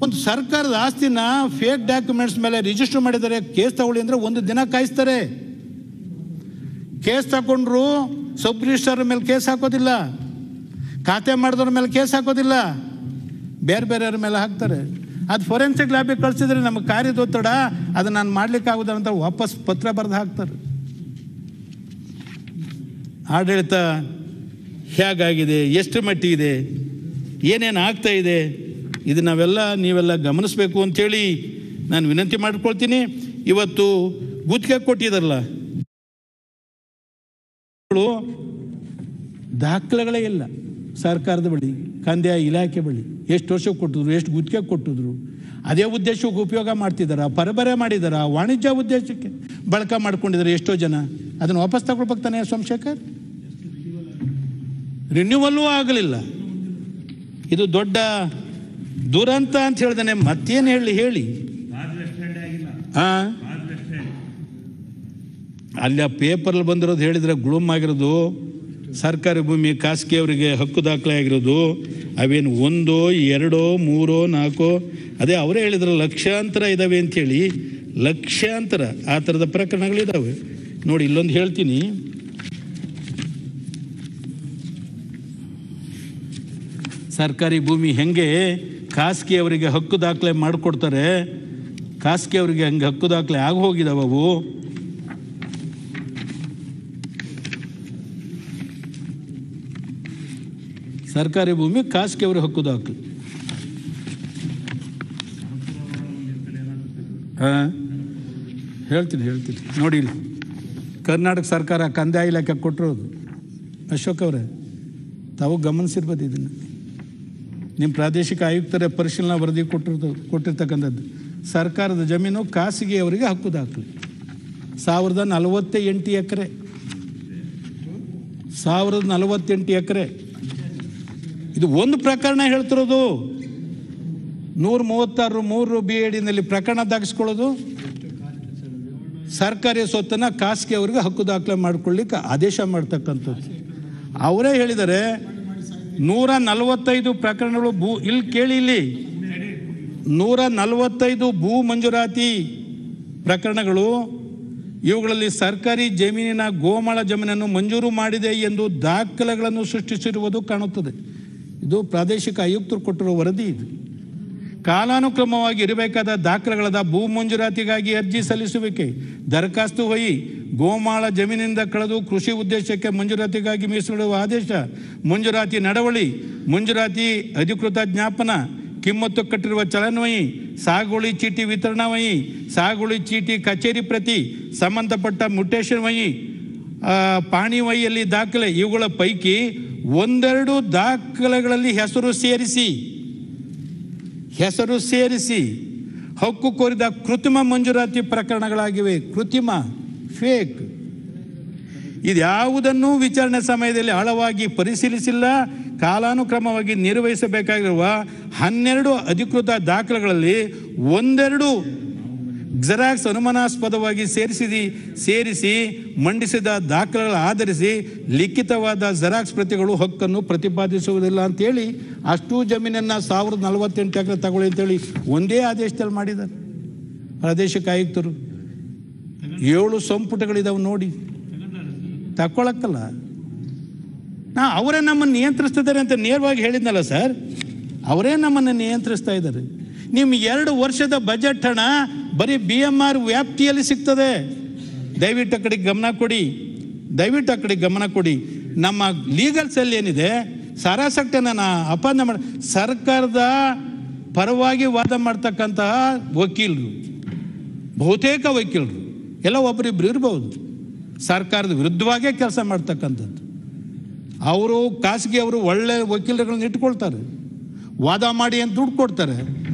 ಒಂದು ಸರ್ಕಾರದ ಆಸ್ತಿನ ಫೇಕ್ ಡಾಕ್ಯುಮೆಂಟ್ಸ್ ಮೇಲೆ ರಿಜಿಸ್ಟರ್ ಮಾಡಿದ್ದಾರೆ, ಕೇಸ್ ತಗೊಳ್ಳಿ ಅಂದರೆ 1 ದಿನ ಕಾಯಿಸ್ತಾರೆ. ಕೇಸ್ ತಗೊಂಡ್ರು ಸಬ್ ರಿಜಿಸ್ಟ್ರಾರ್ ಮೇಲೆ ಕೇಸ್ ಹಾಕೋದಿಲ್ಲ, ಖಾತೆ ಮಾಡಿದವ್ರ ಮೇಲೆ ಕೇಸ್ ಹಾಕೋದಿಲ್ಲ, ಬೇರೆಯವ್ರ ಮೇಲೆ ಹಾಕ್ತಾರೆ. ಅದು ಫೊರೆನ್ಸಿಕ್ ಲ್ಯಾಬಿಗೆ ಕಳಿಸಿದ್ರೆ ನಮಗೆ ಕಾರ್ಯದೊತ್ತಡ, ಅದು ನಾನು ಮಾಡಲಿಕ್ಕಾಗೋದಿಲ್ಲ ಅಂತ ವಾಪಸ್ ಪತ್ರ ಬರೆದು ಹಾಕ್ತಾರೆ. ಆಡಳಿತ ಹೇಗಾಗಿದೆ, ಎಷ್ಟು ಮಟ್ಟಿಗಿದೆ, ಏನೇನು ಆಗ್ತಾ ಇದೆ, ಇದು ನೀವೆಲ್ಲ ಗಮನಿಸಬೇಕು ಅಂಥೇಳಿ ನಾನು ವಿನಂತಿ ಮಾಡಿಕೊಳ್ತೀನಿ. ಇವತ್ತು ಗುತ್ತಿಗೆ ಕೊಟ್ಟಿದ್ದಾರಲ್ಲ, ದಾಖಲೆಗಳೇ ಇಲ್ಲ ಸರ್ಕಾರದ ಬಳಿ, ಕಂದಾಯ ಇಲಾಖೆ ಬಳಿ. ಎಷ್ಟು ವರ್ಷ ಕೊಟ್ಟಿದ್ರು, ಎಷ್ಟು ಗುತ್ತಿಗೆ ಕೊಟ್ಟಿದ್ರು, ಅದೇ ಉದ್ದೇಶಕ್ಕೆ ಉಪಯೋಗ ಮಾಡ್ತಿದ್ದಾರೆ, ಪರಬರೆ ಮಾಡಿದ್ದಾರೆ, ವಾಣಿಜ್ಯ ಉದ್ದೇಶಕ್ಕೆ ಬಳಕೆ ಮಾಡ್ಕೊಂಡಿದ್ದಾರೆ ಎಷ್ಟೋ ಜನ. ಅದನ್ನು ವಾಪಸ್ ತಗೊಳ್ಬೇಕು ತಾನೆ ಸೋಮಶೇಖರ್? ರಿನ್ಯೂವಲ್ಲೂ ಆಗಲಿಲ್ಲ. ಇದು ದೊಡ್ಡ ದುರಂತ ಅಂತ ಹೇಳ್ದಾನೆ. ಮತ್ತೇನು ಹೇಳಿ ಅಲ್ಲಿ ಆ ಪೇಪರಲ್ಲಿ ಬಂದಿರೋದು ಹೇಳಿದ್ರೆ ಗುಳುಮ್ ಆಗಿರೋದು ಸರ್ಕಾರಿ ಭೂಮಿ ಖಾಸಗಿಯವರಿಗೆ ಹಕ್ಕು ದಾಖಲೆ ಆಗಿರೋದು ಅವೇನು 1, 2, 3, 4 ಅದೇ ಅವರೇ ಹೇಳಿದ್ರು ಲಕ್ಷಾಂತರ ಇದ್ದಾವೆ ಅಂಥೇಳಿ. ಲಕ್ಷಾಂತರ ಆ ಥರದ ಪ್ರಕರಣಗಳಿದ್ದಾವೆ ನೋಡಿ. ಇಲ್ಲೊಂದು ಹೇಳ್ತೀನಿ, ಸರ್ಕಾರಿ ಭೂಮಿ ಹೆಂಗೆ ಖಾಸಗಿಯವರಿಗೆ ಹಕ್ಕು ದಾಖಲೆ ಮಾಡಿಕೊಡ್ತಾರೆ, ಖಾಸಗಿಯವರಿಗೆ ಹಂಗೆ ಹಕ್ಕು ದಾಖಲೆ ಆಗಿ ಹೋಗಿದ್ದಾವೆ ಅವು. ಸರ್ಕಾರಿ ಭೂಮಿ ಖಾಸಗಿಯವರ ಹಕ್ಕು ದಾಖಲೆ ಹೇಳ್ತೀನಿ ನೋಡಿ, ಇಲ್ಲಿ ಕರ್ನಾಟಕ ಸರ್ಕಾರ ಕಂದಾಯ ಇಲಾಖೆ ಕೊಟ್ಟಿರೋದು. ಅಶೋಕ್ ಅವರೇ, ತಾವು ಗಮನಿಸಿರ್ಬೋದು ಇದನ್ನು. ನಿಮ್ಮ ಪ್ರಾದೇಶಿಕ ಆಯುಕ್ತರ ಪರಿಶೀಲನಾ ವರದಿ ಕೊಟ್ಟಿರ್ತಕ್ಕಂಥದ್ದು. ಸರ್ಕಾರದ ಜಮೀನು ಖಾಸಗಿಯವರಿಗೆ ಹಕ್ಕು ದಾಖಲೆ 1048 ಎಕರೆ. 1048 ಎಕರೆ. ಇದು ಒಂದು ಪ್ರಕರಣ ಹೇಳ್ತಿರೋದು. 136 3 BAD ಪ್ರಕರಣ ದಾಖಲಿಸ್ಕೊಳ್ಳೋದು. ಸರ್ಕಾರಿ ಸ್ವತ್ತನ್ನು ಖಾಸಗಿ ಅವರಿಗೆ ಹಕ್ಕು ದಾಖಲೆ ಮಾಡಿಕೊಳ್ಳಿಕ್ಕೆ ಆದೇಶ ಮಾಡ್ತಕ್ಕಂಥದ್ದು. ಅವರೇ ಹೇಳಿದ್ದಾರೆ 145 ಪ್ರಕರಣಗಳು ಇಲ್ಲಿ ಕೇಳಿ, ಇಲ್ಲಿ 145 ಭೂ ಮಂಜೂರಾತಿ ಪ್ರಕರಣಗಳು. ಇವುಗಳಲ್ಲಿ ಸರ್ಕಾರಿ ಜಮೀನಿನ ಗೋಮಾಳ ಜಮೀನನ್ನು ಮಂಜೂರು ಮಾಡಿದೆ ಎಂದು ದಾಖಲೆಗಳನ್ನು ಸೃಷ್ಟಿಸಿರುವುದು ಕಾಣುತ್ತದೆ. ಇದು ಪ್ರಾದೇಶಿಕ ಆಯುಕ್ತರು ಕೊಟ್ಟಿರುವ ವರದಿ. ಇದು ಕಾಲಾನುಕ್ರಮವಾಗಿ ಇರಬೇಕಾದ ದಾಖಲೆಗಳಾದ ಭೂ ಮಂಜೂರಾತಿಗಾಗಿ ಅರ್ಜಿ ಸಲ್ಲಿಸುವಿಕೆ, ದರಖಾಸ್ತು ವಹಿ, ಗೋಮಾಳ ಜಮೀನಿನಿಂದ ಕಳೆದು ಕೃಷಿ ಉದ್ದೇಶಕ್ಕೆ ಮಂಜೂರಾತಿಗಾಗಿ ಮೀಸಲಿಡುವ ಆದೇಶ, ಮಂಜೂರಾತಿ ನಡವಳಿ, ಮಂಜೂರಾತಿ ಅಧಿಕೃತ ಜ್ಞಾಪನ, ಕಿಮ್ಮತ್ತು ಕಟ್ಟಿರುವ ಚಲನ್ವಹಿ, ಸಾಗುವಳಿ ಚೀಟಿ ವಿತರಣಾ ವಹಿ, ಸಾಗುವಳಿ ಚೀಟಿ ಕಚೇರಿ ಪ್ರತಿ, ಸಂಬಂಧಪಟ್ಟ ಮ್ಯುಟೇಷನ್ ವಹಿ, ಪಾಣಿ ವಹಿಯಲ್ಲಿ ದಾಖಲೆ. ಇವುಗಳ ಪೈಕಿ ಒಂದೆರಡು ದಾಖಲೆಗಳಲ್ಲಿ ಹೆಸರು ಸೇರಿಸಿ ಹಕ್ಕು ಕೋರಿದ ಕೃತ್ರಿಮ ಮಂಜೂರಾತಿ ಪ್ರಕರಣಗಳಾಗಿವೆ. ಕೃತ್ರಿಮ, ಫೇಕ್. ಇದ್ಯಾವುದನ್ನು ವಿಚಾರಣೆ ಸಮಯದಲ್ಲಿ ಆಳವಾಗಿ ಪರಿಶೀಲಿಸಿಲ್ಲ. ಕಾಲಾನುಕ್ರಮವಾಗಿ ನಿರ್ವಹಿಸಬೇಕಾಗಿರುವ 12 ಅಧಿಕೃತ ದಾಖಲೆಗಳಲ್ಲಿ ಒಂದೆರಡು ಜೆರಾಕ್ಸ್ ಅನುಮಾನಾಸ್ಪದವಾಗಿ ಸೇರಿಸಿ ಮಂಡಿಸಿದ ದಾಖಲೆಗಳ ಆಧರಿಸಿ ಲಿಖಿತವಾದ ಜೆರಾಕ್ಸ್ ಪ್ರತಿಗಳು ಹಕ್ಕನ್ನು ಪ್ರತಿಪಾದಿಸುವುದಿಲ್ಲ ಅಂತೇಳಿ ಅಷ್ಟು ಜಮೀನನ್ನು 1048 ಎಕರೆ ತಗೊಳ್ಳಿ ಅಂತೇಳಿ ಒಂದೇ ಆದೇಶದಲ್ಲಿ ಮಾಡಿದ್ದಾರೆ ಪ್ರಾದೇಶಿಕ ಆಯುಕ್ತರು. 7 ಸಂಪುಟಗಳಿದಾವೆ ನೋಡಿ, ತಕ್ಕೊಳಕ್ಕಲ್ಲ. ಅವರೇ ನಮ್ಮನ್ನು ನಿಯಂತ್ರಿಸ್ತಿದ್ದಾರೆ ಅಂತ ನೇರವಾಗಿ ಹೇಳಿದ್ನಲ್ಲ ಸರ್, ಅವರೇ ನಮ್ಮನ್ನು ನಿಯಂತ್ರಿಸ್ತಾ ಇದ್ದಾರೆ. ನಿಮ್ಮ 2 ವರ್ಷದ ಬಜೆಟ್ ಹಣ ಬರೀ BMR ವ್ಯಾಪ್ತಿಯಲ್ಲಿ ಸಿಗ್ತದೆ. ದಯವಿಟ್ಟು ಆ ಕಡೆಗೆ ಗಮನ ಕೊಡಿ. ನಮ್ಮ ಲೀಗಲ್ ಸೆಲ್ ಏನಿದೆ, ಸಾರಾಸಕ್ತನ ಅಪಾದನೆ ಮಾಡಿ ಸರ್ಕಾರದ ಪರವಾಗಿ ವಾದ ಮಾಡ್ತಕ್ಕಂತಹ ವಕೀಲರು, ಬಹುತೇಕ ವಕೀಲರು ಎಲ್ಲ ಒಬ್ಬರಿಬ್ಬರು ಇರ್ಬೋದು, ಸರ್ಕಾರದ ವಿರುದ್ಧವಾಗೇ ಕೆಲಸ ಮಾಡ್ತಕ್ಕಂಥದ್ದು. ಅವರು ಖಾಸಗಿ ಅವರು ಒಳ್ಳೆ ವಕೀಲರುಗಳನ್ನ ಇಟ್ಕೊಳ್ತಾರೆ, ವಾದ ಮಾಡಿ ಅಂತ ದುಡ್ಡು ಕೊಡ್ತಾರೆ.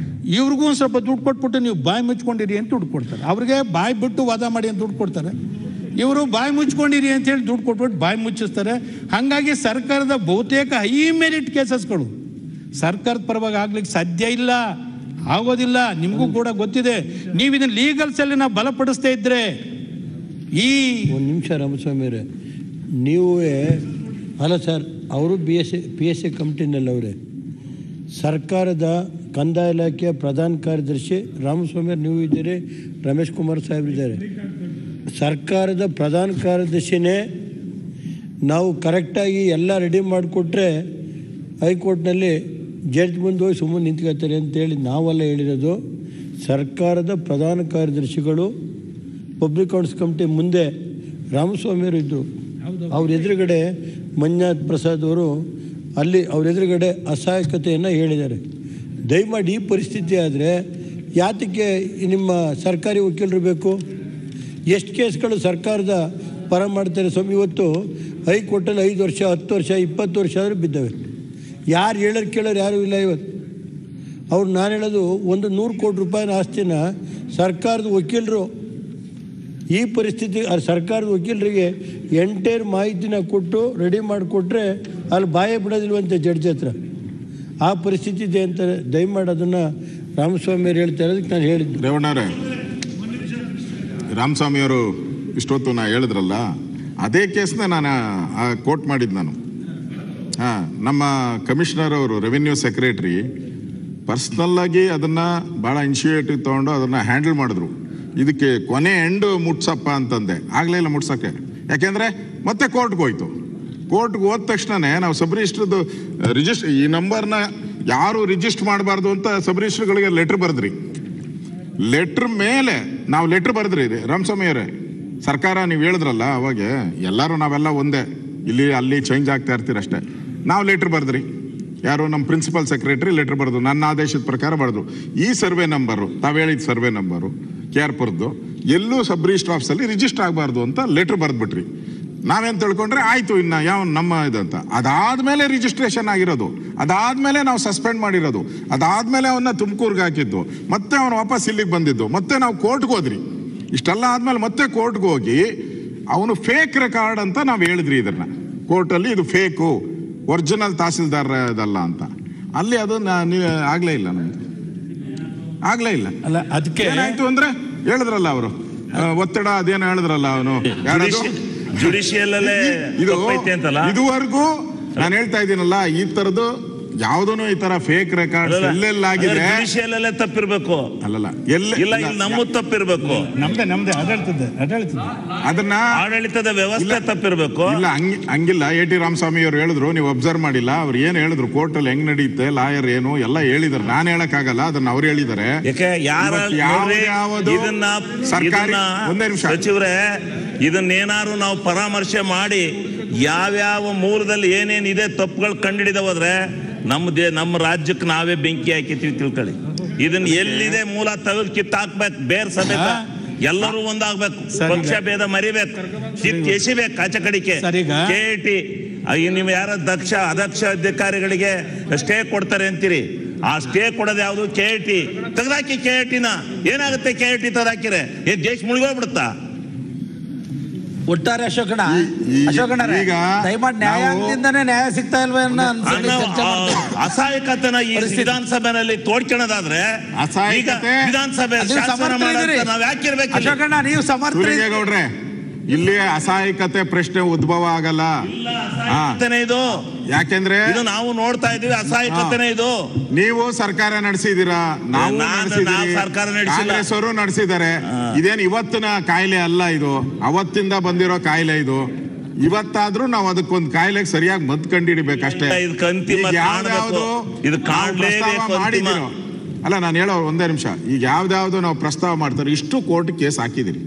ಇವ್ರಿಗೂ ಒಂದು ಸ್ವಲ್ಪ ದುಡ್ಡು ಕೊಟ್ಬಿಟ್ಟು ನೀವು ಬಾಯಿ ಮುಚ್ಕೊಂಡಿರಿ ಅಂತ ದುಡ್ಡು ಕೊಡ್ತಾರೆ. ಅವ್ರಿಗೆ ಬಾಯಿ ಬಿಟ್ಟು ವಾದ ಮಾಡಿ ಅಂತ ದುಡ್ಡು ಕೊಡ್ತಾರೆ. ಇವರು ಬಾಯಿ ಮುಚ್ಕೊಂಡಿರಿ ಅಂತೇಳಿ ದುಡ್ಡು ಕೊಟ್ಬಿಟ್ಟು ಬಾಯಿ ಮುಚ್ಚಿಸ್ತಾರೆ. ಹಾಗಾಗಿ ಸರ್ಕಾರದ ಬಹುತೇಕ ಹೈ ಮೆರಿಟ್ ಕೇಸಸ್ಗಳು ಸರ್ಕಾರದ ಪರವಾಗಿ ಆಗ್ಲಿಕ್ಕೆ ಸಾಧ್ಯ ಇಲ್ಲ, ಆಗೋದಿಲ್ಲ. ನಿಮಗೂ ಕೂಡ ಗೊತ್ತಿದೆ. ನೀವು ಇದನ್ನು ಲೀಗಲ್ ಸೆಲ್ಲಿನ ಬಲಪಡಿಸ್ತಾ ಇದ್ರೆ ಒಂದು ನಿಮಿಷ ರಾಮಸ್ವಾಮಿ ಅವರೇ, ನೀವೇ ಅಲ್ಲ ಸರ್, ಅವರು PSA ಕಮಿಟಿನಲ್ಲಿ ಅವರೇ ಸರ್ಕಾರದ ಕಂದಾಯ ಇಲಾಖೆಯ ಪ್ರಧಾನ ಕಾರ್ಯದರ್ಶಿ ರಾಮಸ್ವಾಮಿ ನೀವು ಇದ್ದೀರಿ, ರಮೇಶ್ ಕುಮಾರ್ ಸಾಹೇಬ್ರಿದ್ದಾರೆ. ಸರ್ಕಾರದ ಪ್ರಧಾನ ಕಾರ್ಯದರ್ಶಿನೇ ನಾವು ಕರೆಕ್ಟಾಗಿ ಎಲ್ಲ ರೆಡಿ ಮಾಡಿಕೊಟ್ರೆ ಹೈಕೋರ್ಟ್ನಲ್ಲಿ ಜಡ್ಜ್ ಮುಂದೆ ಹೋಗಿ ಸುಮ್ಮನೆ ನಿಂತ್ಕೊಳ್ತಾರೆ ಅಂತೇಳಿ ನಾವೆಲ್ಲ ಹೇಳಿರೋದು. ಸರ್ಕಾರದ ಪ್ರಧಾನ ಕಾರ್ಯದರ್ಶಿಗಳು ಪಬ್ಲಿಕ್ ಅಕೌಂಟ್ಸ್ ಕಮಿಟಿ ಮುಂದೆ ರಾಮಸ್ವಾಮಿಯವರು ಇದ್ದರು. ಅವ್ರ ಎದುರುಗಡೆ ಮಂಜುನಾಥ್ ಪ್ರಸಾದ್ ಅವರು ಅಲ್ಲಿ ಅವ್ರ ಎದುರುಗಡೆ ಅಸಹಾಯಕತೆಯನ್ನು ಹೇಳಿದ್ದಾರೆ. ದಯಮಾಡಿ ಈ ಪರಿಸ್ಥಿತಿ ಆದರೆ ಯಾತಕ್ಕೆ ನಿಮ್ಮ ಸರ್ಕಾರಿ ವಕೀಲರು ಬೇಕು? ಎಷ್ಟು ಕೇಸ್ಗಳು ಸರ್ಕಾರದ ಪರ ಮಾಡ್ತಾರೆ ಸ್ವಾಮಿ? ಇವತ್ತು ಹೈಕೋರ್ಟಲ್ಲಿ 5 ವರ್ಷ 10 ವರ್ಷ 20 ವರ್ಷ ಆದರೂ ಬಿದ್ದವೆ. ಯಾರು ಕೇಳೋರು ಯಾರೂ ಇಲ್ಲ. ಇವತ್ತು ಅವ್ರು ನಾನು ಹೇಳೋದು 100 ಕೋಟಿ ರೂಪಾಯಿನ ಆಸ್ತಿನ ಸರ್ಕಾರದ ವಕೀಲರು ಈ ಪರಿಸ್ಥಿತಿ ಸರ್ಕಾರದ ವಕೀಲರಿಗೆ ಎಂಟೈರ್ ಮಾಹಿತಿನ ಕೊಟ್ಟು ರೆಡಿ ಮಾಡಿಕೊಟ್ರೆ ಅಲ್ಲಿ ಬಾಯೇ ಬಿಡೋದಿಲ್ವಂತೆ ಜಡ್ಜ್ ಹತ್ರ. ಆ ಪರಿಸ್ಥಿತಿ ಇದೆ ಅಂತಾರೆ. ದಯಮಾಡಿ ಅದನ್ನು ರಾಮಸ್ವಾಮಿಯವರು ಹೇಳ್ತಾ ಇರೋದಕ್ಕೆ ನಾನು ಹೇಳಿದ್ದೆ. ರೇವಣ್ಣವ್ರೆ, ರಾಮಸ್ವಾಮಿಯವರು ಇಷ್ಟೊತ್ತು ನಾ ಹೇಳಿದ್ರಲ್ಲ, ಅದೇ ಕೇಸ್ನ ನಾನು ಕೋಟ್ ಮಾಡಿದ್ದು ನಾನು. ನಮ್ಮ ಕಮಿಷನರ್ ಅವರು ರೆವಿನ್ಯೂ ಸೆಕ್ರೆಟ್ರಿ ಪರ್ಸ್ನಲ್ಲಾಗಿ ಅದನ್ನು ಭಾಳ ಇನಿಷಿಯೇಟಿವ್ ತೊಗೊಂಡು ಅದನ್ನು ಹ್ಯಾಂಡಲ್ ಮಾಡಿದ್ರು. ಇದಕ್ಕೆ ಕೊನೆ ಎಂಡು ಮುಟ್ಸಪ್ಪ ಅಂತಂದೆ, ಆಗಲೇ ಇಲ್ಲ ಮುಟ್ಸೋಕ್ಕೆ. ಯಾಕೆಂದರೆ ಮತ್ತೆ ಕೋರ್ಟ್ಗೆ ಹೋಯ್ತು. ಕೋರ್ಟ್ಗೆ ಹೋದ ತಕ್ಷಣವೇ ನಾವು ಸಬ್ ರಿಜಿಸ್ಟ್ರದ್ದು ಈ ನಂಬರ್ನ ಯಾರು ರಿಜಿಸ್ಟರ್ ಮಾಡಬಾರ್ದು ಅಂತ ಸಬ್ ರಿಜಿಸ್ಟ್ರ್ಗಳಿಗೆ ಲೆಟ್ರ್ ಬರೆದ್ರಿ. ಲೆಟ್ರ್ ಮೇಲೆ ನಾವು ಲೆಟ್ರ್ ಬರೆದ್ರಿ ರಾಮಸ್ವಾಮಿಯವರೇ. ಸರ್ಕಾರ ನೀವು ಹೇಳಿದ್ರಲ್ಲ ಅವಾಗ ಎಲ್ಲರೂ ನಾವೆಲ್ಲ ಒಂದೇ, ಇಲ್ಲಿ ಅಲ್ಲಿ ಚೇಂಜ್ ಆಗ್ತಾ ಇರ್ತೀರಷ್ಟೇ. ನಾವು ಲೆಟ್ರ್ ಬರೆದ್ರಿ, ಯಾರು ನಮ್ಮ ಪ್ರಿನ್ಸಿಪಲ್ ಸೆಕ್ರೆಟರಿ ಲೆಟ್ರ್ ಬರೆದು ನನ್ನ ಆದೇಶದ ಪ್ರಕಾರ ಬರೆದು ಈ ಸರ್ವೆ ನಂಬರು, ತಾವು ಹೇಳಿದ ಸರ್ವೆ ನಂಬರು KR-ಪುರದ್ದು, ಎಲ್ಲೂ ಸಬ್ ರಿಜಿಸ್ಟರ್ ಆಫೀಸಲ್ಲಿ ರಿಜಿಸ್ಟರ್ ಆಗಬಾರ್ದು ಅಂತ ಲೆಟ್ರ್ ಬರೆದ್ಬಿಟ್ರಿ. ನಾವೇನು ತಿಳ್ಕೊಂಡ್ರೆ ಆಯಿತು, ಇನ್ನು ಯಾವ ನಮ್ಮ ಇದಂತ. ಅದಾದಮೇಲೆ ರಿಜಿಸ್ಟ್ರೇಷನ್ ಆಗಿರೋದು, ಅದಾದಮೇಲೆ ನಾವು ಸಸ್ಪೆಂಡ್ ಮಾಡಿರೋದು, ಅದಾದಮೇಲೆ ಅವನ್ನ ತುಮಕೂರ್ಗೆ ಹಾಕಿದ್ದು, ಮತ್ತೆ ಅವನು ವಾಪಸ್ ಇಲ್ಲಿಗೆ ಬಂದಿದ್ದು, ಮತ್ತೆ ನಾವು ಕೋರ್ಟ್ಗೆ ಹೋದ್ರಿ. ಇಷ್ಟೆಲ್ಲ ಆದಮೇಲೆ ಮತ್ತೆ ಕೋರ್ಟ್ಗೆ ಹೋಗಿ ಅವನು ಫೇಕ್ ರೆಕಾರ್ಡ್ ಅಂತ ನಾವು ಹೇಳಿದ್ರಿ. ಇದನ್ನ ಕೋರ್ಟಲ್ಲಿ ಇದು ಫೇಕು, ಒರಿಜಿನಲ್ ತಹಸೀಲ್ದಾರ್ ಇದಲ್ಲ ಅಂತ. ಅಲ್ಲಿ ಅದು ಆಗಲೇ ಇಲ್ಲ, ನಮ್ಗೆ ಆಗಲೇ ಇಲ್ಲ. ಅಲ್ಲ, ಅದಕ್ಕೆ ಏನಾಯ್ತು ಅಂದ್ರೆ ಹೇಳಿದ್ರಲ್ಲ ಅವರು ಒತ್ತಡ, ಅದೇನೋ ಹೇಳಿದ್ರಲ್ಲ ಅವನು ಜುಡಿಷಿಯಲ್ ಅಲ್ಲೇ ಇದುವರೆಗೂ ನಾನು ಹೇಳ್ತಾ ಇದ್ದೀನಲ್ಲ, ಈ ತರದ್ದು ಯಾವುದೂ ಈ ತರ ಫೇಕ್ ರೆಕಾರ್ಡ್ ಎಲ್ಲೆಲ್ಲಾಗಿದೆ ಜುಡಿಷಿಯಲ್ ಅಲ್ಲೇ ತಪ್ಪಿರ್ಬೇಕು. ಅಲ್ಲಲ್ಲ, ಇಲ್ಲ ನಮ್ಮ ತಪ್ಪಿರ್ಬೇಕು, ನಮ್ದೇ ಅದನ್ನ ಆಡಳಿತದ ವ್ಯವಸ್ಥೆ ತಪ್ಪಿರ್ಬೇಕು. ಇಲ್ಲ ಹಂಗಿಲ್ಲ. A.T. ರಾಮಸ್ವಾಮಿ ಅವರು ಹೇಳಿದ್ರು, ನೀವು ಅಬ್ಸರ್ವ್ ಮಾಡಿಲ್ಲ. ಅವ್ರು ಏನ್ ಹೇಳಿದ್ರು, ಕೋರ್ಟ್ ಅಲ್ಲಿ ಹೆಂಗ್ ನಡೆಯುತ್ತೆ, ಲಾಯರ್ ಏನು ಎಲ್ಲ ಹೇಳಿದಾರೆ. ನಾನು ಹೇಳಕ್ ಆಗಲ್ಲ, ಅದನ್ನ ಅವ್ರು ಹೇಳಿದ್ದಾರೆ. ಇದನ್ನ ಸರ್ಕಾರಿ ಸಚಿವರೇ, ಇದನ್ನೇನಾದ್ರು ನಾವು ಪರಾಮರ್ಶೆ ಮಾಡಿ ಯಾವ್ಯಾವ ಮೂಲದಲ್ಲಿ ಏನೇನಿದೆ ತಪ್ಪುಗಳು ಕಂಡುಹಿಡಿದ ಹೋದ್ರೆ ನಮ್ಮ ರಾಜ್ಯಕ್ಕೆ ನಾವೇ ಬೆಂಕಿ ಹಾಕಿತೀವಿ ತಿಳ್ಕೊಳ್ಳಿ. ಇದನ್ನ ಎಲ್ಲಿದೆ ಮೂಲ ತೆಗೆದು ಕಿತ್ತಾಕ್ಬೇಕು, ಬೇರ್ ಸಮೇತ ಎಲ್ಲರೂ ಒಂದಾಗ್ಬೇಕು, ಪಕ್ಷ ಭೇದ ಮರಿಬೇಕು, ಎಸಿಬೇಕು ಆಚೆ ಕಡಿಕೆ. KIT ನೀವು ಯಾರ ಅದಕ್ಷ ಅಧಿಕಾರಿಗಳಿಗೆ ಸ್ಟೇ ಕೊಡ್ತಾರೆ ಅಂತೀರಿ, ಆ ಸ್ಟೇ ಕೊಡೋದು ಯಾವುದು? KIT ತೆಗೆದಾಕಿ. KIT-ನ ಏನಾಗುತ್ತೆ? KIT ತೆಗೆದಾಕಿರೆ ಏನ್ ದೇಶ ಮುಳುಗೋಗ್ಬಿಡುತ್ತಾ? ಒಟ್ಟಾರೆ ಅಶೋಕಣ್ಣ ದಯಮಾಡಿ ನ್ಯಾಯಾಂಗದಿಂದನೇ ನ್ಯಾಯ ಸಿಗ್ತಾ ಇಲ್ವೇ ಅನ್ನೋ ಅಸಹಾಯಕತೆನ ಈ ವಿಧಾನಸಭೆಯಲ್ಲಿ ತೋಡ್ಕೊಳ್ಳೋದಾದ್ರೆ ವಿಧಾನಸಭೆ ನಾವ್ ಯಾಕಿರ್ಬೇಕು? ಅಶೋಕಣ್ಣ ನೀವು ಸಮರ್ಥನೆ ಇಲ್ಲಿ ಅಸಹಾಯಕತೆ ಪ್ರಶ್ನೆ ಉದ್ಭವ ಆಗಲ್ಲ. ಇದು ಯಾಕೆಂದ್ರೆ ಇದು ನಾವು ನೋಡ್ತಾ ಇದೀವಿ, ಅಸಹಾಯಕತೆನೇ ಇದು. ನೀವು ಸರ್ಕಾರ ನಡೆಸಿದೀರಾ, ನಾವು ಸರ್ಕಾರ ಕಾಂಗ್ರೆಸ್ ಅವರು ನಡೆಸಿದ್ದಾರೆ. ಇದೇನು ಇವತ್ತಿನ ಕಾಯಿಲೆ ಅಲ್ಲ, ಇದು ಅವತ್ತಿಂದ ಬಂದಿರೋ ಕಾಯಿಲೆ. ಇದು ಇವತ್ತಾದ್ರೂ ನಾವು ಅದಕ್ಕೊಂದು ಕಾಯಿಲೆಗೆ ಸರಿಯಾಗಿ ಮದ್ದು ಕಂಡುಹಿಡಿಬೇಕಷ್ಟೇ. ಮಾಡಿದಿರೋ ಅಲ್ಲ, ನಾನು ಹೇಳೋ ಒಂದೇ ನಿಮಿಷ. ಈಗ ಯಾವ್ದಾವ್ದು ನಾವು ಪ್ರಸ್ತಾವ ಮಾಡ್ತಾರೆ, ಇಷ್ಟು ಕೋರ್ಟ್ ಕೇಸ್ ಹಾಕಿದಿರಿ,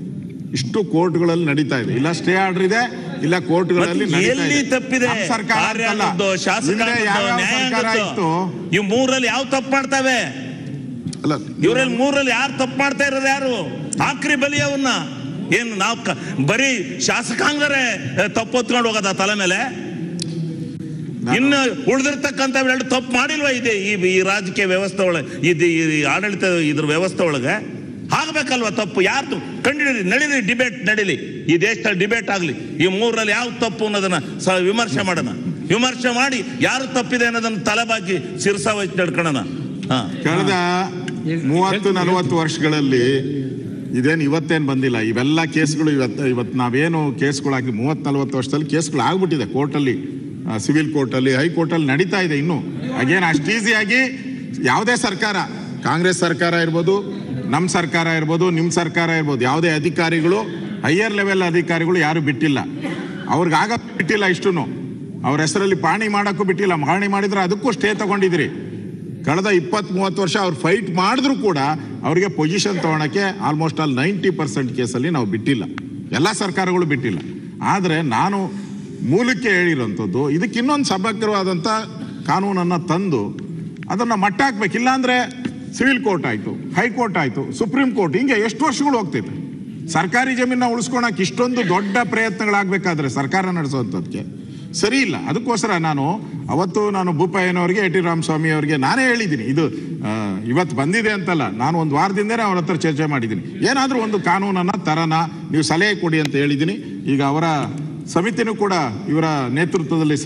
ಇಷ್ಟು ಕೋರ್ಟ್ಗಳಲ್ಲಿ ನಡೀತಾ ಇದೆ. ಇಲ್ಲ ಸ್ಟೇ ಆರ್ಡರ್ ಇದೆ, ಇಲ್ಲ ಕೋರ್ಟ್ಗಳಲ್ಲಿ ಸರ್ಕಾರ ಇತ್ತು. ಇವ್ ಮೂರಲ್ಲಿ ಯಾವ ತಪ್ಪು ಮಾಡ್ತಾವೆ? ಇವರಲ್ಲಿ ಮೂರಲ್ಲಿ ಯಾರು ತಪ್ಪು ಮಾಡ್ತಾ ಇರೋದು? ಯಾರು ಆಕ್ರಿ ಬಲಿ ಅವನ್ನ? ಏನು ನಾವು ಬರೀ ಶಾಸಕಾಂಗರೇ ತಪ್ಪು ಹೊತ್ಕೊಂಡು ಹೋಗೋದ ತಲೆ ಮೇಲೆ? ಇನ್ನು ಉಳಿದಿರ್ತಕ್ಕಂಥ ಎರಡು ತಪ್ಪು ಮಾಡಿಲ್ವಾ ಇದೆ ಈ ರಾಜಕೀಯ ವ್ಯವಸ್ಥೆ ಒಳಗೆ, ಈ ಆಡಳಿತ ಇದ್ರ ವ್ಯವಸ್ಥೆ ಒಳಗೆ ಆಗ್ಬೇಕಲ್ವಾ ತಪ್ಪು? ಯಾರ್ದು ಕಂಡಿಡಿ, ನಡೀಲಿ, ಡಿಬೇಟ್ ನಡೀಲಿ, ಈ ದೇಶದಲ್ಲಿ ಡಿಬೇಟ್ ಆಗ್ಲಿ. ಈ ಮೂರರಲ್ಲಿ ಯಾವ ತಪ್ಪು ಅನ್ನೋದನ್ನ ವಿಮರ್ಶೆ ಮಾಡೋಣ. ವಿಮರ್ಶೆ ಮಾಡಿ ಯಾರು ತಪ್ಪಿದೆ ಅನ್ನೋದನ್ನ ತಲೆಬಾಗಿ ಶಿರಸ ವಹಿಸಿ ನಡ್ಕೊಳ್ಳೋಣ. ಕಳೆದ 30-40 ವರ್ಷಗಳಲ್ಲಿ ಇದೇನು ಇವತ್ತೇನು ಬಂದಿಲ್ಲ. ಇವೆಲ್ಲ ಕೇಸ್ಗಳು ಇವತ್ತು ನಾವೇನು ಕೇಸ್ಗಳು ಹಾಕಿ 30-40 ವರ್ಷದಲ್ಲಿ ಕೇಸ್ಗಳು ಆಗ್ಬಿಟ್ಟಿದೆ ಕೋರ್ಟಲ್ಲಿ, ಸಿವಿಲ್ ಕೋರ್ಟಲ್ಲಿ, ಹೈಕೋರ್ಟಲ್ಲಿ ನಡೀತಾ ಇದೆ. ಇನ್ನು ಅಗೇನ್ ಅಷ್ಟು ಈಸಿಯಾಗಿ ಯಾವುದೇ ಸರ್ಕಾರ, ಕಾಂಗ್ರೆಸ್ ಸರ್ಕಾರ ಇರ್ಬೋದು, ನಮ್ಮ ಸರ್ಕಾರ ಇರ್ಬೋದು, ನಿಮ್ಮ ಸರ್ಕಾರ ಇರ್ಬೋದು, ಯಾವುದೇ ಅಧಿಕಾರಿಗಳು, ಹೈಯರ್ ಲೆವೆಲ್ ಅಧಿಕಾರಿಗಳು ಯಾರು ಬಿಟ್ಟಿಲ್ಲ. ಅವ್ರಿಗಾಗ ಬಿಟ್ಟಿಲ್ಲ. ಇಷ್ಟು ಅವ್ರ ಹೆಸರಲ್ಲಿ ಪಾಣಿ ಮಾಡೋಕ್ಕೂ ಬಿಟ್ಟಿಲ್ಲ. ಪಾಣಿ ಮಾಡಿದ್ರೆ ಅದಕ್ಕೂ ಸ್ಟೇ ತಗೊಂಡಿದ್ರಿ. ಕಳೆದ 20-30 ವರ್ಷ ಅವ್ರು ಫೈಟ್ ಮಾಡಿದ್ರು ಕೂಡ ಅವ್ರಿಗೆ ಪೊಸಿಷನ್ ತಗೊಳಕ್ಕೆ ಆಲ್ಮೋಸ್ಟ್ ಆಲ್ 90% ಕೇಸಲ್ಲಿ ನಾವು ಬಿಟ್ಟಿಲ್ಲ. ಎಲ್ಲ ಸರ್ಕಾರಗಳು ಬಿಟ್ಟಿಲ್ಲ. ಆದರೆ ನಾನು ಮೂಲಕ್ಕೆ ಹೇಳಿರೋಂಥದ್ದು, ಇದಕ್ಕೆ ಇನ್ನೊಂದು ಸಮಗ್ರವಾದಂಥ ಕಾನೂನನ್ನು ತಂದು ಅದನ್ನು ಮಟ್ಟ ಹಾಕ್ಬೇಕು. ಇಲ್ಲಾಂದರೆ ಸಿವಿಲ್ ಕೋರ್ಟ್ ಆಯಿತು, ಹೈಕೋರ್ಟ್ ಆಯಿತು, ಸುಪ್ರೀಂ ಕೋರ್ಟ್, ಹಿಂಗೆ ಎಷ್ಟು ವರ್ಷಗಳು ಹೋಗ್ತೈತೆ. ಸರ್ಕಾರಿ ಜಮೀನ ಉಳಿಸ್ಕೊಳಕ್ಕೆ ಇಷ್ಟೊಂದು ದೊಡ್ಡ ಪ್ರಯತ್ನಗಳಾಗಬೇಕಾದ್ರೆ ಸರ್ಕಾರ ನಡೆಸೋವಂಥದ್ದಕ್ಕೆ ಸರಿ ಇಲ್ಲ. ಅದಕ್ಕೋಸ್ಕರ ನಾನು ಭೂಪಯ್ಯನವರಿಗೆ, A.T. ರಾಮಸ್ವಾಮಿ ಅವರಿಗೆ ನಾನೇ ಹೇಳಿದ್ದೀನಿ, ಇದು ಇವತ್ತು ಬಂದಿದೆ ಅಂತಲ್ಲ, ನಾನು ಒಂದು ವಾರದಿಂದನೇ ಅವ್ರ ಹತ್ರ ಚರ್ಚೆ ಮಾಡಿದ್ದೀನಿ. ಏನಾದರೂ ಒಂದು ಕಾನೂನನ್ನು ತರನ, ನೀವು ಸಲಹೆ ಕೊಡಿ ಅಂತ ಹೇಳಿದ್ದೀನಿ. ಈಗ ಅವರ ಸಮಿತಿನೂ ಕೂಡ, ಇವರ ನೇತೃತ್ವದಲ್ಲಿ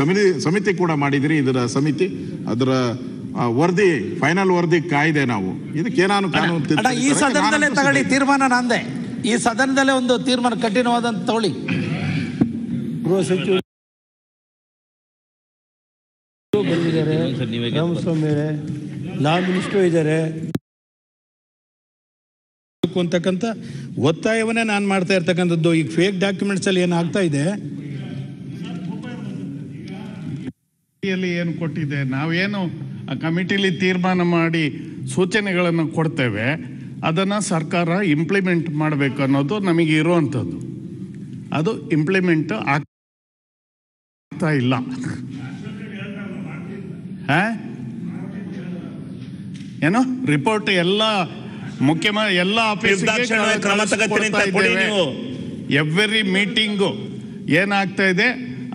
ಸಮಿತಿ ಕೂಡ ಮಾಡಿದಿರಿ. ಇದರ ಸಮಿತಿ ಅದರ ವರದಿ, ಫೈನಲ್ ವರದಿ ಕಾಯ್ದೆ. ನಾವು ಇದಕ್ಕೇನಾನು ಕಾನೂನು ಈ ಸದನದಲ್ಲೇ ತಗೊಳ್ಳಿ ತೀರ್ಮಾನ. ನಂದೆ ಈ ಸದನದಲ್ಲೇ ಒಂದು ತೀರ್ಮಾನ ಕಠಿಣವಾದಂತ ತಗೊಳ್ಳಿ. ಗೃಹ ಸಚಿವರು ಬಂದಿದ್ದಾರೆ, ರಾಮಸ್ವಾಮಿ ಲಾ ಮಿನಿಸ್ಟರ್ ಇದ್ದಾರೆ ಅಂತಕ್ಕಂಥ ಒತ್ತಾಯವನ್ನೇ ನಾನು ಮಾಡ್ತಾ ಇರ್ತಕ್ಕಂಥದ್ದು. ಈಗ ಫೇಕ್ ಡಾಕ್ಯುಮೆಂಟ್ಸ್ ಅಲ್ಲಿ ಏನಾಗ್ತಾ ಇದೆ, ಏನು ಕೊಟ್ಟಿದೆ, ನಾವೇನು ಕಮಿಟಿಲಿ ತೀರ್ಮಾನ ಮಾಡಿ ಸೂಚನೆಗಳನ್ನು ಕೊಡ್ತೇವೆ, ಅದನ್ನು ಸರ್ಕಾರ ಇಂಪ್ಲಿಮೆಂಟ್ ಮಾಡಬೇಕು ಅನ್ನೋದು ನಮಗೆ ಇರುವಂಥದ್ದು. ಅದು ಇಂಪ್ಲಿಮೆಂಟ್ ಆಗ್ತಾ ಇಲ್ಲ. ಏನೋ ರಿಪೋರ್ಟ್ ಎಲ್ಲ ಎಲ್ಲ ಕ್ರಮ ತಗೊಳ್ತೀನಿ ನೀವು. ಎವ್ರಿ ಮೀಟಿಂಗು ಏನಾಗ್ತಾ ಇದೆ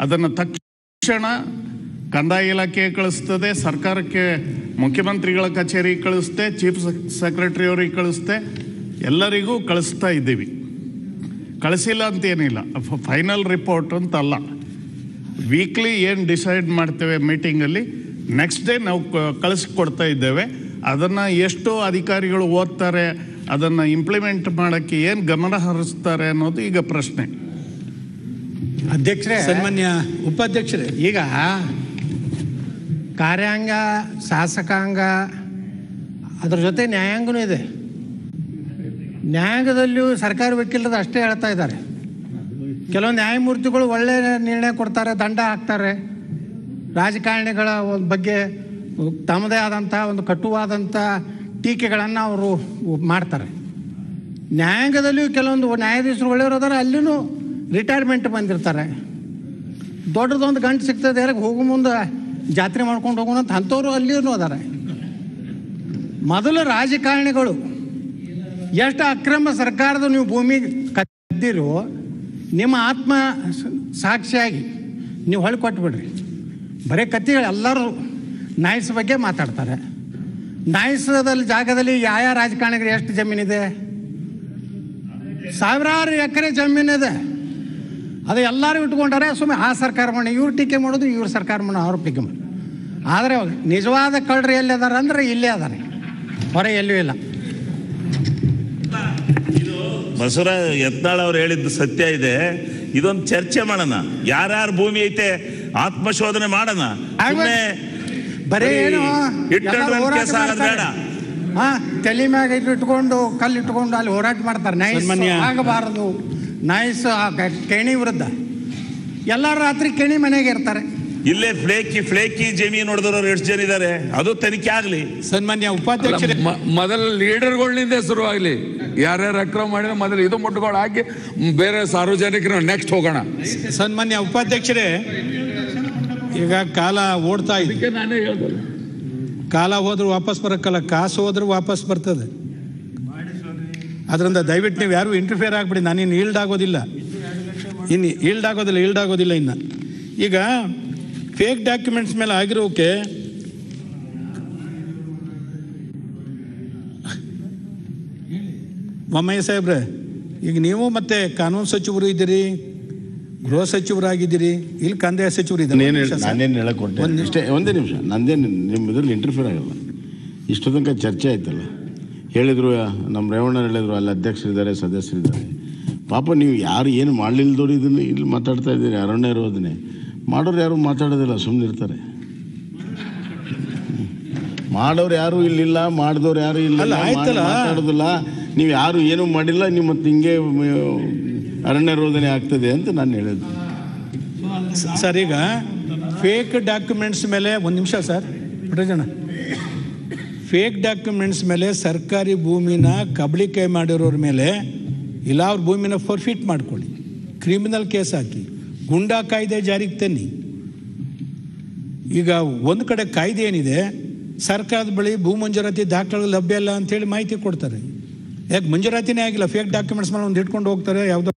ಅದನ್ನು ತಕ್ಷಣ ಕಂದಾಯ ಇಲಾಖೆ ಕಳಿಸ್ತದೆ, ಸರ್ಕಾರಕ್ಕೆ ಮುಖ್ಯಮಂತ್ರಿಗಳ ಕಚೇರಿ ಕಳಿಸುತ್ತೆ, ಚೀಫ್ ಸೆಕ್ರೆಟರಿ ಅವರಿಗೆ ಕಳಿಸುತ್ತೆ, ಎಲ್ಲರಿಗೂ ಕಳಿಸ್ತಾ ಇದ್ದೀವಿ. ಕಳಿಸಿಲ್ಲ ಅಂತೇನಿಲ್ಲ, ಫೈನಲ್ ರಿಪೋರ್ಟ್ ಅಂತಲ್ಲ. ವೀಕ್ಲಿ ಏನು ಡಿಸೈಡ್ ಮಾಡ್ತೇವೆ ಮೀಟಿಂಗಲ್ಲಿ, ನೆಕ್ಸ್ಟ್ ಡೇ ನಾವು ಕಳಿಸ್ಕೊಡ್ತಾ ಇದ್ದೇವೆ. ಅದನ್ನು ಎಷ್ಟು ಅಧಿಕಾರಿಗಳು ಓದ್ತಾರೆ, ಅದನ್ನು ಇಂಪ್ಲಿಮೆಂಟ್ ಮಾಡೋಕ್ಕೆ ಏನು ಗಮನ ಹರಿಸ್ತಾರೆ ಅನ್ನೋದು ಈಗ ಪ್ರಶ್ನೆ. ಅಧ್ಯಕ್ಷರೇ, ಸನ್ಮಾನ್ಯ ಉಪಾಧ್ಯಕ್ಷರೇ, ಈಗ ಕಾರ್ಯಾಂಗ, ಶಾಸಕಾಂಗ, ಅದ್ರ ಜೊತೆ ನ್ಯಾಯಾಂಗನೂ ಇದೆ. ನ್ಯಾಯಾಂಗದಲ್ಲಿಯೂ ಸರ್ಕಾರಿ ವಕೀಲರು ಅಷ್ಟೇ ಹೇಳ್ತಾ ಇದ್ದಾರೆ. ಕೆಲವೊಂದು ನ್ಯಾಯಮೂರ್ತಿಗಳು ಒಳ್ಳೆ ನಿರ್ಣಯ ಕೊಡ್ತಾರೆ, ದಂಡ ಹಾಕ್ತಾರೆ, ರಾಜಕಾರಣಿಗಳ ಬಗ್ಗೆ ತಮ್ಮದೇ ಆದಂಥ ಒಂದು ಕಟುವಾದಂಥ ಟೀಕೆಗಳನ್ನು ಅವರು ಮಾಡ್ತಾರೆ. ನ್ಯಾಯಾಂಗದಲ್ಲಿಯೂ ಕೆಲವೊಂದು ನ್ಯಾಯಾಧೀಶರು ಒಳ್ಳೆಯವರದಾರೆ, ಅಲ್ಲಿಯೂ ರಿಟೈರ್ಮೆಂಟ್ ಬಂದಿರ್ತಾರೆ. ದೊಡ್ಡದೊಂದು ಗಂಟು ಸಿಗ್ತದೆ, ಯಾರಿಗೆ ಹೋಗೋ ಮುಂದೆ ಜಾತ್ರೆ ಮಾಡ್ಕೊಂಡು ಹೋಗೋಣ ಅಂತ ಅಂಥವ್ರು ಅಲ್ಲಿಯೂ ಅದಾರೆ. ಮೊದಲು ರಾಜಕಾರಣಿಗಳು ಎಷ್ಟು ಅಕ್ರಮ ಸರ್ಕಾರದ ನೀವು ಭೂಮಿ ಕದ್ದಿರೋ ನಿಮ್ಮ ಆತ್ಮ ಸಾಕ್ಷಿಯಾಗಿ ನೀವು ಹೊಳಿ ಕೊಟ್ಬಿಡ್ರಿ. ಬರೀ ಕತ್ತಿಗಳು ಎಲ್ಲರೂ ನಾಯ್ಸ್ ಬಗ್ಗೆ ಮಾತಾಡ್ತಾರೆ. ನಾಯ್ಸದಲ್ಲಿ ಜಾಗದಲ್ಲಿ ಯಾವ ರಾಜಕಾರಣಿಗಳು ಎಷ್ಟು ಜಮೀನಿದೆ? ಸಾವಿರಾರು ಎಕರೆ ಜಮೀನಿದೆ. ಅದು ಎಲ್ಲರೂ ಇಟ್ಕೊಂಡಾರೆ. ಸುಮ್ಮನೆ ಆ ಸರ್ಕಾರ ಮಾಡಿ ಇವ್ರು ಟೀಕೆ ಮಾಡೋದು, ಇವ್ರ ಸರ್ಕಾರ ಮಾಡೋ ಅವ್ರ ಟೀಕೆ ಮಾಡೋದು. ಆದರೆ ನಿಜವಾದ ಕಳ್ಳರು ಎಲ್ಲಿ ಅದಾರ ಅಂದರೆ ಇಲ್ಲೇ ಅದಾರೆ, ಹೊರ ಎಲ್ಲೂ ಇಲ್ಲ. ಬಸವರಾಜ ಯತ್ನಾಳ್ ಅವ್ರು ಹೇಳಿದ್ದು ಸತ್ಯ ಇದೆ. ಇದೊಂದು ಚರ್ಚೆ ಮಾಡೋಣ, ಯಾರ್ಯಾರ ಭೂಮಿ ಐತೆ ಆತ್ಮಶೋಧನೆ ಮಾಡೋಣ. ಬರೀ ಏನು ಬೇಡ. ತಲೆ ಮ್ಯಾಗ ಇಟ್ಕೊಂಡು ಕಲ್ಲು ಇಟ್ಕೊಂಡು ಅಲ್ಲಿ ಹೋರಾಟ ಮಾಡ್ತಾರೆ. ನೈಸ್ ಆಗಬಾರದು, ನೈಸ್ ಕೇಣಿ ವಿರುದ್ಧ. ಎಲ್ಲರೂ ರಾತ್ರಿ ಕೇಣಿ ಮನೆಗೆ ಇರ್ತಾರೆ. ಇಲ್ಲೇ ಫ್ಲೇಕಿ ಜಮೀನು ನೋಡಿದವರು ಎಷ್ಟು ಜನ ಇದ್ದಾರೆ, ಅದು ತನಿಖೆ ಆಗಲಿ. ಸನ್ಮಾನ್ಯ ಉಪಾಧ್ಯಕ್ಷರೇ, ಮೊದಲು ಲೀಡರ್ಗಳಿಂದ ಶುರುವಾಗಲಿ. ಯಾರ್ಯಾರು ಅಕ್ರಮ ಮಾಡಿದ್ರೆ ಮೊದಲು ಇದು ಮುಟ್ಟುಗಳು ಹಾಕಿ ಬೇರೆ ಸಾರ್ವಜನಿಕರು ನೆಕ್ಸ್ಟ್ ಹೋಗೋಣ. ಸನ್ಮಾನ್ಯ ಉಪಾಧ್ಯಕ್ಷರೇ, ಈಗ ಕಾಲ ಓಡ್ತಾ ಇದೆ. ನಾನೇ ಹೇಳ್ದೆ, ಕಾಲ ಹೋದ್ರೂ ವಾಪಸ್ ಬರೋಕ್ಕಲ್ಲ, ಕಾಸು ಹೋದ್ರೂ ವಾಪಸ್ ಬರ್ತದೆ. ಅದರಿಂದ ದಯವಿಟ್ಟು ನೀವು ಯಾರು ಇಂಟರ್ಫಿಯರ್ ಆಗಿಬಿಡಿ. ನಾನಿನ್ನು ಈಲ್ಡ್ ಆಗೋದಿಲ್ಲ, ಇನ್ನು. ಈಗ ಫೇಕ್ ಡಾಕ್ಯುಮೆಂಟ್ಸ್ ಮೇಲೆ ಆಗಿರೋಕೆ ಬೊಮ್ಮಾಯಿ ಸಾಹೇಬ್ರೆ, ಈಗ ನೀವು ಮತ್ತೆ ಕಾನೂನು ಸಚಿವರು ಇದ್ದೀರಿ, ಗೃಹ ಸಚಿವರಾಗಿದ್ದೀರಿ, ಇಲ್ಲಿ ಕಂದಾಯ ಸಚಿವರು ಇದ್ದಾರೆ. ನಾನೇನು ಹೇಳಕ್ ಕೊಟ್ಟೆ ಇಷ್ಟೇ, ಒಂದೇ ನಿಮಿಷ. ನಂದೇನು ನಿಮ್ಮ ಇದ್ರಲ್ಲಿ ಇಂಟರ್ಫಿಯರ್ ಆಗಲ್ಲ. ಇಷ್ಟು ತನಕ ಚರ್ಚೆ ಆಯ್ತಲ್ಲ, ಹೇಳಿದ್ರು ನಮ್ಮ ರೇವಣ್ಣ ಹೇಳಿದ್ರು, ಅಲ್ಲಿ ಅಧ್ಯಕ್ಷರಿದ್ದಾರೆ, ಸದಸ್ಯರಿದ್ದಾರೆ. ಪಾಪ ನೀವು ಯಾರು ಏನು ಮಾಡಲಿಲ್ಲದವ್ರು ಇದನ್ನು ಇಲ್ಲಿ ಮಾತಾಡ್ತಾ ಇದ್ದೀರಿ. ಅರಣ್ಯ ಇರೋದನ್ನೇ ಮಾಡೋರು ಯಾರು ಮಾತಾಡೋದಿಲ್ಲ, ಸುಮ್ಮನೆ ಇರ್ತಾರೆ. ಮಾಡೋರು ಯಾರು ಇಲ್ಲಿಲ್ಲ, ಮಾಡಿದವ್ರು ಯಾರು ಇಲ್ಲ, ಮಾತಾಡೋದಿಲ್ಲ. ನೀವು ಯಾರು ಏನೂ ಮಾಡಿಲ್ಲ, ನೀವು ಮತ್ತೆ ಹಿಂಗೆ ಅರಣ್ಯ ರೋಧನೆ ಆಗ್ತದೆ ಅಂತ ನಾನು ಹೇಳಿದ್ದು. ಸರ್, ಈಗ ಫೇಕ್ ಡಾಕ್ಯುಮೆಂಟ್ಸ್ ಮೇಲೆ ಒಂದು ನಿಮಿಷ ಸರ್, ಪುಟ್ಟಜನ, ಫೇಕ್ ಡಾಕ್ಯುಮೆಂಟ್ಸ್ ಮೇಲೆ ಸರ್ಕಾರಿ ಭೂಮಿನ ಕಬಳಿಕೆ ಮಾಡಿರೋರ ಮೇಲೆ ಇಲ್ಲ ಅವ್ರ ಭೂಮಿನ ಫರ್ಫಿಟ್ ಮಾಡ್ಕೊಳ್ಳಿ, ಕ್ರಿಮಿನಲ್ ಕೇಸ್ ಹಾಕಿ, ಗುಂಡಾ ಕಾಯ್ದೆ ಜಾರಿಗೆ ತನ್ನಿ. ಈಗ ಒಂದು ಕಡೆ ಕಾಯ್ದೆ ಏನಿದೆ, ಸರ್ಕಾರದ ಬಳಿ ಭೂ ಮಂಜೂರಾತಿ ದಾಖಲೆಗಳು ಲಭ್ಯ ಇಲ್ಲ ಅಂತೇಳಿ ಮಾಹಿತಿ ಕೊಡ್ತಾರೆ. ಯಾಕೆ ಮಂಜೂರಾತಿನೇ ಆಗಿಲ್ಲ, ಫೇಕ್ ಡಾಕ್ಯುಮೆಂಟ್ಸ್ ಮೇಲೆ ಒಂದು ಇಟ್ಕೊಂಡು ಹೋಗ್ತಾರೆ. ಯಾವುದೋ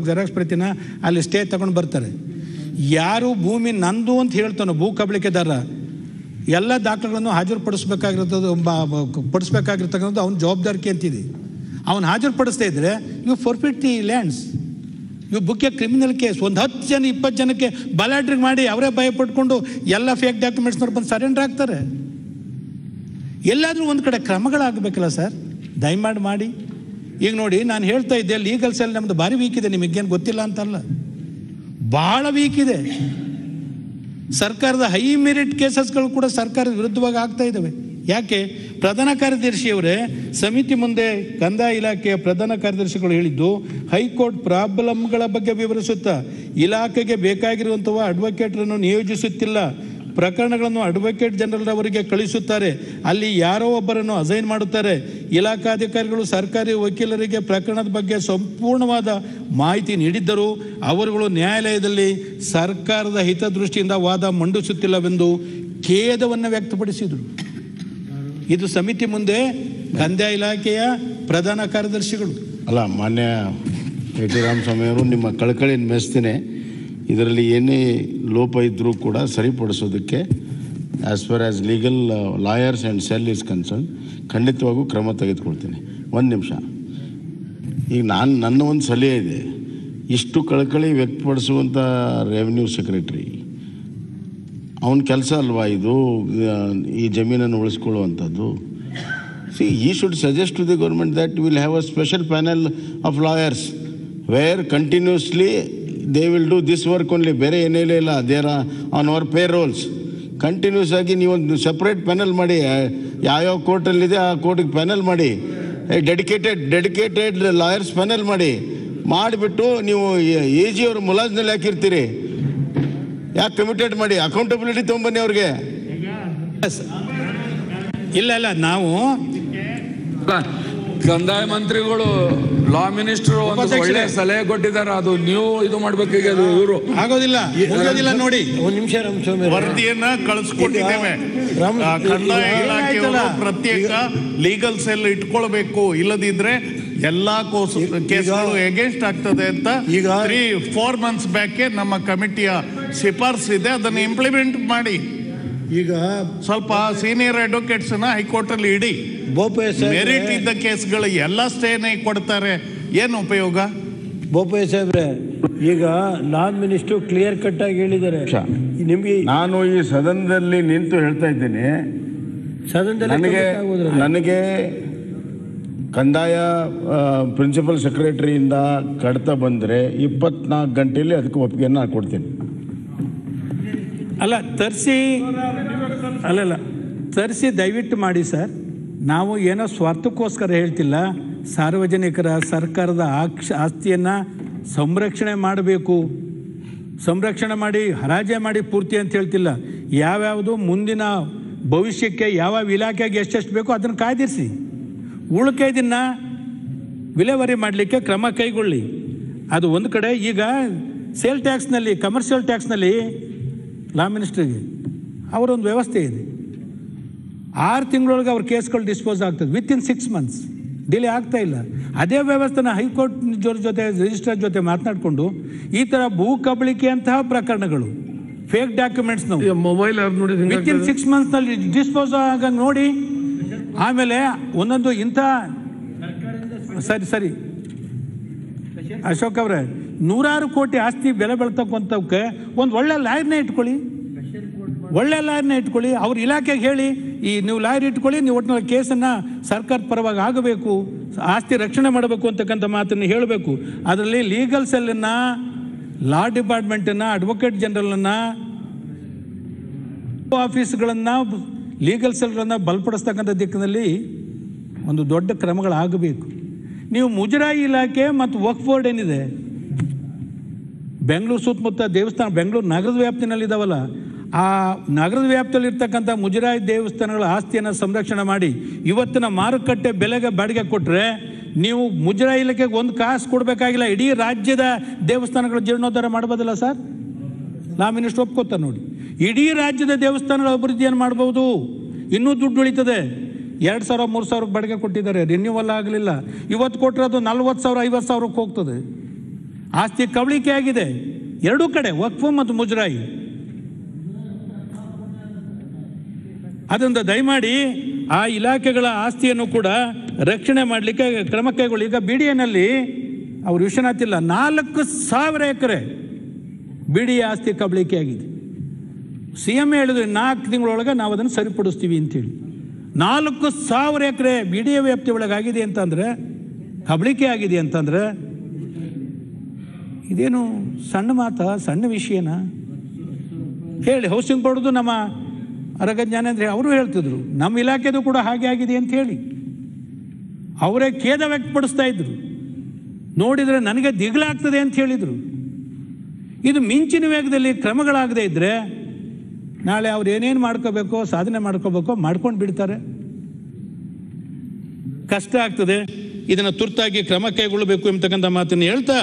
ಜೆರಾಕ್ಸ್ ಪ್ರತಿನ ಅಲ್ಲಿ ಸ್ಟೇ ತಗೊಂಡು ಬರ್ತಾರೆ. ಯಾರು ಭೂಮಿ ನಂದು ಅಂತ ಹೇಳ್ತಾನೋ ಭೂ ಕಬಳಿಕೆದಾರ, ಎಲ್ಲ ದಾಖಲೆಗಳನ್ನು ಪಡಿಸ್ಬೇಕಾಗಿರ್ತಕ್ಕಂಥದ್ದು ಅವನ ಜವಾಬ್ದಾರಿಕೆ ಅಂತಿದೆ. ಅವನು ಹಾಜರುಪಡಿಸ್ತಾ ಇದ್ರೆ you forfeit the lands, you book a criminal case. ಒಂದು 10 ಜನ 20 ಜನಕ್ಕೆ ಬಲಾಡ್ರಿಗೆ ಮಾಡಿ ಅವರೇ ಭಯಪಟ್ಕೊಂಡು ಎಲ್ಲ ಫೇಕ್ ಡಾಕ್ಯುಮೆಂಟ್ಸ್ನವ್ರು ಬಂದು ಸರೆಂಡರ್ ಆಗ್ತಾರೆ. ಎಲ್ಲಾದರೂ ಒಂದು ಕಡೆ ಕ್ರಮಗಳಾಗಬೇಕಲ್ಲ ಸರ್, ದಯಮಾಡಿ ಮಾಡಿ. ಈಗ ನೋಡಿ, ನಾನು ಹೇಳ್ತಾ ಇದ್ದೆ ಲೀಗಲ್ ಸೆಲ್ ನಮ್ಮದು ಭಾರಿ ವೀಕ್ ಇದೆ, ನಿಮಗೇನು ಗೊತ್ತಿಲ್ಲ ಅಂತಲ್ಲ, ಭಾಳ ವೀಕ್ ಇದೆ. ಸರ್ಕಾರದ ಹೈ ಮೆರಿಟ್ ಕೇಸಸ್ಗಳು ಕೂಡ ಸರ್ಕಾರದ ವಿರುದ್ಧವಾಗಿ ಆಗ್ತಾ ಇದ್ದಾವೆ. ಯಾಕೆ? ಪ್ರಧಾನ ಕಾರ್ಯದರ್ಶಿಯವರೇ ಸಮಿತಿ ಮುಂದೆ ಕಂದಾಯ ಇಲಾಖೆಯ ಪ್ರಧಾನ ಕಾರ್ಯದರ್ಶಿಗಳು ಹೇಳಿದ್ದು, ಹೈಕೋರ್ಟ್ ಪ್ರಾಬ್ಲಮ್ಗಳ ಬಗ್ಗೆ ವಿವರಿಸುತ್ತಾ ಇಲಾಖೆಗೆ ಬೇಕಾಗಿರುವಂತಹ ಅಡ್ವೊಕೇಟ್ರನ್ನು ನಿಯೋಜಿಸುತ್ತಿಲ್ಲ, ಪ್ರಕರಣಗಳನ್ನು ಅಡ್ವೊಕೇಟ್ ಜನರಲ್ ಅವರಿಗೆ ಕಳಿಸುತ್ತಾರೆ. ಅಲ್ಲಿ ಯಾರೋ ಒಬ್ಬರನ್ನು ಅಸೈನ್ ಮಾಡುತ್ತಾರೆ. ಇಲಾಖಾಧಿಕಾರಿಗಳು ಸರ್ಕಾರಿ ವಕೀಲರಿಗೆ ಪ್ರಕರಣದ ಬಗ್ಗೆ ಸಂಪೂರ್ಣವಾದ ಮಾಹಿತಿ ನೀಡಿದ್ದರೂ ಅವರುಗಳು ನ್ಯಾಯಾಲಯದಲ್ಲಿ ಸರ್ಕಾರದ ಹಿತದೃಷ್ಟಿಯಿಂದ ವಾದ ಮಂಡಿಸುತ್ತಿಲ್ಲವೆಂದು ಖೇದವನ್ನು ವ್ಯಕ್ತಪಡಿಸಿದರು. ಇದು ಸಮಿತಿ ಮುಂದೆ ಕಂದಾಯ ಇಲಾಖೆಯ ಪ್ರಧಾನ ಕಾರ್ಯದರ್ಶಿಗಳು. ಅಲ್ಲ, ಮಾನ್ಯ ಟಿ ರಾಮಸ್ವಾಮಿ ಅವರು, ನಿಮ್ಮ ಕಳಕಳಿನ ಮೆಚ್ತೇನೆ. ಇದರಲ್ಲಿ ಏನೇ ಲೋಪ ಇದ್ದರೂ ಕೂಡ ಸರಿಪಡಿಸೋದಕ್ಕೆ as far as legal lawyers and cell is concern ಖಂಡಿತವಾಗೂ ಕ್ರಮ ತೆಗೆದುಕೊಳ್ತೀನಿ. ಒಂದು ನಿಮಿಷ, ಈಗ ನನ್ನ ಒಂದು ಸಲಹೆ ಇದೆ. ಇಷ್ಟು ಕಳಕಳಿ ವ್ಯಕ್ತಪಡಿಸುವಂಥ ರೆವಿನ್ಯೂ ಸೆಕ್ರೆಟರಿ ಅವನ ಕೆಲಸ ಅಲ್ವಾ ಇದು, ಈ ಜಮೀನನ್ನು ಉಳಿಸ್ಕೊಳ್ಳುವಂಥದ್ದು. See, he should suggest to the government that we will have a special panel of lawyers where continuously they will do this work only. ಬೇರೆ ಏನೇಲೇ ಇಲ್ಲ, they are on our payrolls. Continuous ಆಗಿ ನೀವೊಂದು ಸಪ್ರೇಟ್ ಪ್ಯಾನಲ್ ಮಾಡಿ, ಯಾವ್ಯಾವ ಕೋರ್ಟಲ್ಲಿದೆ ಆ ಕೋರ್ಟಿಗೆ panel ಮಾಡಿ, dedicated lawyers panel ಮಾಡಿಬಿಟ್ಟು ನೀವು ಎ ಜಿ ಅವ್ರ ಮುಲಾಜ್ನಲ್ಲಿ ಹಾಕಿರ್ತೀರಿ. ಯಾಕೆ ಕಮಿಟೆಡ್ ಮಾಡಿ ಅಕೌಂಟಬಿಲಿಟಿ ತೊಗೊಂಬನ್ನಿ ಅವ್ರಿಗೆ. ಇಲ್ಲ ನಾವು ಕಂದಾಯ ಮಂತ್ರಿಗಳು ಲಾ ಮಿನಿಸ್ಟರ್ ಒಂದು ಒಳ್ಳೆ ಸಲಹೆ ಕೊಟ್ಟಿದ್ದಾರೆ. ಅದು ನೀವು ಇದು ಮಾಡ್ಬೇಕಾಗಿ ಅದು ಇವರು ಆಗೋದಿಲ್ಲ ನೋಡಿ. ಒಂದು ನಿಮಿಷ ವರದಿಯನ್ನ ಕಳಿಸ್ಕೊಟ್ಟಿದ್ದೇವೆ. ಕಂದಾಯ ಇಲಾಖೆಯವರು ಪ್ರತ್ಯೇಕ ಲೀಗಲ್ ಸೆಲ್ ಇಟ್ಕೊಳ್ಬೇಕು, ಇಲ್ಲದಿದ್ರೆ ಎಲ್ಲಾ ಕೇಸ್ಗಳು ಎಗೇನ್ಸ್ಟ್ ಆಗ್ತದೆ ಅಂತ ಈಗ 3-4 ಮಂತ್ಸ್ ಬ್ಯಾಕ್ ನಮ್ಮ ಕಮಿಟಿಯ ಶಿಫಾರಸು ಇದೆ. ಅದನ್ನು ಇಂಪ್ಲಿಮೆಂಟ್ ಮಾಡಿ. ಈಗ ಸ್ವಲ್ಪ ಸೀನಿಯರ್ ಅಡ್ವೊಕೇಟ್ಸ್ ಹೈಕೋರ್ಟ್ ಅಲ್ಲಿ ಇಡಿ. ಮೆರಿಟ್ ಇದ್ದ ಕೇಸ್ಗಳು ಎಲ್ಲ ಸ್ಟೇನೇ ಕೊಡ್ತಾರೆ, ಏನು ಉಪಯೋಗ? ಬೋಪಯ್ಯ ಸಾಹೇಬ್ರೆ, ಈಗ ನಾನ್ ಮಿನಿಸ್ಟರ್ ಕ್ಲಿಯರ್ ಕಟ್ ಆಗಿ ಹೇಳಿದ್ದಾರೆ. ನಿಮ್ಗೆ ನಾನು ಈ ಸದನದಲ್ಲಿ ನಿಂತು ಹೇಳ್ತಾ ಇದ್ದೀನಿ, ನನಗೆ ಕಂದಾಯ ಪ್ರಿನ್ಸಿಪಲ್ ಸೆಕ್ರೆಟರಿಯಿಂದ ಕಡ್ತಾ ಬಂದರೆ 24 ಗಂಟೆಯಲ್ಲಿ ಅದಕ್ಕೆ ಒಪ್ಪಿಗೆಯನ್ನು ಕೊಡ್ತೀನಿ. ಅಲ್ಲ ತರಿಸಿ ದಯವಿಟ್ಟು ಮಾಡಿ ಸರ್. ನಾವು ಏನೋ ಸ್ವಾರ್ಥಕ್ಕೋಸ್ಕರ ಹೇಳ್ತಿಲ್ಲ. ಸಾರ್ವಜನಿಕರ ಸರ್ಕಾರದ ಆಸ್ತಿಯನ್ನು ಸಂರಕ್ಷಣೆ ಮಾಡಬೇಕು, ಸಂರಕ್ಷಣೆ ಮಾಡಿ ಹರಾಜೆ ಮಾಡಿ ಪೂರ್ತಿ ಅಂತ ಹೇಳ್ತಿಲ್ಲ. ಯಾವ್ಯಾವುದು ಮುಂದಿನ ಭವಿಷ್ಯಕ್ಕೆ ಯಾವ ಇಲಾಖೆಗೆ ಎಷ್ಟೆಷ್ಟು ಬೇಕೋ ಅದನ್ನು ಕಾಯ್ದಿರಿಸಿ, ಉಳಿಕೆದನ್ನು ವಿಲೇವಾರಿ ಮಾಡಲಿಕ್ಕೆ ಕ್ರಮ ಕೈಗೊಳ್ಳಿ. ಅದು ಒಂದು ಕಡೆ. ಈಗ ಸೇಲ್ ಟ್ಯಾಕ್ಸ್ನಲ್ಲಿ, ಕಮರ್ಷಿಯಲ್ ಟ್ಯಾಕ್ಸ್ನಲ್ಲಿ ಲಾ ಮಿನಿಸ್ಟ್ರಿಗೆ ಅವರೊಂದು ವ್ಯವಸ್ಥೆ ಇದೆ. 6 ತಿಂಗಳೊಳಗೆ ಅವ್ರ ಕೇಸ್ಗಳು ಡಿಸ್ಪೋಸ್ ಆಗ್ತದೆ, ವಿತಿನ್ 6 ಮಂತ್ಸ್. ಡಿಲೇ ಆಗ್ತಾ ಇಲ್ಲ. ಅದೇ ವ್ಯವಸ್ಥೆನ ಹೈಕೋರ್ಟ್ ಜೊತೆ ರಿಜಿಸ್ಟ್ರಾರ್ ಜೊತೆ ಮಾತನಾಡಿಕೊಂಡು ಈ ಥರ ಭೂ ಕಬಳಿಕೆ ಅಂತಹ ಪ್ರಕರಣಗಳು, ಫೇಕ್ ಡಾಕ್ಯುಮೆಂಟ್ಸ್ ನಾವು ಮೊಬೈಲ್ ವಿತಿನ್ 6 ಮಂತ್ಸ್ನಲ್ಲಿ ಡಿಸ್ಪೋಸ್ ಆಗಂಗೆ ನೋಡಿ. ಆಮೇಲೆ ಒಂದೊಂದು ಇಂಥ ಸರಿ ಅಶೋಕ್ ಅವರೇ, 100 ಕೋಟಿ ಆಸ್ತಿ ಬೆಲೆ ಬೆಳ್ತಕ್ಕಂಥವಕ್ಕೆ ಒಂದು ಒಳ್ಳೆ ಲಾಯರ್ನೇ ಇಟ್ಕೊಳ್ಳಿ, ಅವ್ರ ಇಲಾಖೆಗೆ ಹೇಳಿ, ನೀವು ಲಾಯರ್ ಇಟ್ಕೊಳ್ಳಿ, ನೀವು ಒಟ್ಟಿನಲ್ಲಿ ಕೇಸನ್ನು ಸರ್ಕಾರದ ಪರವಾಗಿ ಆಗಬೇಕು, ಆಸ್ತಿ ರಕ್ಷಣೆ ಮಾಡಬೇಕು ಅಂತಕ್ಕಂಥ ಮಾತನ್ನು ಹೇಳಬೇಕು. ಅದರಲ್ಲಿ ಲೀಗಲ್ ಸೆಲ್ಲನ್ನು, ಲಾ ಡಿಪಾರ್ಟ್ಮೆಂಟನ್ನು, ಅಡ್ವೊಕೇಟ್ ಜನರಲನ್ನು, ಆಫೀಸ್ಗಳನ್ನು, ಲೀಗಲ್ ಸೆಲ್ಗಳನ್ನು ಬಲಪಡಿಸ್ತಕ್ಕಂಥ ದಿಕ್ಕಿನಲ್ಲಿ ಒಂದು ದೊಡ್ಡ ಕ್ರಮಗಳಾಗಬೇಕು. ನೀವು ಮುಜರಾಯಿ ಇಲಾಖೆ ಮತ್ತು ವಕ್ಫ್ ಬೋರ್ಡ್ ಏನಿದೆ, ಬೆಂಗಳೂರು ಸುತ್ತಮುತ್ತ ದೇವಸ್ಥಾನ, ಬೆಂಗಳೂರು ನಗರದ ವ್ಯಾಪ್ತಿನಲ್ಲಿದ್ದಾವಲ್ಲ, ಆ ನಗರದ ವ್ಯಾಪ್ತಿಯಲ್ಲಿ ಇರ್ತಕ್ಕಂಥ ಮುಜರಾಯಿ ದೇವಸ್ಥಾನಗಳ ಆಸ್ತಿಯನ್ನು ಸಂರಕ್ಷಣೆ ಮಾಡಿ ಇವತ್ತಿನ ಮಾರುಕಟ್ಟೆ ಬೆಲೆಗೆ ಬಾಡಿಗೆ ಕೊಟ್ಟರೆ ನೀವು ಮುಜರಾಯಿ ಇಲಾಖೆಗೆ ಒಂದು ಕಾಸು ಕೊಡಬೇಕಾಗಿಲ್ಲ. ಇಡೀ ರಾಜ್ಯದ ದೇವಸ್ಥಾನಗಳ ಜೀರ್ಣೋದ್ಧಾರ ಮಾಡ್ಬೋದಲ್ಲ ಸರ್? ಲಾ ಮಿನಿಸ್ಟರ್ ಒಪ್ಕೋತಾರೆ ನೋಡಿ. ಇಡೀ ರಾಜ್ಯದ ದೇವಸ್ಥಾನಗಳ ಅಭಿವೃದ್ಧಿಯನ್ನು ಮಾಡ್ಬೋದು. ಇನ್ನೂ ದುಡ್ಡು ಉಳಿತದೆ. 2,000-3,000 ಬಾಡಿಗೆ ಕೊಟ್ಟಿದ್ದಾರೆ, ರಿನ್ಯೂವಲ್ ಆಗಲಿಲ್ಲ. ಇವತ್ತು ಕೊಟ್ಟರೆ ಅದು 40,000-50,000ಕ್ಕೆ ಹೋಗ್ತದೆ. ಆಸ್ತಿ ಕಬಳಿಕೆ ಆಗಿದೆ ಎರಡೂ ಕಡೆ, ವಕ್ಫ್ ಮತ್ತು ಮುಜರಾಯಿ. ಅದರಿಂದ ದಯಮಾಡಿ ಆ ಇಲಾಖೆಗಳ ಆಸ್ತಿಯನ್ನು ಕೂಡ ರಕ್ಷಣೆ ಮಾಡಲಿಕ್ಕೆ ಕ್ರಮ ಕೈಗೊಳ್ಳಿ. ಈಗ BDAನಲ್ಲಿ ಅವರು ವಿಶ್ವನಾಥ್ ಇಲ್ಲ, 4,000 ಎಕರೆ BDA ಆಸ್ತಿ ಕಬಳಿಕೆ ಆಗಿದೆ. CM ಹೇಳಿದ್ರು 4 ತಿಂಗಳೊಳಗೆ ನಾವು ಅದನ್ನು ಸರಿಪಡಿಸ್ತೀವಿ ಅಂತೇಳಿ. 4,000 ಎಕರೆ BDA ವ್ಯಾಪ್ತಿ ಒಳಗಾಗಿದೆ ಅಂತಂದರೆ, ಕಬಳಿಕೆ ಆಗಿದೆ ಅಂತಂದರೆ ಇದೇನು ಸಣ್ಣ ಮಾತಾ, ಸಣ್ಣ ವಿಷಯನ? ಹೇಳಿ. ಹೌಸಿಂಗ್ ಬೋರ್ಡ್ದು ನಮ್ಮ ಅರಗ ಜ್ಞಾನೇಂದ್ರ ಅವರು ಹೇಳ್ತಿದ್ರು, ನಮ್ಮ ಇಲಾಖೆದು ಕೂಡ ಹಾಗೆ ಆಗಿದೆ ಅಂತ ಹೇಳಿ ಅವರೇ ಖೇದ ವ್ಯಕ್ತಪಡಿಸ್ತಾ ಇದ್ರು. ನೋಡಿದರೆ ನನಗೆ ದಿಗ್ಲಾಗ್ತದೆ ಅಂತ ಹೇಳಿದರು. ಇದು ಮಿಂಚಿನ ವೇಗದಲ್ಲಿ ಕ್ರಮಗಳಾಗದೇ ಇದ್ದರೆ ನಾಳೆ ಅವ್ರು ಏನೇನು ಮಾಡ್ಕೋಬೇಕೋ ಸಾಧನೆ ಮಾಡ್ಕೋಬೇಕೋ ಮಾಡ್ಕೊಂಡು ಬಿಡ್ತಾರೆ. ಕಷ್ಟ ಆಗ್ತದೆ. ಇದನ್ನು ತುರ್ತಾಗಿ ಕ್ರಮ ಕೈಗೊಳ್ಳಬೇಕು ಎಂಬತಕ್ಕಂಥ ಮಾತನ್ನು ಹೇಳ್ತಾ,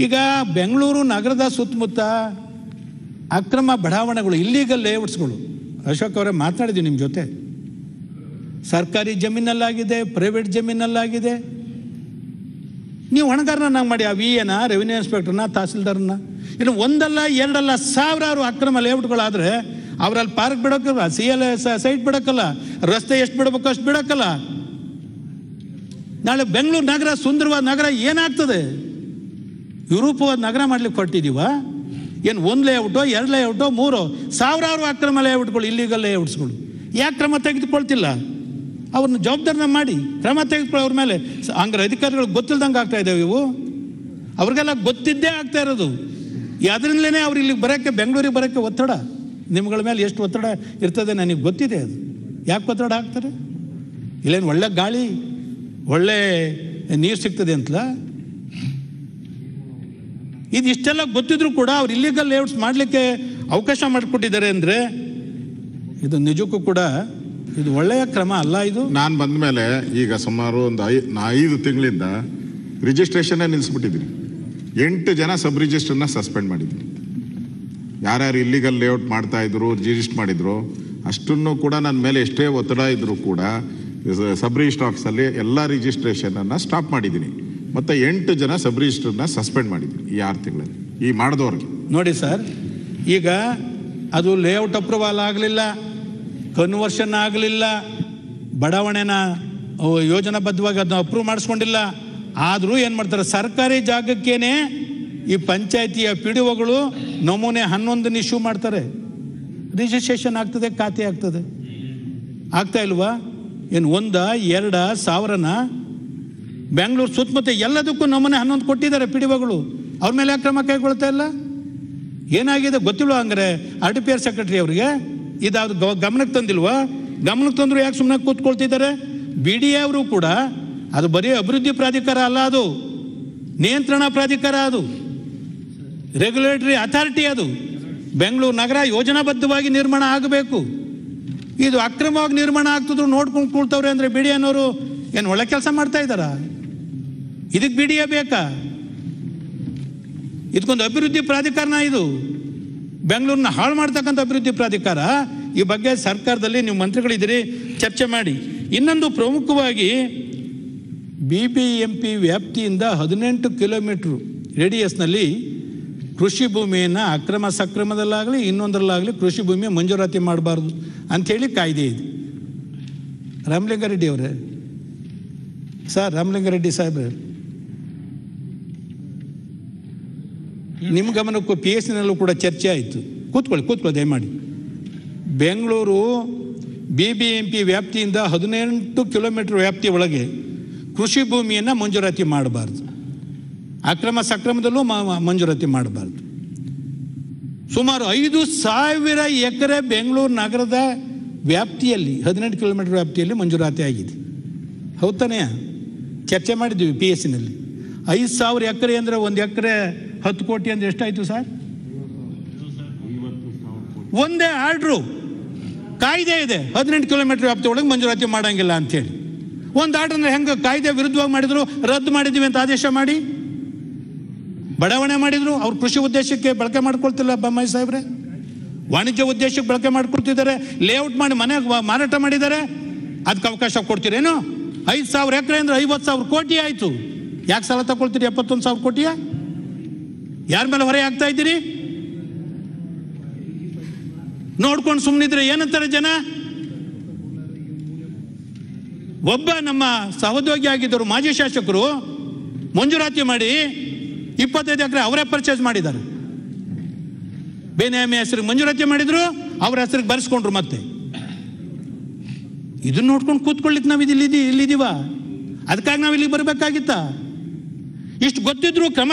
ಈಗ ಬೆಂಗಳೂರು ನಗರದ ಸುತ್ತಮುತ್ತ ಅಕ್ರಮ ಬಡಾವಣೆಗಳು, ಇಲ್ಲೀಗಲ್ ಲೇಔಟ್ಸ್ಗಳು, ಅಶೋಕ್ ಅವರೇ ಮಾತಾಡಿದ್ದೀವಿ ನಿಮ್ಮ ಜೊತೆ, ಸರ್ಕಾರಿ ಜಮೀನಲ್ಲಾಗಿದೆ, ಪ್ರೈವೇಟ್ ಜಮೀನಲ್ಲಾಗಿದೆ. ನೀವು ಹೊಣೆಗಾರನ ಮಾಡಿ ಆ VA-ನ, ರೆವಿನ್ಯೂ ಇನ್ಸ್ಪೆಕ್ಟರ್ನ, ತಹಸೀಲ್ದಾರ್ನ, ಇನ್ನು ಒಂದಲ್ಲ ಎರಡಲ್ಲ ಸಾವಿರಾರು ಅಕ್ರಮ ಲೇಔಟ್ಗಳಾದರೆ ಅವರಲ್ಲಿ ಪಾರ್ಕ್ ಬಿಡೋಕ್ಕಲ್ಲ, CL ಸೈಟ್ ಬಿಡೋಕ್ಕಲ್ಲ, ರಸ್ತೆ ಎಷ್ಟು ಬಿಡಬೇಕು ಅಷ್ಟು ಬಿಡೋಕ್ಕಲ್ಲ. ನಾಳೆ ಬೆಂಗಳೂರು ನಗರ ಸುಂದರವಾದ ನಗರ ಏನಾಗ್ತದೆ? ಯುರೋಪವಾದ ನಗರ ಮಾಡ್ಲಿಕ್ಕೆ ಕೊಟ್ಟಿದ್ದೀವ? ಏನು ಒಂದು ಲೇಔಟೋ, 2 ಲೇಔಟೋ, 3 ಸಾವಿರಾರು ಅಕ್ರಮ ಲೇಔಟ್ಗಳು, ಇಲ್ಲಿಗಲ್ ಲೇಔಟ್ಸ್ಗಳು. ಯಾಕೆ ಕ್ರಮ ತೆಗೆದುಕೊಳ್ತಿಲ್ಲ? ಅವ್ರನ್ನ ಜವಾಬ್ದಾರನ ಮಾಡಿ ಕ್ರಮ ತೆಗೆದುಕೊಳ್ಳೋ ಅವ್ರ ಮೇಲೆ. ಹಂಗಾರೆ ಅಧಿಕಾರಿಗಳಿಗೆ ಗೊತ್ತಿಲ್ದಂಗೆ ಆಗ್ತಾ ಇದ್ದಾವೆ ಇವು. ಅವ್ರಿಗೆಲ್ಲ ಗೊತ್ತಿದ್ದೇ ಆಗ್ತಾ ಇರೋದು. ಅದರಿಂದಲೇ ಅವ್ರು ಇಲ್ಲಿಗೆ ಬರೋಕ್ಕೆ, ಬೆಂಗಳೂರಿಗೆ ಬರೋಕ್ಕೆ ಒತ್ತಡ. ನಿಮ್ಗಳ ಮೇಲೆ ಎಷ್ಟು ಒತ್ತಡ ಇರ್ತದೆ ನನಗೆ ಗೊತ್ತಿದೆ. ಅದು ಯಾಕೆ ಒತ್ತಡ ಹಾಕ್ತಾರೆ? ಇಲ್ಲೇನು ಒಳ್ಳೆ ಗಾಳಿ, ಒಳ್ಳೆ ನೀರು ಸಿಗ್ತದೆ ಅಂತಲ್ಲ. ಇದು ಇಷ್ಟೆಲ್ಲ ಗೊತ್ತಿದ್ರು ಕೂಡ ಅವ್ರು ಇಲ್ಲಿಗಲ್ ಲೇಔಟ್ಸ್ ಮಾಡಲಿಕ್ಕೆ ಅವಕಾಶ ಮಾಡಿಕೊಟ್ಟಿದ್ದಾರೆ ಅಂದರೆ ಇದು ನಿಜಕ್ಕೂ ಕೂಡ ಇದು ಒಳ್ಳೆಯ ಕ್ರಮ ಅಲ್ಲ. ಇದು ನಾನು ಬಂದ ಮೇಲೆ ಈಗ ಸುಮಾರು ಒಂದು 5 ತಿಂಗಳಿಂದ ರಿಜಿಸ್ಟ್ರೇಷನ್ನೇ ನಿಲ್ಲಿಸ್ಬಿಟ್ಟಿದ್ದೀನಿ. 8 ಜನ ಸಬ್ ರಿಜಿಸ್ಟ್ರನ್ನ ಸಸ್ಪೆಂಡ್ ಮಾಡಿದ್ದೀನಿ. ಯಾರ್ಯಾರು ಇಲ್ಲಿಗಲ್ ಲೇಔಟ್ ಮಾಡ್ತಾ ಇದ್ರು, ರಿಜಿಸ್ಟರ್ ಮಾಡಿದ್ರು, ಅಷ್ಟನ್ನು ಕೂಡ ನನ್ನ ಮೇಲೆ ಎಷ್ಟೇ ಒತ್ತಡ ಇದ್ರೂ ಕೂಡ ಸಬ್ ರಿಜಿಸ್ಟರ್ ಆಫೀಸಲ್ಲಿ ಎಲ್ಲ ರಿಜಿಸ್ಟ್ರೇಷನನ್ನು ಸ್ಟಾಪ್ ಮಾಡಿದ್ದೀನಿ. ಮತ್ತು 8 ಜನ ಸಬ್ ರಿಜಿಸ್ಟ್ರನ್ನ ಸಸ್ಪೆಂಡ್ ಮಾಡಿದ್ದೀನಿ ಈ 6 ತಿಂಗಳಲ್ಲಿ, ಈ ಮಾಡಿದವ್ರಿಗೆ. ನೋಡಿ ಸರ್, ಈಗ ಅದು ಲೇಔಟ್ ಅಪ್ರೂವಲ್ ಆಗಲಿಲ್ಲ, ಕನ್ವರ್ಷನ್ ಆಗಲಿಲ್ಲ, ಬಡಾವಣೆನ ಯೋಜನಾಬದ್ಧವಾಗಿ ಅದನ್ನ ಅಪ್ರೂವ್ ಮಾಡಿಸ್ಕೊಂಡಿಲ್ಲ. ಆದರೂ ಏನು ಮಾಡ್ತಾರೆ, ಸರ್ಕಾರಿ ಜಾಗಕ್ಕೇನೆ ಈ ಪಂಚಾಯತಿಯ PDOಗಳು ನಮೂನೆ 11 ಇಶ್ಯೂ ಮಾಡ್ತಾರೆ. ರಿಜಿಸ್ಟ್ರೇಷನ್ ಆಗ್ತದೆ, ಖಾತೆ ಆಗ್ತದೆ. ಆಗ್ತಾ ಇಲ್ವಾ? ಏನು 1-2 ಬೆಂಗಳೂರು ಸುತ್ತಮುತ್ತ ಎಲ್ಲದಕ್ಕೂ ನಮೂನೆ 11 ಕೊಟ್ಟಿದ್ದಾರೆ PDOಗಳು. ಅವ್ರ ಮೇಲೆ ಯಾಕೆ ಕ್ರಮ ಕೈಗೊಳ್ತಾ ಇಲ್ಲ? ಏನಾಗಿದೆ ಗೊತ್ತಿಲ್ವ? ಹಂಗಾರೆ RTPR ಸೆಕ್ರೆಟರಿ ಅವರಿಗೆ ಇದಾದ್ರು ಗಮನಕ್ಕೆ ತಂದಿಲ್ವಾ? ಗಮನಕ್ಕೆ ತಂದ್ರು ಯಾಕೆ ಸುಮ್ಮನೆ ಕೂತ್ಕೊಳ್ತಿದ್ದಾರೆ? BDA ಅವರು ಕೂಡ ಅದು ಬರೀ ಅಭಿವೃದ್ಧಿ ಪ್ರಾಧಿಕಾರ ಅಲ್ಲ, ಅದು ನಿಯಂತ್ರಣ ಪ್ರಾಧಿಕಾರ, ಅದು ರೆಗ್ಯುಲೇಟರಿ ಅಥಾರಿಟಿ. ಅದು ಬೆಂಗಳೂರು ನಗರ ಯೋಜನಾಬದ್ಧವಾಗಿ ನಿರ್ಮಾಣ ಆಗಬೇಕು. ಇದು ಅಕ್ರಮವಾಗಿ ನಿರ್ಮಾಣ ಆಗ್ತಿದ್ರು ನೋಡ್ಕೊಂಡು ಕೂಳ್ತವ್ರೆ ಅಂದರೆ BDAನವರು ಏನು ಒಳ್ಳೆ ಕೆಲಸ ಮಾಡ್ತಾ ಇದ್ದಾರಾ? ಇದಕ್ಕೆ BDA ಬೇಕಾ? ಇದಕ್ಕೊಂದು ಅಭಿವೃದ್ಧಿ ಪ್ರಾಧಿಕಾರನ ಇದು ಬೆಂಗಳೂರನ್ನ ಹಾಳು ಮಾಡ್ತಕ್ಕಂಥ ಅಭಿವೃದ್ಧಿ ಪ್ರಾಧಿಕಾರ. ಈ ಬಗ್ಗೆ ಸರ್ಕಾರದಲ್ಲಿ ನೀವು ಮಂತ್ರಿಗಳಿದ್ದೀರಿ, ಚರ್ಚೆ ಮಾಡಿ. ಇನ್ನೊಂದು ಪ್ರಮುಖವಾಗಿ BBMP ವ್ಯಾಪ್ತಿಯಿಂದ 18 ಕಿಲೋಮೀಟ್ರು ರೇಡಿಯಸ್ನಲ್ಲಿ ಕೃಷಿ ಭೂಮಿಯನ್ನು ಅಕ್ರಮ ಸಕ್ರಮದಲ್ಲಾಗಲಿ ಇನ್ನೊಂದರಲ್ಲಾಗಲಿ ಕೃಷಿ ಭೂಮಿ ಮಂಜೂರಾತಿ ಮಾಡಬಾರ್ದು ಅಂಥೇಳಿ ಕಾಯ್ದೆ ಇದೆ. ರಾಮಲಿಂಗಾರೆಡ್ಡಿ ಅವರೇ, ಸರ್ ರಾಮಲಿಂಗಾರೆಡ್ಡಿ ಸಾಹೇಬ್ರೆ, ನಿಮ್ಮ ಗಮನಕ್ಕೂ PSCನಲ್ಲೂ ಕೂಡ ಚರ್ಚೆ ಆಯಿತು. ಕೂತ್ಕೊಳ್ಳಿ ದಯಮಾಡಿ. ಬೆಂಗಳೂರು BBMP ವ್ಯಾಪ್ತಿಯಿಂದ 18 ಕಿಲೋಮೀಟರ್ ವ್ಯಾಪ್ತಿಯ ಒಳಗೆ ಕೃಷಿ ಭೂಮಿಯನ್ನು ಮಂಜೂರಾತಿ ಮಾಡಬಾರ್ದು, ಅಕ್ರಮ ಸಕ್ರಮದಲ್ಲೂ ಮಂಜೂರಾತಿ ಮಾಡಬಾರ್ದು. ಸುಮಾರು 5,000 ಎಕರೆ ಬೆಂಗಳೂರು ನಗರದ ವ್ಯಾಪ್ತಿಯಲ್ಲಿ 18 ಕಿಲೋಮೀಟರ್ ವ್ಯಾಪ್ತಿಯಲ್ಲಿ ಮಂಜೂರಾತಿ ಆಗಿದೆ. ಹೌದು ತಾನೇ? ಚರ್ಚೆ ಮಾಡಿದ್ದೀವಿ PSCನಲ್ಲಿ. 5,000 ಎಕರೆ ಅಂದರೆ 1 ಎಕರೆ 10 ಕೋಟಿ ಅಂದರೆ ಎಷ್ಟಾಯಿತು ಸರ್? ಒಂದೇ ಆರ್ಡ್ರು, ಕಾಯ್ದೆ ಇದೆ 18 ಕಿಲೋಮೀಟರ್ ವ್ಯಾಪ್ತಿ ಒಳಗೆ ಮಂಜೂರಾತಿ ಮಾಡೋಂಗಿಲ್ಲ ಅಂಥೇಳಿ. ಒಂದು ಆರ್ಡ್ರ್ ಅಂದರೆ ಹೆಂಗೆ ಕಾಯ್ದೆ ವಿರುದ್ಧವಾಗಿ ಮಾಡಿದ್ರು, ರದ್ದು ಮಾಡಿದ್ದೀವಿ ಅಂತ ಆದೇಶ ಮಾಡಿ ಬಡಾವಣೆ ಮಾಡಿದ್ರು. ಅವ್ರು ಕೃಷಿ ಉದ್ದೇಶಕ್ಕೆ ಬಳಕೆ ಮಾಡ್ಕೊಳ್ತಿಲ್ಲ ಬೊಮ್ಮಾಯಿ ಸಾಹೇಬ್ರೆ, ವಾಣಿಜ್ಯ ಉದ್ದೇಶಕ್ಕೆ ಬಳಕೆ ಮಾಡ್ಕೊಳ್ತಿದ್ದಾರೆ. ಲೇಔಟ್ ಮಾಡಿ ಮನೆಗೆ ಮಾರಾಟ ಮಾಡಿದ್ದಾರೆ. ಅದಕ್ಕೆ ಅವಕಾಶ ಕೊಡ್ತೀರೇನು? 5,000 ಎಕರೆ ಅಂದರೆ 50,000 ಕೋಟಿ ಆಯಿತು. ಯಾಕೆ ಸಾಲ ತಗೊಳ್ತೀರಿ? 71,000 ಕೋಟಿಯ ಯಾರ ಮೇಲೆ ಹೊರೆ ಆಗ್ತಾ ಇದ್ದೀರಿ? ನೋಡ್ಕೊಂಡು ಸುಮ್ಮನಿದ್ರೆ ಏನಂತಾರೆ ಜನ? ಒಬ್ಬ ನಮ್ಮ ಸಹೋದ್ಯೋಗಿ ಆಗಿದ್ದರು ಮಾಜಿ ಶಾಸಕರು ಮಂಜೂರಾತಿ ಮಾಡಿ 25 ಎಕರೆ ಅವರೇ ಪರ್ಚೇಸ್ ಮಾಡಿದ್ದಾರೆ. ಬೇನಾಮಿ ಹೆಸರಿಗೆ ಮಂಜೂರಾತಿ ಮಾಡಿದ್ರು, ಅವ್ರ ಹೆಸರಿಗೆ ಬರೆಸ್ಕೊಂಡ್ರು. ಮತ್ತೆ ಇದನ್ನ ನೋಡ್ಕೊಂಡು ಕೂತ್ಕೊಳ್ಳಿಕ್ಕೆ ನಾವು ಇಲ್ಲಿದ್ದೀವ? ಅದಕ್ಕಾಗಿ ನಾವು ಇಲ್ಲಿಗೆ ಬರಬೇಕಾಗಿತ್ತ? ಇಷ್ಟು ಗೊತ್ತಿದ್ರು ಕ್ರಮ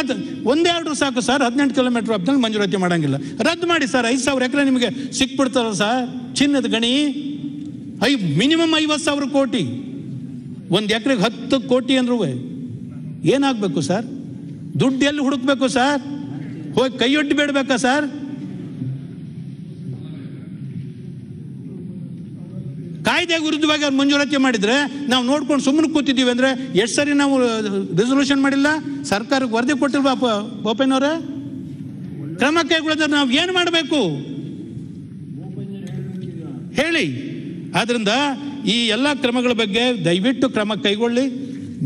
1-2 ಸಾಕು ಸರ್. 18 ಕಿಲೋಮೀಟರ್ ವ್ಯಾಪ್ತಿಯಲ್ಲಿ ಮಂಜೂರಾತಿ ಮಾಡೋಂಗಿಲ್ಲ, ರದ್ದು ಮಾಡಿ ಸರ್. 5,000 ಎಕರೆ ನಿಮಗೆ ಸಿಕ್ಬಿಡ್ತಾರಲ್ಲ ಸರ್, ಚಿನ್ನದ ಗಣಿ. ಮಿನಿಮಮ್ 50,000 ಕೋಟಿ, 1 ಎಕರೆಗೆ 10 ಕೋಟಿ ಅಂದ್ರೂ ಏನಾಗಬೇಕು ಸರ್? ದುಡ್ಡು ಎಲ್ಲಿ ಹುಡುಕ್ಬೇಕು ಸರ್? ಹೋಗಿ ಕೈಯೊಡ್ಡಿ ಬೇಡಬೇಕಾ ಸರ್? ಕಾಯ್ದೆಗೆ ವಿರುದ್ಧವಾಗಿ ಅವ್ರು ಮಂಜೂರಾತಿ ಮಾಡಿದರೆ ನಾವು ನೋಡ್ಕೊಂಡು ಸುಮ್ಮನೆ ಕೂತಿದ್ದೀವಿ ಅಂದರೆ ಎಷ್ಟು ಸರಿ ನಾವು ರೆಸೊಲ್ಯೂಷನ್ ಮಾಡಿಲ್ಲ, ಸರ್ಕಾರಕ್ಕೆ ವರದಿ ಕೊಟ್ಟಿಲ್ವಾ ಬೋಪಯ್ಯನವರೇ? ಕ್ರಮ ಕೈಗೊಳ್ಳೋದ್ರೆ ನಾವು ಏನು ಮಾಡಬೇಕು ಹೇಳಿ. ಆದ್ದರಿಂದ ಈ ಎಲ್ಲ ಕ್ರಮಗಳ ಬಗ್ಗೆ ದಯವಿಟ್ಟು ಕ್ರಮ ಕೈಗೊಳ್ಳಿ.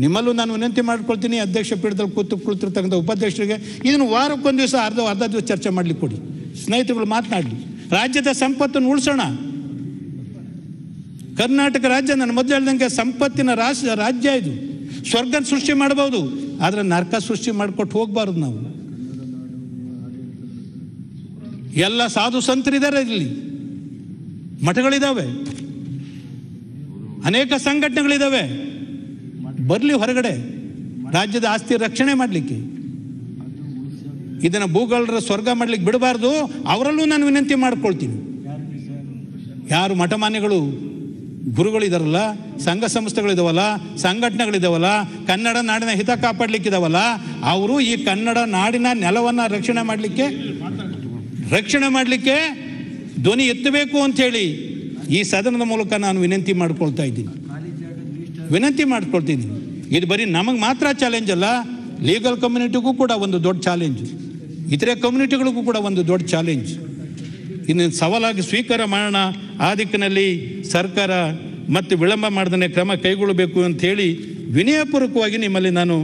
ನಿಮ್ಮಲ್ಲೂ ನಾನು ವಿನಂತಿ ಮಾಡ್ಕೊಳ್ತೀನಿ, ಅಧ್ಯಕ್ಷ ಪೀಠದಲ್ಲಿ ಕುಳಿತಿರ್ತಕ್ಕಂಥ ಉಪಾಧ್ಯಕ್ಷರಿಗೆ ಇದನ್ನು ವಾರಕ್ಕೊಂದು ದಿವಸ ಅರ್ಧ ದಿವಸ ಚರ್ಚೆ ಮಾಡಲಿಕ್ಕೆ ಕೊಡಿ, ಸ್ನೇಹಿತರುಗಳು ಮಾತನಾಡಲಿ. ರಾಜ್ಯದ ಸಂಪತ್ತನ್ನು ಉಳಿಸೋಣ. ಕರ್ನಾಟಕ ರಾಜ್ಯ ನಾನು ಮೊದಲು ಹೇಳ್ದಂಗೆ ಸಂಪತ್ತಿನ ರಾಜ್ಯ ಇದು. ಸ್ವರ್ಗ ಸೃಷ್ಟಿ ಮಾಡಬಹುದು, ಆದರೆ ನರಕ ಸೃಷ್ಟಿ ಮಾಡಿಕೊಟ್ಟು ಹೋಗಬಾರ್ದು. ನಾವು ಎಲ್ಲ ಸಾಧು ಸಂತರಿದ್ದಾರೆ, ಇಲ್ಲಿ ಮಠಗಳಿದ್ದಾವೆ, ಅನೇಕ ಸಂಘಟನೆಗಳಿದ್ದಾವೆ. ಬರಲಿ ಹೊರಗಡೆ ರಾಜ್ಯದ ಆಸ್ತಿ ರಕ್ಷಣೆ ಮಾಡಲಿಕ್ಕೆ. ಇದನ್ನು ಭೂಗಳರ ಸ್ವರ್ಗ ಮಾಡಲಿಕ್ಕೆ ಬಿಡಬಾರ್ದು. ಅವರಲ್ಲೂ ನಾನು ವಿನಂತಿ ಮಾಡ್ಕೊಳ್ತೀನಿ, ಯಾರು ಮಠಮಾನ್ಯಗಳು ಗುರುಗಳಿದಾರಲ್ಲ, ಸಂಘ ಸಂಸ್ಥೆಗಳಿದಾವಲ್ಲ, ಸಂಘಟನೆಗಳಿದಾವಲ್ಲ, ಕನ್ನಡ ನಾಡಿನ ಹಿತ ಕಾಪಾಡಲಿಕ್ಕಿದಾವಲ್ಲ, ಅವರು ಈ ಕನ್ನಡ ನಾಡಿನ ನೆಲವನ್ನು ರಕ್ಷಣೆ ಮಾಡಲಿಕ್ಕೆ ಧ್ವನಿ ಎತ್ತಬೇಕು ಅಂಥೇಳಿ ಈ ಸದನದ ಮೂಲಕ ನಾನು ವಿನಂತಿ ಮಾಡ್ಕೊಳ್ತೀನಿ. ಇದು ಬರೀ ನಮಗೆ ಮಾತ್ರ ಚಾಲೆಂಜ್ ಅಲ್ಲ, ಲೀಗಲ್ ಕಮ್ಯುನಿಟಿಗೂ ಕೂಡ ಒಂದು ದೊಡ್ಡ ಚಾಲೆಂಜ್, ಇತರೆ ಕಮ್ಯುನಿಟಿಗಳಿಗೂ ಕೂಡ ಒಂದು ದೊಡ್ಡ ಚಾಲೆಂಜ್. ಇನ್ನು ಸವಾಲಾಗಿ ಸ್ವೀಕಾರ ಮಾಡೋಣ. ಆ ದಿಕ್ಕಿನಲ್ಲಿ ಸರ್ಕಾರ ಮತ್ತೆ ವಿಳಂಬ ಮಾಡದೇ ಕ್ರಮ ಕೈಗೊಳ್ಳಬೇಕು ಅಂಥೇಳಿ ವಿನಯಪೂರ್ವಕವಾಗಿ ನಿಮ್ಮಲ್ಲಿ ನಾನು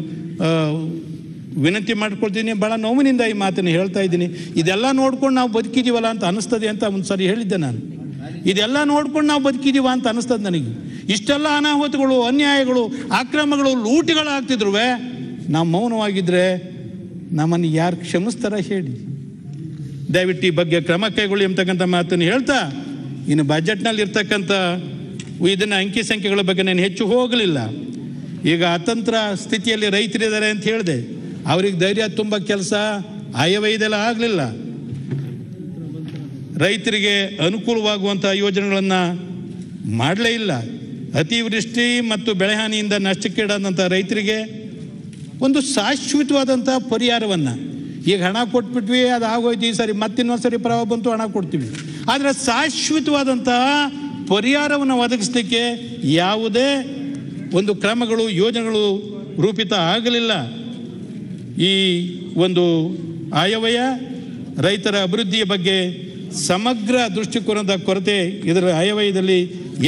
ವಿನಂತಿ ಮಾಡ್ಕೊಳ್ತೀನಿ. ಭಾಳ ನೋವಿನಿಂದ ಈ ಮಾತನ್ನು ಹೇಳ್ತಾ ಇದ್ದೀನಿ. ಇದೆಲ್ಲ ನೋಡ್ಕೊಂಡು ನಾವು ಬದುಕಿದ್ದೀವಲ್ಲ ಅಂತ ಅನಿಸ್ತದೆ ಅಂತ ಒಂದು ಸರಿ ಹೇಳಿದ್ದೆ ನಾನು. ಇದೆಲ್ಲ ನೋಡ್ಕೊಂಡು ನಾವು ಬದುಕಿದ್ದೀವ ಅಂತ ಅನಿಸ್ತದೆ ನನಗೆ. ಇಷ್ಟೆಲ್ಲ ಅನಾಹುತಗಳು, ಅನ್ಯಾಯಗಳು, ಅಕ್ರಮಗಳು, ಲೂಟಿಗಳಾಗ್ತಿದ್ರು ನಾವು ಮೌನವಾಗಿದ್ದರೆ ನಮ್ಮನ್ನು ಯಾರು ಕ್ಷಮಿಸ್ತಾರ ಹೇಳಿ? ದಯವಿಟ್ಟು ಈ ಬಗ್ಗೆ ಕ್ರಮ ಕೈಗೊಳ್ಳಿ ಅಂತಕ್ಕಂಥ ಮಾತನ್ನು ಹೇಳ್ತಾ, ಇನ್ನು ಬಜೆಟ್ನಲ್ಲಿ ಇರ್ತಕ್ಕಂಥ ಇದನ್ನು ಅಂಕಿ ಸಂಖ್ಯೆಗಳ ಬಗ್ಗೆ ನಾನು ಹೆಚ್ಚು ಹೋಗಲಿಲ್ಲ. ಈಗ ಅತಂತ್ರ ಸ್ಥಿತಿಯಲ್ಲಿ ರೈತರಿದ್ದಾರೆ ಅಂತ ಹೇಳಿದೆ, ಅವ್ರಿಗೆ ಧೈರ್ಯ ತುಂಬ ಕೆಲಸ ಆಯವ್ಯಯದೆಲ್ಲ ಆಗಲಿಲ್ಲ. ರೈತರಿಗೆ ಅನುಕೂಲವಾಗುವಂಥ ಯೋಜನೆಗಳನ್ನು ಮಾಡಲೇ ಇಲ್ಲ. ಅತಿವೃಷ್ಟಿ ಮತ್ತು ಬೆಳೆಹಾನಿಯಿಂದ ನಷ್ಟಕ್ಕೀಡಾದಂಥ ರೈತರಿಗೆ ಒಂದು ಶಾಶ್ವತವಾದಂಥ ಪರಿಹಾರವನ್ನು, ಈಗ ಹಣ ಕೊಟ್ಬಿಟ್ವಿ, ಅದು ಆಗೋಯ್ತು, ಈ ಸರಿ ಮತ್ತಿನ್ನೊಂದು ಸರಿ ಪ್ರವಾಹ ಬಂತು ಹಣ ಕೊಡ್ತೀವಿ, ಆದರೆ ಶಾಶ್ವತವಾದಂಥ ಪರಿಹಾರವನ್ನು ಒದಗಿಸಲಿಕ್ಕೆ ಯಾವುದೇ ಒಂದು ಕ್ರಮಗಳು, ಯೋಜನೆಗಳು ರೂಪಿತ ಆಗಲಿಲ್ಲ. ಈ ಒಂದು ಆಯವ್ಯಯ ರೈತರ ಅಭಿವೃದ್ಧಿಯ ಬಗ್ಗೆ ಸಮಗ್ರ ದೃಷ್ಟಿಕೋನದ ಕೊರತೆ ಇದರ ಆಯವ್ಯಯದಲ್ಲಿ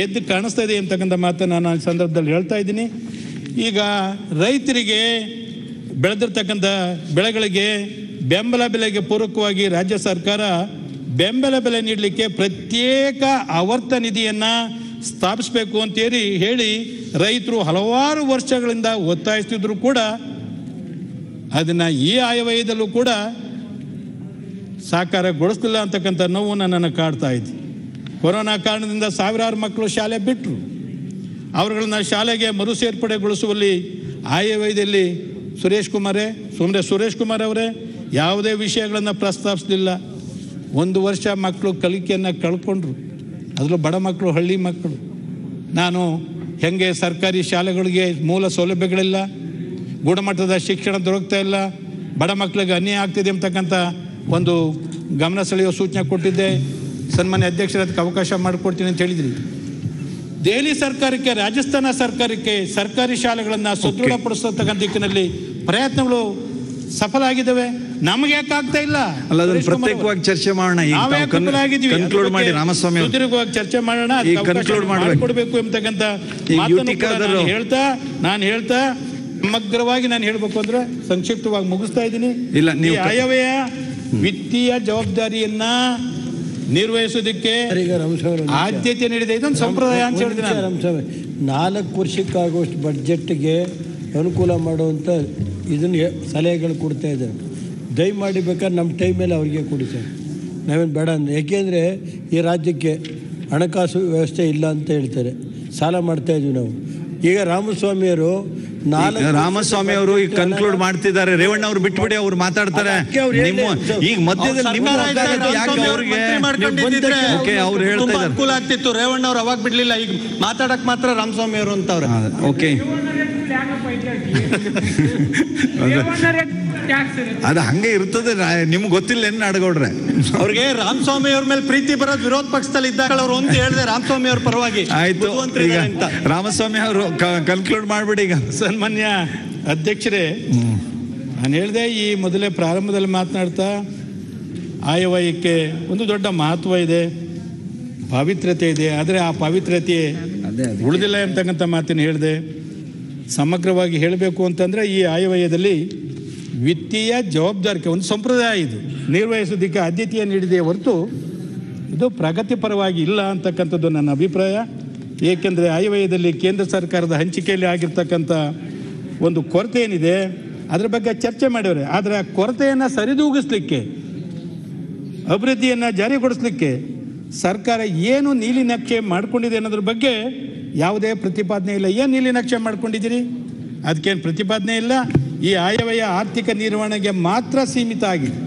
ಎದ್ದು ಕಾಣಿಸ್ತಾ ಇದೆ ಅಂತಕ್ಕಂಥ ಮಾತನ್ನು ನಾನು ಈ ಸಂದರ್ಭದಲ್ಲಿ ಹೇಳ್ತಾ ಇದ್ದೀನಿ. ಈಗ ರೈತರಿಗೆ ಬೆಳೆದಿರ್ತಕ್ಕಂಥ ಬೆಳೆಗಳಿಗೆ ಬೆಂಬಲ ಬೆಲೆಗೆ ಪೂರಕವಾಗಿ ರಾಜ್ಯ ಸರ್ಕಾರ ಬೆಂಬಲ ಬೆಲೆ ನೀಡಲಿಕ್ಕೆ ಪ್ರತ್ಯೇಕ ಆವರ್ತ ನಿಧಿಯನ್ನು ಸ್ಥಾಪಿಸಬೇಕು ಅಂತೇಳಿ ಹೇಳಿ ರೈತರು ಹಲವಾರು ವರ್ಷಗಳಿಂದ ಒತ್ತಾಯಿಸ್ತಿದ್ರು ಕೂಡ ಅದನ್ನು ಈ ಆಯವ್ಯಯದಲ್ಲೂ ಕೂಡ ಸಾಕಾರಗೊಳಿಸಲಿಲ್ಲ ಅಂತಕ್ಕಂಥ ನೋವು ನನ್ನನ್ನು ಕಾಡ್ತಾ ಇದೆ. ಕೊರೋನಾ ಕಾರಣದಿಂದ ಸಾವಿರಾರು ಮಕ್ಕಳು ಶಾಲೆ ಬಿಟ್ಟರು. ಅವರುಗಳನ್ನ ಶಾಲೆಗೆ ಮರು ಸೇರ್ಪಡೆಗೊಳಿಸುವಲ್ಲಿ ಆಯವ್ಯಯದಲ್ಲಿ ಸುರೇಶ್ ಕುಮಾರ್ ಅವರೇ ಯಾವುದೇ ವಿಷಯಗಳನ್ನು ಪ್ರಸ್ತಾಪಿಸಲಿಲ್ಲ. ಒಂದು ವರ್ಷ ಮಕ್ಕಳು ಕಲಿಕೆಯನ್ನು ಕಳ್ಕೊಂಡ್ರು, ಅದರಲ್ಲೂ ಬಡ ಮಕ್ಕಳು, ಹಳ್ಳಿ ಮಕ್ಕಳು. ನಾನು ಹೆಂಗೆ ಸರ್ಕಾರಿ ಶಾಲೆಗಳಿಗೆ ಮೂಲ ಸೌಲಭ್ಯಗಳಿಲ್ಲ, ಗುಣಮಟ್ಟದ ಶಿಕ್ಷಣ ದೊರಕ್ತಾ ಇಲ್ಲ, ಬಡ ಮಕ್ಕಳಿಗೆ ಅನ್ಯಾಯ ಆಗ್ತಿದೆ ಅಂತಕ್ಕಂಥ ಒಂದು ಗಮನ ಸೆಳೆಯುವ ಸೂಚನೆ ಕೊಟ್ಟಿದ್ದೆ. ಸನ್ಮಾನ್ಯ ಅಧ್ಯಕ್ಷರ ಅದಕ್ಕೆ ಅವಕಾಶ ಮಾಡಿಕೊಡ್ತೀನಿ ಅಂತ ಹೇಳಿದ್ರಿ. ದೆಹಲಿ ಸರ್ಕಾರಕ್ಕೆ, ರಾಜಸ್ಥಾನ ಸರ್ಕಾರಕ್ಕೆ ಸರ್ಕಾರಿ ಶಾಲೆಗಳನ್ನು ಸದೃಢಪಡಿಸತಕ್ಕಂಥ ದಿಕ್ಕಿನಲ್ಲಿ ಪ್ರಯತ್ನಗಳು ಸಫಲ ಆಗಿದ್ದಾವೆ. ನಮಗೆ ಯಾಕೆ ಆಗ್ತಾ ಇಲ್ಲ? ಪ್ರತ್ಯೇಕವಾಗಿ ಚರ್ಚೆ ಮಾಡೋಣ. ಕನ್ಕ್ಲೂಡ್ ಮಾಡಿ ರಾಮಸ್ವಾಮಿ ಸುದೀರ್ಘವಾಗಿ ಚರ್ಚೆ ಮಾಡೋಣ, ಮಾಡಿಕೊಡ್ಬೇಕು ಎಂಬತಕ್ಕಂಥ ನಾನು ಹೇಳ್ತಾ ಸಮಗ್ರವಾಗಿ ನಾನು ಹೇಳ್ಬೇಕು ಅಂದ್ರೆ ಸಂಕ್ಷಿಪ್ತವಾಗಿ ಮುಗಿಸ್ತಾ ಇದ್ದೀನಿ. ಈ ಆಯವ್ಯಯ ವಿತ್ತೀಯ ಜವಾಬ್ದಾರಿಯನ್ನ ನಿರ್ವಹಿಸೋದಕ್ಕೆ ಆದ್ಯತೆ ನೀಡಿದೆ. ಇದೊಂದು ಸಂಪ್ರದಾಯ ಅಂತ ಹೇಳಿದ್ರೆ 4 ವರ್ಷಕ್ಕಾಗುವಷ್ಟು ಬಡ್ಜೆಟ್ಗೆ ಅನುಕೂಲ ಮಾಡುವಂಥ ಇದನ್ನು ಸಲಹೆಗಳು ಕೊಡ್ತಾ ಇದ್ದಾರೆ. ದಯಮಾಡಿ ಬೇಕಾದ್ರೆ ನಮ್ಮ ಟೈಮಲ್ಲಿ ಅವ್ರಿಗೆ ಕೊಡಿ ಸರ್, ನಾವೇನು ಬೇಡ ಅಂದರೆ. ಯಾಕೆಂದರೆ ಈ ರಾಜ್ಯಕ್ಕೆ ಹಣಕಾಸು ವ್ಯವಸ್ಥೆ ಇಲ್ಲ ಅಂತ ಹೇಳ್ತಾರೆ, ಸಾಲ ಮಾಡ್ತಾ ಇದ್ವಿ ನಾವು. ಈಗ ರಾಮಸ್ವಾಮಿಯವರು ಈಗ ಕನ್ಕ್ಲೂಡ್ ಮಾಡ್ತಿದ್ದಾರೆ. ರೇವಣ್ಣ ಅವರು ಬಿಟ್ಬಿಡಿ, ಅವ್ರು ಮಾತಾಡ್ತಾರೆ. ಈಗ ಮಧ್ಯದಲ್ಲಿ ಅನುಕೂಲ ಆಗ್ತಿತ್ತು. ರೇವಣ್ಣ ಅವ್ರು ಅವಾಗ ಬಿಡ್ಲಿಲ್ಲ, ಈಗ ಮಾತಾಡಕ್ ಮಾತ್ರ ರಾಮಸ್ವಾಮಿ ಅವರು ಅಂತವ್ರೆ. ಓಕೆ, ಅದು ಹಂಗೆ ಇರ್ತದೆ, ನಿಮ್ಗೆ ಗೊತ್ತಿಲ್ಲ ಏನು ನಾಡಗೌಡ್ರೆ. ಅವ್ರಿಗೆ ರಾಮಸ್ವಾಮಿ ಅವ್ರ ಮೇಲೆ ಪ್ರೀತಿ ಬರೋದು ವಿರೋಧ ಪಕ್ಷದಲ್ಲಿ ಇದ್ದಾಗ ಅವ್ರು ಅಂತ ಹೇಳಿದೆ ರಾಮಸ್ವಾಮಿ ಅವ್ರ ಪರವಾಗಿ. ಆಯ್ತು, ಈಗ ರಾಮಸ್ವಾಮಿ ಅವರು ಕನ್ಕ್ಲೂಡ್ ಮಾಡ್ಬಿಡಿ. ಈಗ ಸನ್ಮಾನ್ಯ ಅಧ್ಯಕ್ಷರೇ, ನಾನು ಹೇಳಿದೆ ಈ ಮೊದಲೇ ಪ್ರಾರಂಭದಲ್ಲಿ ಮಾತನಾಡ್ತಾ ಆಯವ್ಯಯಕ್ಕೆ ಒಂದು ದೊಡ್ಡ ಮಹತ್ವ ಇದೆ, ಪಾವಿತ್ರ್ಯತೆ ಇದೆ. ಆದರೆ ಆ ಪಾವಿತ್ರ್ಯತೆ ಉಳಿದಿಲ್ಲ ಅಂತಕ್ಕಂಥ ಮಾತನ್ನು ಹೇಳಿದೆ. ಸಮಗ್ರವಾಗಿ ಹೇಳಬೇಕು ಅಂತಂದರೆ ಈ ಆಯವ್ಯಯದಲ್ಲಿ ವಿತ್ತೀಯ ಜವಾಬ್ದಾರಿಕೆ ಒಂದು ಸಂಪ್ರದಾಯ ಇದು ನಿರ್ವಹಿಸೋದಕ್ಕೆ ಆದ್ಯತೆಯನ್ನು ನೀಡಿದೆ ಹೊರತು ಇದು ಪ್ರಗತಿಪರವಾಗಿ ಇಲ್ಲ ಅಂತಕ್ಕಂಥದ್ದು ನನ್ನ ಅಭಿಪ್ರಾಯ. ಏಕೆಂದರೆ ಆಯವ್ಯಯದಲ್ಲಿ ಕೇಂದ್ರ ಸರ್ಕಾರದ ಹಂಚಿಕೆಯಲ್ಲಿ ಆಗಿರ್ತಕ್ಕಂಥ ಒಂದು ಕೊರತೆ ಏನಿದೆ ಅದ್ರ ಬಗ್ಗೆ ಚರ್ಚೆ ಮಾಡಿವ್ರೆ. ಆದರೆ ಆ ಕೊರತೆಯನ್ನು ಸರಿದೂಗಿಸ್ಲಿಕ್ಕೆ, ಅಭಿವೃದ್ಧಿಯನ್ನು ಜಾರಿಗೊಳಿಸಲಿಕ್ಕೆ ಸರ್ಕಾರ ಏನು ನೀಲಿ ನಕ್ಷೆ ಮಾಡಿಕೊಂಡಿದೆ ಅನ್ನೋದ್ರ ಬಗ್ಗೆ ಯಾವುದೇ ಪ್ರತಿಪಾದನೆ ಇಲ್ಲ. ಏನು ನೀಲಿ ನಕ್ಷೆ ಮಾಡ್ಕೊಂಡಿದ್ದೀರಿ? ಅದಕ್ಕೇನು ಪ್ರತಿಪಾದನೆ ಇಲ್ಲ. ಈ ಆಯವ್ಯಯ ಆರ್ಥಿಕ ನಿರ್ವಹಣೆಗೆ ಮಾತ್ರ ಸೀಮಿತ ಆಗಿದೆ.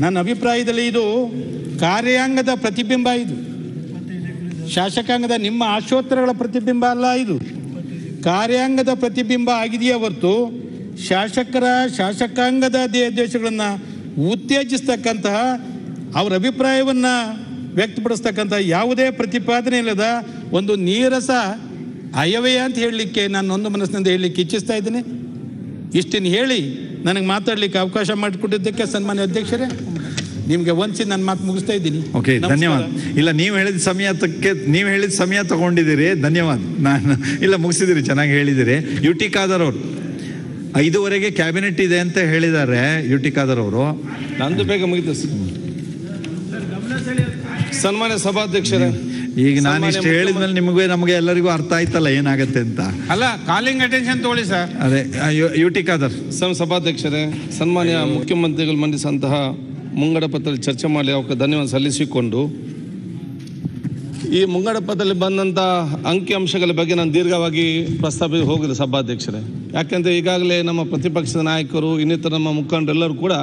ನನ್ನ ಅಭಿಪ್ರಾಯದಲ್ಲಿ ಇದು ಕಾರ್ಯಾಂಗದ ಪ್ರತಿಬಿಂಬ, ಇದು ಶಾಸಕಾಂಗದ ನಿಮ್ಮ ಆಶೋತ್ತರಗಳ ಪ್ರತಿಬಿಂಬ ಅಲ್ಲ, ಇದು ಕಾರ್ಯಾಂಗದ ಪ್ರತಿಬಿಂಬ ಆಗಿದೆಯೇ ಹೊರತು ಶಾಸಕಾಂಗದ ದೇಶಗಳನ್ನು ಉತ್ತೇಜಿಸ್ತಕ್ಕಂತಹ ಅವರ ಅಭಿಪ್ರಾಯವನ್ನು ವ್ಯಕ್ತಪಡಿಸ್ತಕ್ಕಂಥ ಯಾವುದೇ ಪ್ರತಿಪಾದನೆ ಇಲ್ಲದ ಒಂದು ನೀರಸ ಆಯವ್ಯಯ ಅಂತ ಹೇಳಲಿಕ್ಕೆ ನಾನು ಒಂದು ಮನಸ್ಸಿನಿಂದ ಹೇಳಲಿಕ್ಕೆ ಇಚ್ಛಿಸ್ತಾ ಇದ್ದೀನಿ. ಇಷ್ಟನ್ನು ಹೇಳಿ ನನಗೆ ಮಾತಾಡಲಿಕ್ಕೆ ಅವಕಾಶ ಮಾಡಿಕೊಟ್ಟಿದ್ದಕ್ಕೆ ಸನ್ಮಾನ್ಯ ಅಧ್ಯಕ್ಷರೇ ನಿಮಗೆ ವಂಚಿ ನನ್ನ ಮಾತು ಮುಗಿಸ್ತಾ ಇದ್ದೀನಿ. ಓಕೆ, ಧನ್ಯವಾದ. ಇಲ್ಲ, ನೀವು ಹೇಳಿದ ಸಮಯ ತಗೊಂಡಿದ್ದೀರಿ, ಧನ್ಯವಾದ. ನಾನು ಇಲ್ಲ ಮುಗಿಸಿದಿರಿ, ಚೆನ್ನಾಗಿ ಹೇಳಿದಿರಿ. ಯು ಟಿ ಖಾದರ್ ಅವರು 5:15 ಕ್ಯಾಬಿನೆಟ್ ಇದೆ ಅಂತ ಹೇಳಿದ್ದಾರೆ. ಯು ಟಿ ಖಾದರ್ ಅವರು ನಂದು ಬೇಗ ಮುಗಿತು ಸನ್ಮಾನ್ಯ ಸಭಾಧ್ಯಕ್ಷರೇ. ಈಗ ನಾನು ಇಷ್ಟು ಹೇಳಿದ್ಮೇಲೆ ನಮಗೆ ಎಲ್ಲರಿಗೂ ಅರ್ಥ ಆಯ್ತಲ್ಲ ಏನಾಗತ್ತೆ ಅಂತ. ಅಲ್ಲ, ಕಾಲಿಂಗ್ ಅಟೆನ್ಷನ್ ತಗೊಳ್ಳಿ ಸರ್. ಅದೇ ಯು ಟಿ ಖಾದರ್. ಸಭಾಧ್ಯಕ್ಷರೇ, ಸನ್ಮಾನ್ಯ ಮುಖ್ಯಮಂತ್ರಿಗಳು ಮಂಡಿಸಿದಂತಹ ಮುಂಗಡ ಪತ್ರದಲ್ಲಿ ಚರ್ಚೆ ಮಾಡಿ ಅವಕ್ಕೆ ಧನ್ಯವಾದ ಸಲ್ಲಿಸಿಕೊಂಡು, ಈ ಮುಂಗಡ ಪತ್ರದಲ್ಲಿ ಬಂದಂಥ ಅಂಕಿಅಂಶಗಳ ಬಗ್ಗೆ ನಾನು ದೀರ್ಘವಾಗಿ ಪ್ರಸ್ತಾಪ ಹೋಗಿಲ್ಲ ಸಭಾಧ್ಯಕ್ಷರೇ. ಯಾಕೆಂದರೆ ಈಗಾಗಲೇ ನಮ್ಮ ಪ್ರತಿಪಕ್ಷದ ನಾಯಕರು ಇನ್ನಿತರ ನಮ್ಮ ಮುಖಂಡರೆಲ್ಲರೂ ಕೂಡ